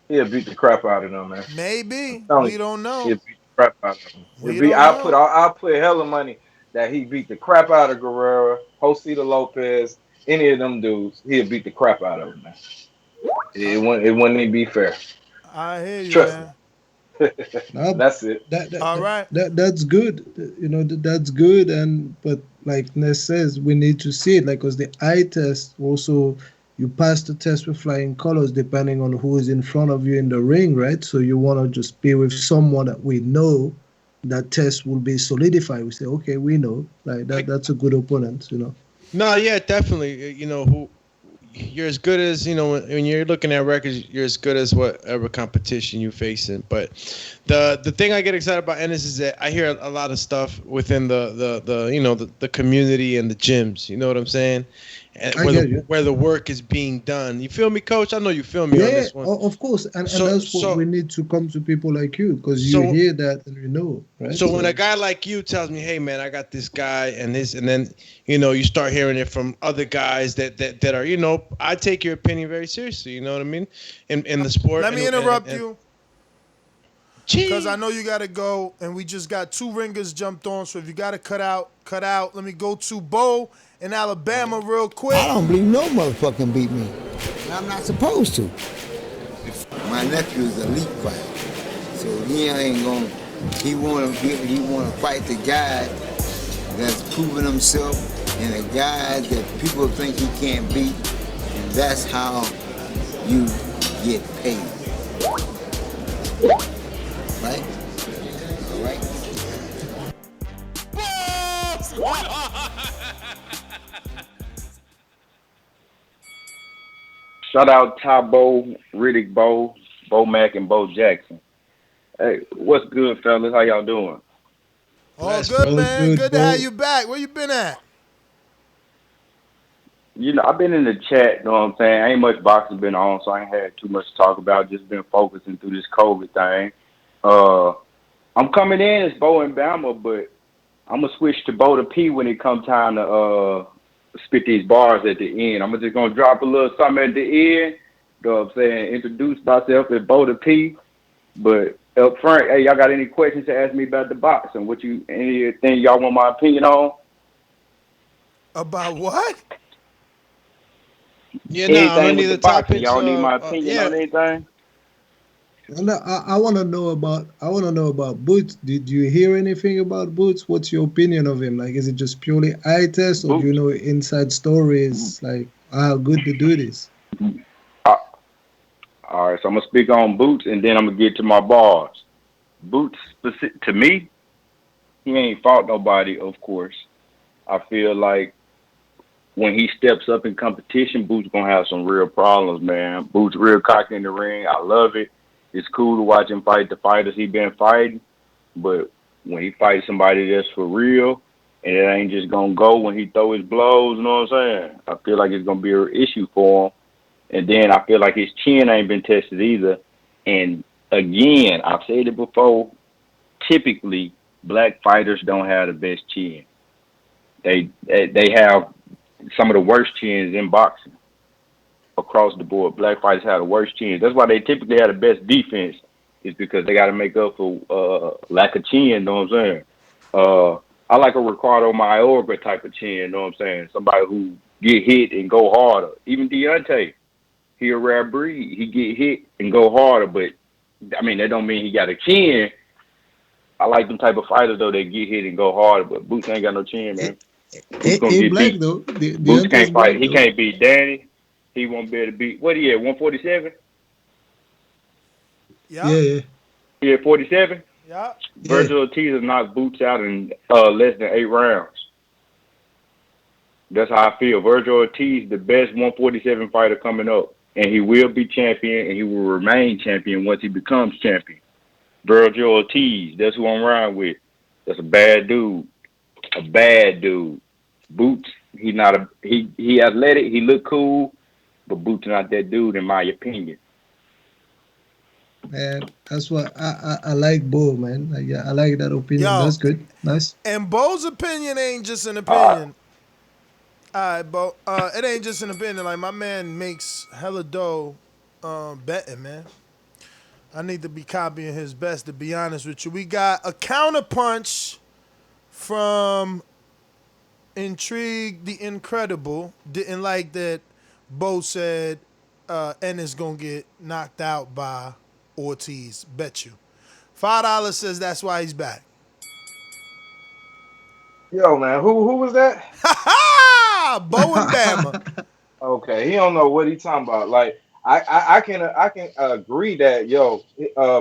He'll beat the crap out of them, man. Maybe. We don't know. He'll beat the crap out of them. I'll put hella money that he beat the crap out of Guerrero, Josecito Lopez, any of them dudes. He'll beat the crap out of them, man. It wouldn't even be fair. I hear you, Trust man. That's it. All right. That's good. That's good. But like Ness says, we need to see it. Like, because the eye test also, you pass the test with flying colors depending on who is in front of you in the ring, right? So you want to just be with someone that we know that test will be solidified. We say, okay, we know. Like that's a good opponent, No, yeah, definitely. You're as good as, when you're looking at records, you're as good as whatever competition you're facing. But the thing I get excited about Ennis is that I hear a lot of stuff within the community and the gyms. You know what I'm saying? And where the work is being done. You feel me, Coach? I know you feel me on this one. Of course. And that's what we need to come to people like you, because you hear that and you know, right? So when a guy like you tells me, hey, man, I got this guy and this, and then, you start hearing it from other guys that are, I take your opinion very seriously. You know what I mean? In the sport. Let me interrupt you. Because I know you got to go, and we just got 2 ringers jumped on. So if you got to cut out. Let me go to Bo in Alabama real quick. I don't believe no motherfucking beat me. I'm not supposed to. My nephew is a elite fighter, so he ain't gonna. He wanna fight the guy that's proven himself and the guy that people think he can't beat, and that's how you get paid. Right? All right. Shout out Tabo, Riddick Bo Mac, and Bo Jackson. Hey, what's good, fellas? How y'all doing? All good, man. Good to have you back. Where you been at? I've been in the chat, you know what I'm saying? Ain't much boxing been on, so I ain't had too much to talk about. Just been focusing through this COVID thing. I'm coming in as Bo and Bama, but I'm going to switch to Bo to P when it comes time to spit these bars at the end. I'm just going to drop a little something at the end, You know what I'm saying? Introduce myself as Bo the P. But up front, hey, y'all got any questions to ask me about the boxing? Anything y'all want my opinion on? About what? Yeah, no, on any of the boxing, topics. y'all need my opinion on anything? And I want to know about Boots. Did you hear anything about Boots? What's your opinion of him? Like, is it just purely eye test, or do you know inside stories like how good the dude is? All right, so I'm gonna speak on Boots, and then I'm gonna get to my bars. Boots, to me, he ain't fought nobody. Of course, I feel like when he steps up in competition, Boots gonna have some real problems, man. Boots real cocky in the ring. I love it. It's cool to watch him fight the fighters he been fighting, but when he fights somebody that's for real, and it ain't just gonna go when he throw his blows, you know what I'm saying? I feel like it's gonna be an issue for him. And then I feel like his chin ain't been tested either. And again, I've said it before, typically black fighters don't have the best chin. They have some of the worst chins in boxing across the board. Black fighters have the worst chins. That's why they typically have the best defense, is because they got to make up for lack of chin, you know what I'm saying? I like a Ricardo Mayorga type of chin, you know what I'm saying? Somebody who get hit and go harder. Even Deontay. He a rare breed. He get hit and go harder, but I mean that don't mean he got a chin. I like them type of fighters though that get hit and go harder, but Boots ain't got no chin, man. Boots gonna get black beat. though. Boots can't fight. He can't beat Danny. He won't be able to beat. What he at? 147. Yeah. He at 47. Yeah. Virgil Ortiz has knocked Boots out in less than 8 rounds. That's how I feel. Virgil Ortiz, the best 147 fighter coming up. And he will be champion, and he will remain champion once he becomes champion. Virgil Ortiz, that's who I'm riding with. That's a bad dude. A bad dude. Boots, he athletic, he look cool, but Boots not that dude in my opinion. Man, that's what I like Bo, man. I like that opinion. That's good. Nice. And Bo's opinion ain't just an opinion. All right, Bo. It ain't just an opinion. Like, my man makes hella dough betting, man. I need to be copying his best, to be honest with you. We got a counterpunch from Intrigue the Incredible. Didn't like that Bo said Ennis gonna get knocked out by Ortiz. Bet you. $5 says that's why he's back. Yo, man, who was that? Bowyn Bama. Okay, he don't know what he talking about. Like I can agree that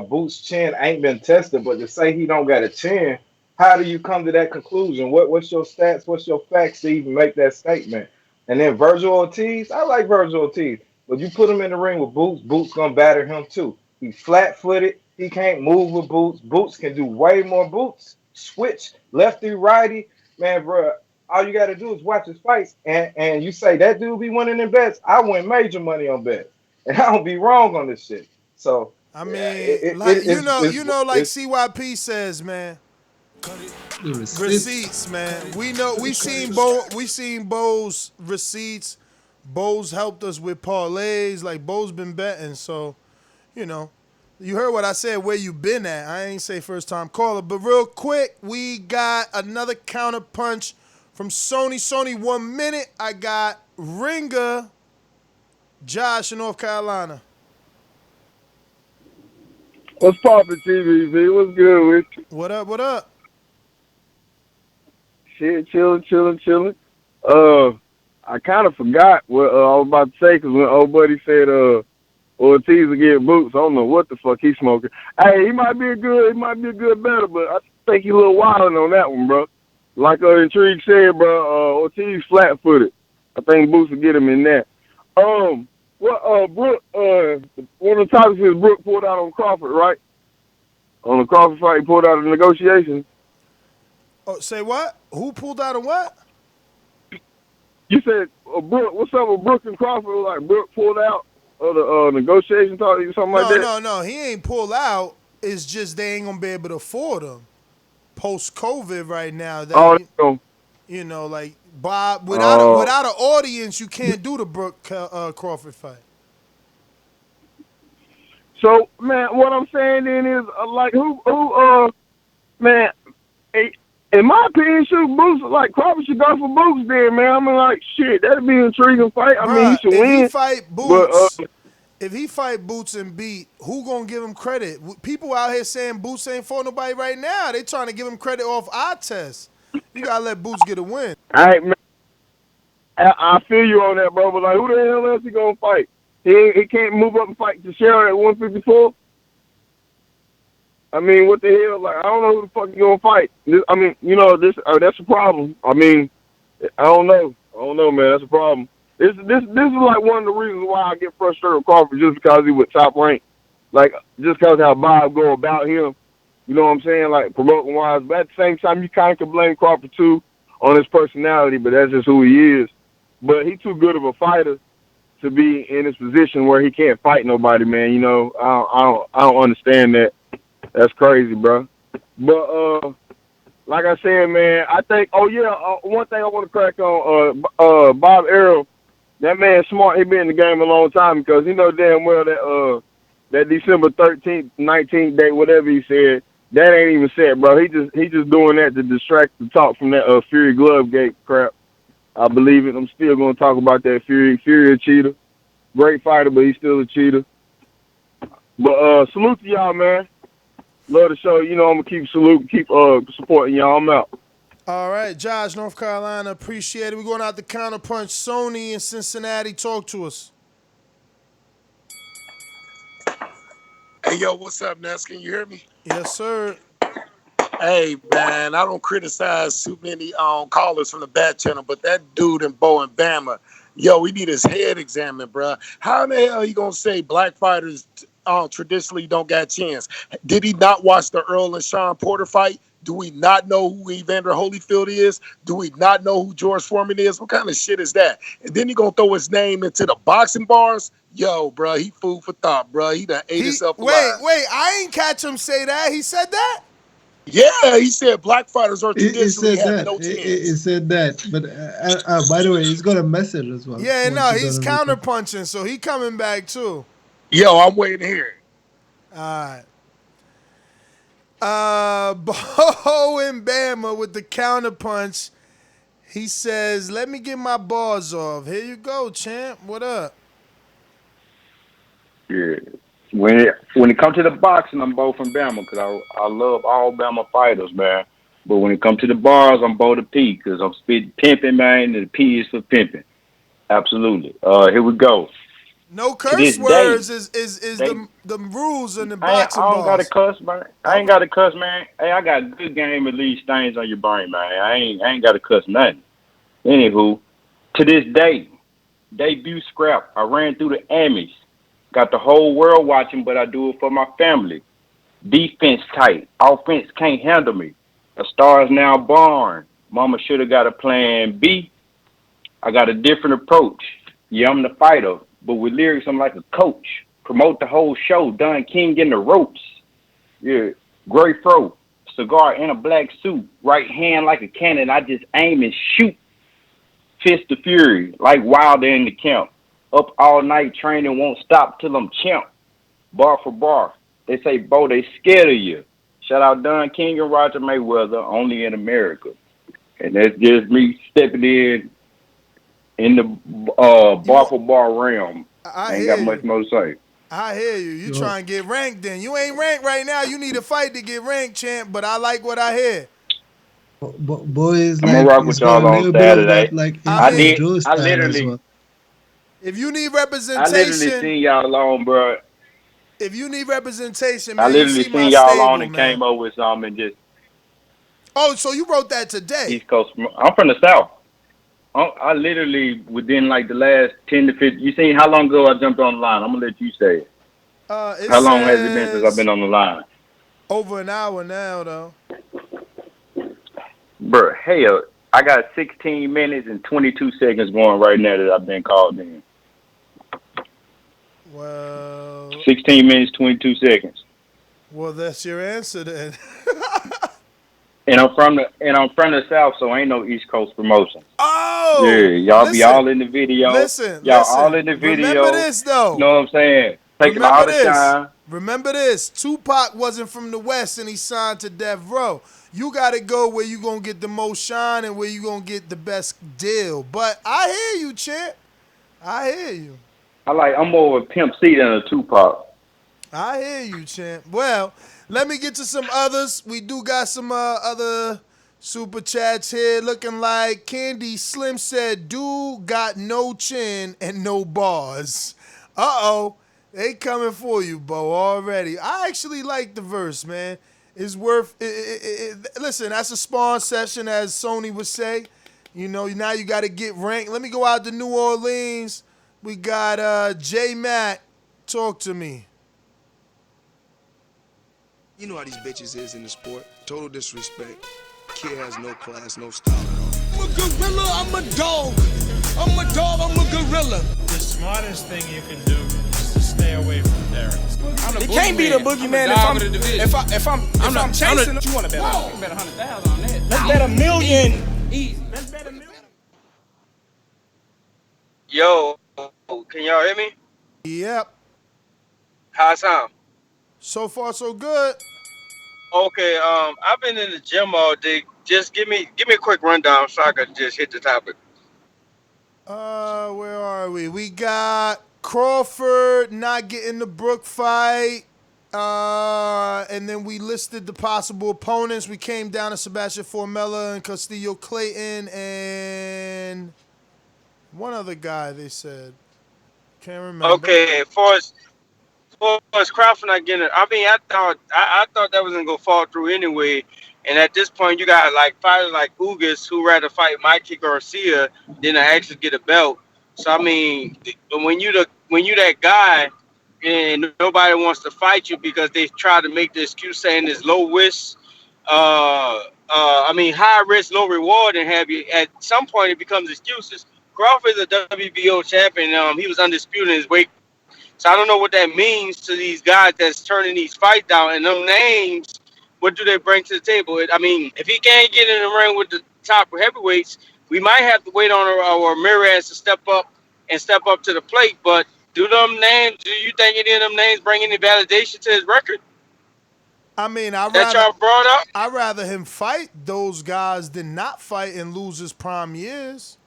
Boots' chin ain't been tested, but to say he don't got a chin, how do you come to that conclusion? What's your stats? What's your facts to even make that statement? And then Virgil Ortiz, I like Virgil Ortiz, but you put him in the ring with Boots, Boots gonna batter him too. He's flat-footed. He can't move with Boots. Boots can do way more. Boots switch lefty righty, man, bro. All you got to do is watch his fights, and you say that dude be winning in bets. I win major money on bets, and I don't be wrong on this shit. So I mean, like CYP says, man. Receipts, man. We know we seen Bo's receipts. Bo's helped us with parlays. Like, Bo's been betting, so you know. You heard what I said, where you been at. I ain't say first time caller, but real quick, we got another counter punch from Sony. Sony, 1 minute. I got Ringer Josh in North Carolina. What's poppin', TVV? What's good with you? What up? Shit, chillin'. I kind of forgot what I was about to say, because when old buddy said Ortiz will get Boots, I don't know what the fuck he's smoking. Hey, he might be a good better, but I think he's a little wild on that one, bro. Like Intrigue said, bro, Ortiz flat-footed. I think Boots will get him in that. Brook, one of the topics is Brook pulled out on Crawford, right? On the Crawford fight, he pulled out of negotiations. Oh, say what? Who pulled out of what? You said, Brook, what's up with Brook and Crawford? Like, Brook pulled out of the negotiation talk, something like that? No, he ain't pulled out. It's just they ain't going to be able to afford him. Post-COVID right now. You know, like, Bob, without an audience, you can't do the Brook Crawford fight. So, man, what I'm saying then is, man, in my opinion, shoot, Boots, like, Crawford should go for Boots then, man. I mean, like, shit, that'd be an intriguing fight. I mean, he should win. If he fight Boots, if he fight Boots and beat, who gonna give him credit? People out here saying Boots ain't fought nobody right now. They trying to give him credit off eye test. You gotta let Boots get a win. All right, man. I feel you on that, bro. But, like, who the hell else he gonna fight? He can't move up and fight Teixeira at 154? I mean, what the hell? Like, I don't know who the fuck he gonna fight. I mean, you know, that's a problem. I mean, I don't know. Man. That's a problem. This is like one of the reasons why I get frustrated with Crawford, just because he was top ranked. Like, just because how Bob go about him. You know what I'm saying? Like, promoting wise. But at the same time, you kind of can blame Crawford too on his personality, but that's just who he is. But he's too good of a fighter to be in this position where he can't fight nobody, man. You know, I don't understand that. That's crazy, bro. But like I said, man, I think. Oh yeah, one thing I want to crack on. Bob Arum, that man smart. He been in the game a long time because he know damn well that December 13th, 19th date, whatever he said, that ain't even set, bro. He just doing that to distract the talk from that Fury glove gate crap. I believe it. I'm still gonna talk about that Fury. Fury a cheater, great fighter, but he's still a cheater. But salute to y'all, man. Love the show. You know I'm gonna keep supporting y'all. I'm out. All right, Josh, North Carolina, appreciate it. We're going out to Counterpunch. Sony in Cincinnati, talk to us. Hey, yo, what's up, Ness? Can you hear me? Yes, sir. Hey, man, I don't criticize too many callers from the Bat Channel, but that dude in Bowyn Bama, yo, we need his head examined, bro. How in the hell are you going to say black fighters traditionally don't got a chance? Did he not watch the Earl and Sean Porter fight? Do we not know who Evander Holyfield is? Do we not know who George Foreman is? What kind of shit is that? And then he gonna throw his name into the boxing bars? Yo, bro, he food for thought, bro. He done ate himself alive. Wait, I ain't catch him say that. He said that? Yeah, he said black fighters are traditionally have no chance. He said that. But by the way, he's got a message as well. Yeah, no, he's counterpunching, so he coming back too. Yo, I'm waiting to hear it. All right. Bowyn Bama with the counterpunch. He says, let me get my bars off. Here you go, champ. What up? Yeah. When it comes to the boxing, I'm Bo from Bama because I love all Bama fighters, man. But when it comes to the bars, I'm Bo the P because I'm spitting pimping, man, and the P is for pimping. Absolutely. Here we go. No curse words is the rules in the boxing I don't got to cuss, man. I ain't got to cuss, man. Hey, I got good game at least stains on your brain, man. I ain't got to cuss nothing. Anywho, to this day, debut scrap. I ran through the Emmys. Got the whole world watching, but I do it for my family. Defense tight. Offense can't handle me. A star is now born. Mama should have got a plan B. I got a different approach. Yeah, I'm the fighter. But with lyrics, I'm like a coach. Promote the whole show. Don King in the ropes. Yeah. Gray fro. Cigar in a black suit. Right hand like a cannon. I just aim and shoot. Fist of fury. Like Wilder in the camp. Up all night training. Won't stop till I'm champ. Bar for bar. They say, Bo, they scared of you. Shout out Don King and Roger Mayweather. Only in America. And that's just me stepping in the bar for bar realm. I ain't got much more to say. I hear you. You trying to get ranked then. You ain't ranked right now. You need a fight to get ranked, champ, but I like what I hear. Boys, I'm gonna rock with y'all on Saturday. I literally, well. If you need representation, I literally seen y'all on, bro. If you need representation, man, I literally seen y'all on and came over with something and just. Oh, so you wrote that today? East Coast. I'm from the South. I literally, within like the last 10 to 15, you seen how long ago I jumped on the line? I'm going to let you say it. How long has it been since I've been on the line? Over an hour now, though. Bro, hell, I got 16 minutes and 22 seconds going right now that I've been called in. Well. 16 minutes, 22 seconds. Well, that's your answer then. And I'm from the South, so ain't no East Coast promotion. Oh, yeah, y'all be all in the video. Y'all all in the video. Remember this though. You know what I'm saying? Taking all the shine. Remember this, Tupac wasn't from the West and he signed to Death Row. You got to go where you going to get the most shine and where you going to get the best deal. But I hear you, champ. I hear you. I'm more of a Pimp C than a Tupac. I hear you, champ. Well, let me get to some others. We do got some other super chats here. Looking like Candy Slim said, dude got no chin and no bars. Uh-oh. They coming for you, Bo, already. I actually like the verse, man. It's worth listen, that's a spawn session, as Sony would say. You know, now you got to get ranked. Let me go out to New Orleans. We got J Matt. Talk to me. You know how these bitches is in the sport. Total disrespect. Kid has no class, no style at all. I'm a gorilla, I'm a dog. I'm a dog, I'm a gorilla. The smartest thing you can do is to stay away from Terence. It can't be the boogeyman if I'm chasing him. You want to bet? Whoa. Bet 100,000 on that. Let's bet $1 million. Easy. Let's bet $1 million. Yo, can y'all hear me? Yep. How it sound? So far, so good. Okay, I've been in the gym all day. Just give me a quick rundown so I could just hit the topic. Where are we? We got Crawford not getting the Brook fight. And then we listed the possible opponents. We came down to Sebastian Formella and Custio Calyton and one other guy, they said. Can't remember. Okay, as far as Crawford not getting it, I mean, I thought that was gonna go fall through anyway. And at this point, you got like fighters like Ugas who rather fight Mikey Garcia than to actually get a belt. So I mean, when you that guy and nobody wants to fight you because they try to make the excuse saying it's low risk, I mean high risk, low reward, and have you at some point it becomes excuses. Crawford is a WBO champion. He was undisputed in his weight. So I don't know what that means to these guys that's turning these fights down. And them names, what do they bring to the table? I mean, if he can't get in the ring with the top heavyweights, we might have to wait on our Ramirez to step up to the plate. But do you think any of them names bring any validation to his record? I mean, y'all brought up? I'd rather him fight those guys than not fight and lose his prime years.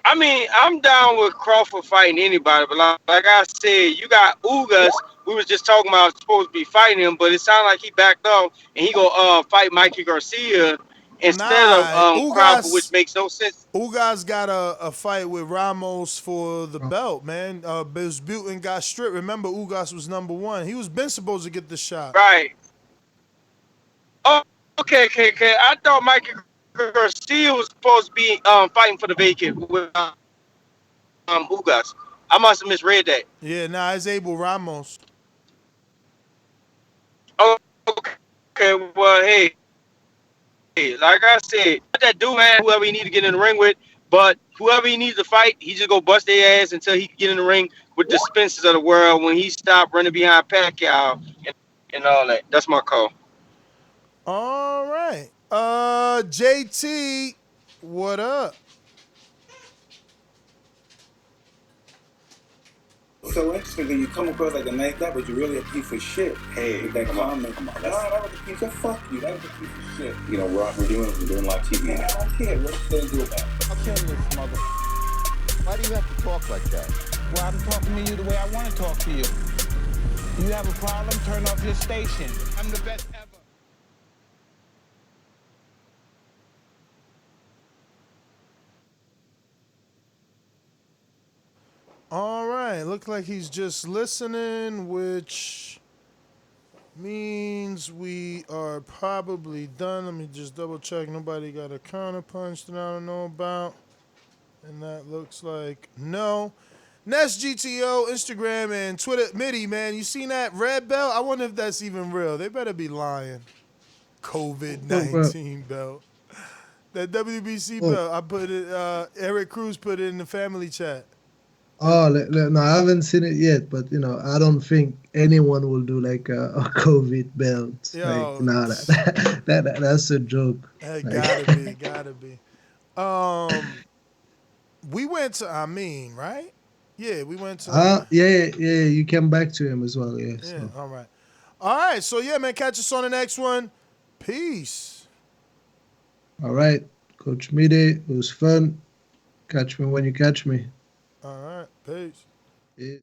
I mean, I'm down with Crawford fighting anybody, but like I said, you got Ugas. We was just talking about supposed to be fighting him, but it sounded like he backed off and he go fight Mikey Garcia instead of Crawford, which makes no sense. Ugas got a fight with Ramos for the belt, man. Bisbutin got stripped. Remember, Ugas was number one. He was been supposed to get the shot. Right. Oh, okay. I thought Mikey Garcia was supposed to be fighting for the vacant with Ugas. I must have misread that. Yeah, it's Abel Ramos. Oh, okay. Well, hey, like I said, that dude, man, whoever he need to get in the ring with, but whoever he needs to fight, he just go bust their ass until he can get in the ring with the Spencers of the world when he stopped running behind Pacquiao and all that. That's my call. All right. JT, what up? So interesting that you come across like a nice guy, but you're really a piece of shit. Hey, with that comment. No, that was a piece of fuck you. That was a piece of shit. You know, we're doing live TV. Man, I don't care. What's going to do about it? I'll kill this mother. Why do you have to talk like that? Well, I'm talking to you the way I want to talk to you. You have a problem? Turn off your station. I'm the best ever. All right, look like he's just listening, which means we are probably done. Let me just double check. Nobody got a counter punch that I don't know about. And that looks like no. Nest GTO, Instagram, and Twitter. Mitty, man, you seen that red belt? I wonder if that's even real. They better be lying. COVID-19 belt. That WBC belt, I put it, Eric Cruz put it in the family chat. Oh, no, I haven't seen it yet, but, I don't think anyone will do like a COVID belt. Yo, that's a joke. Gotta be. We went to Amin, right? Yeah, we went to. Yeah. You came back to him as well. Yeah. Yeah. All right. So yeah, man. Catch us on the next one. Peace. All right, Coach Mide. It was fun. Catch me when you catch me. All right. Peace. Yeah.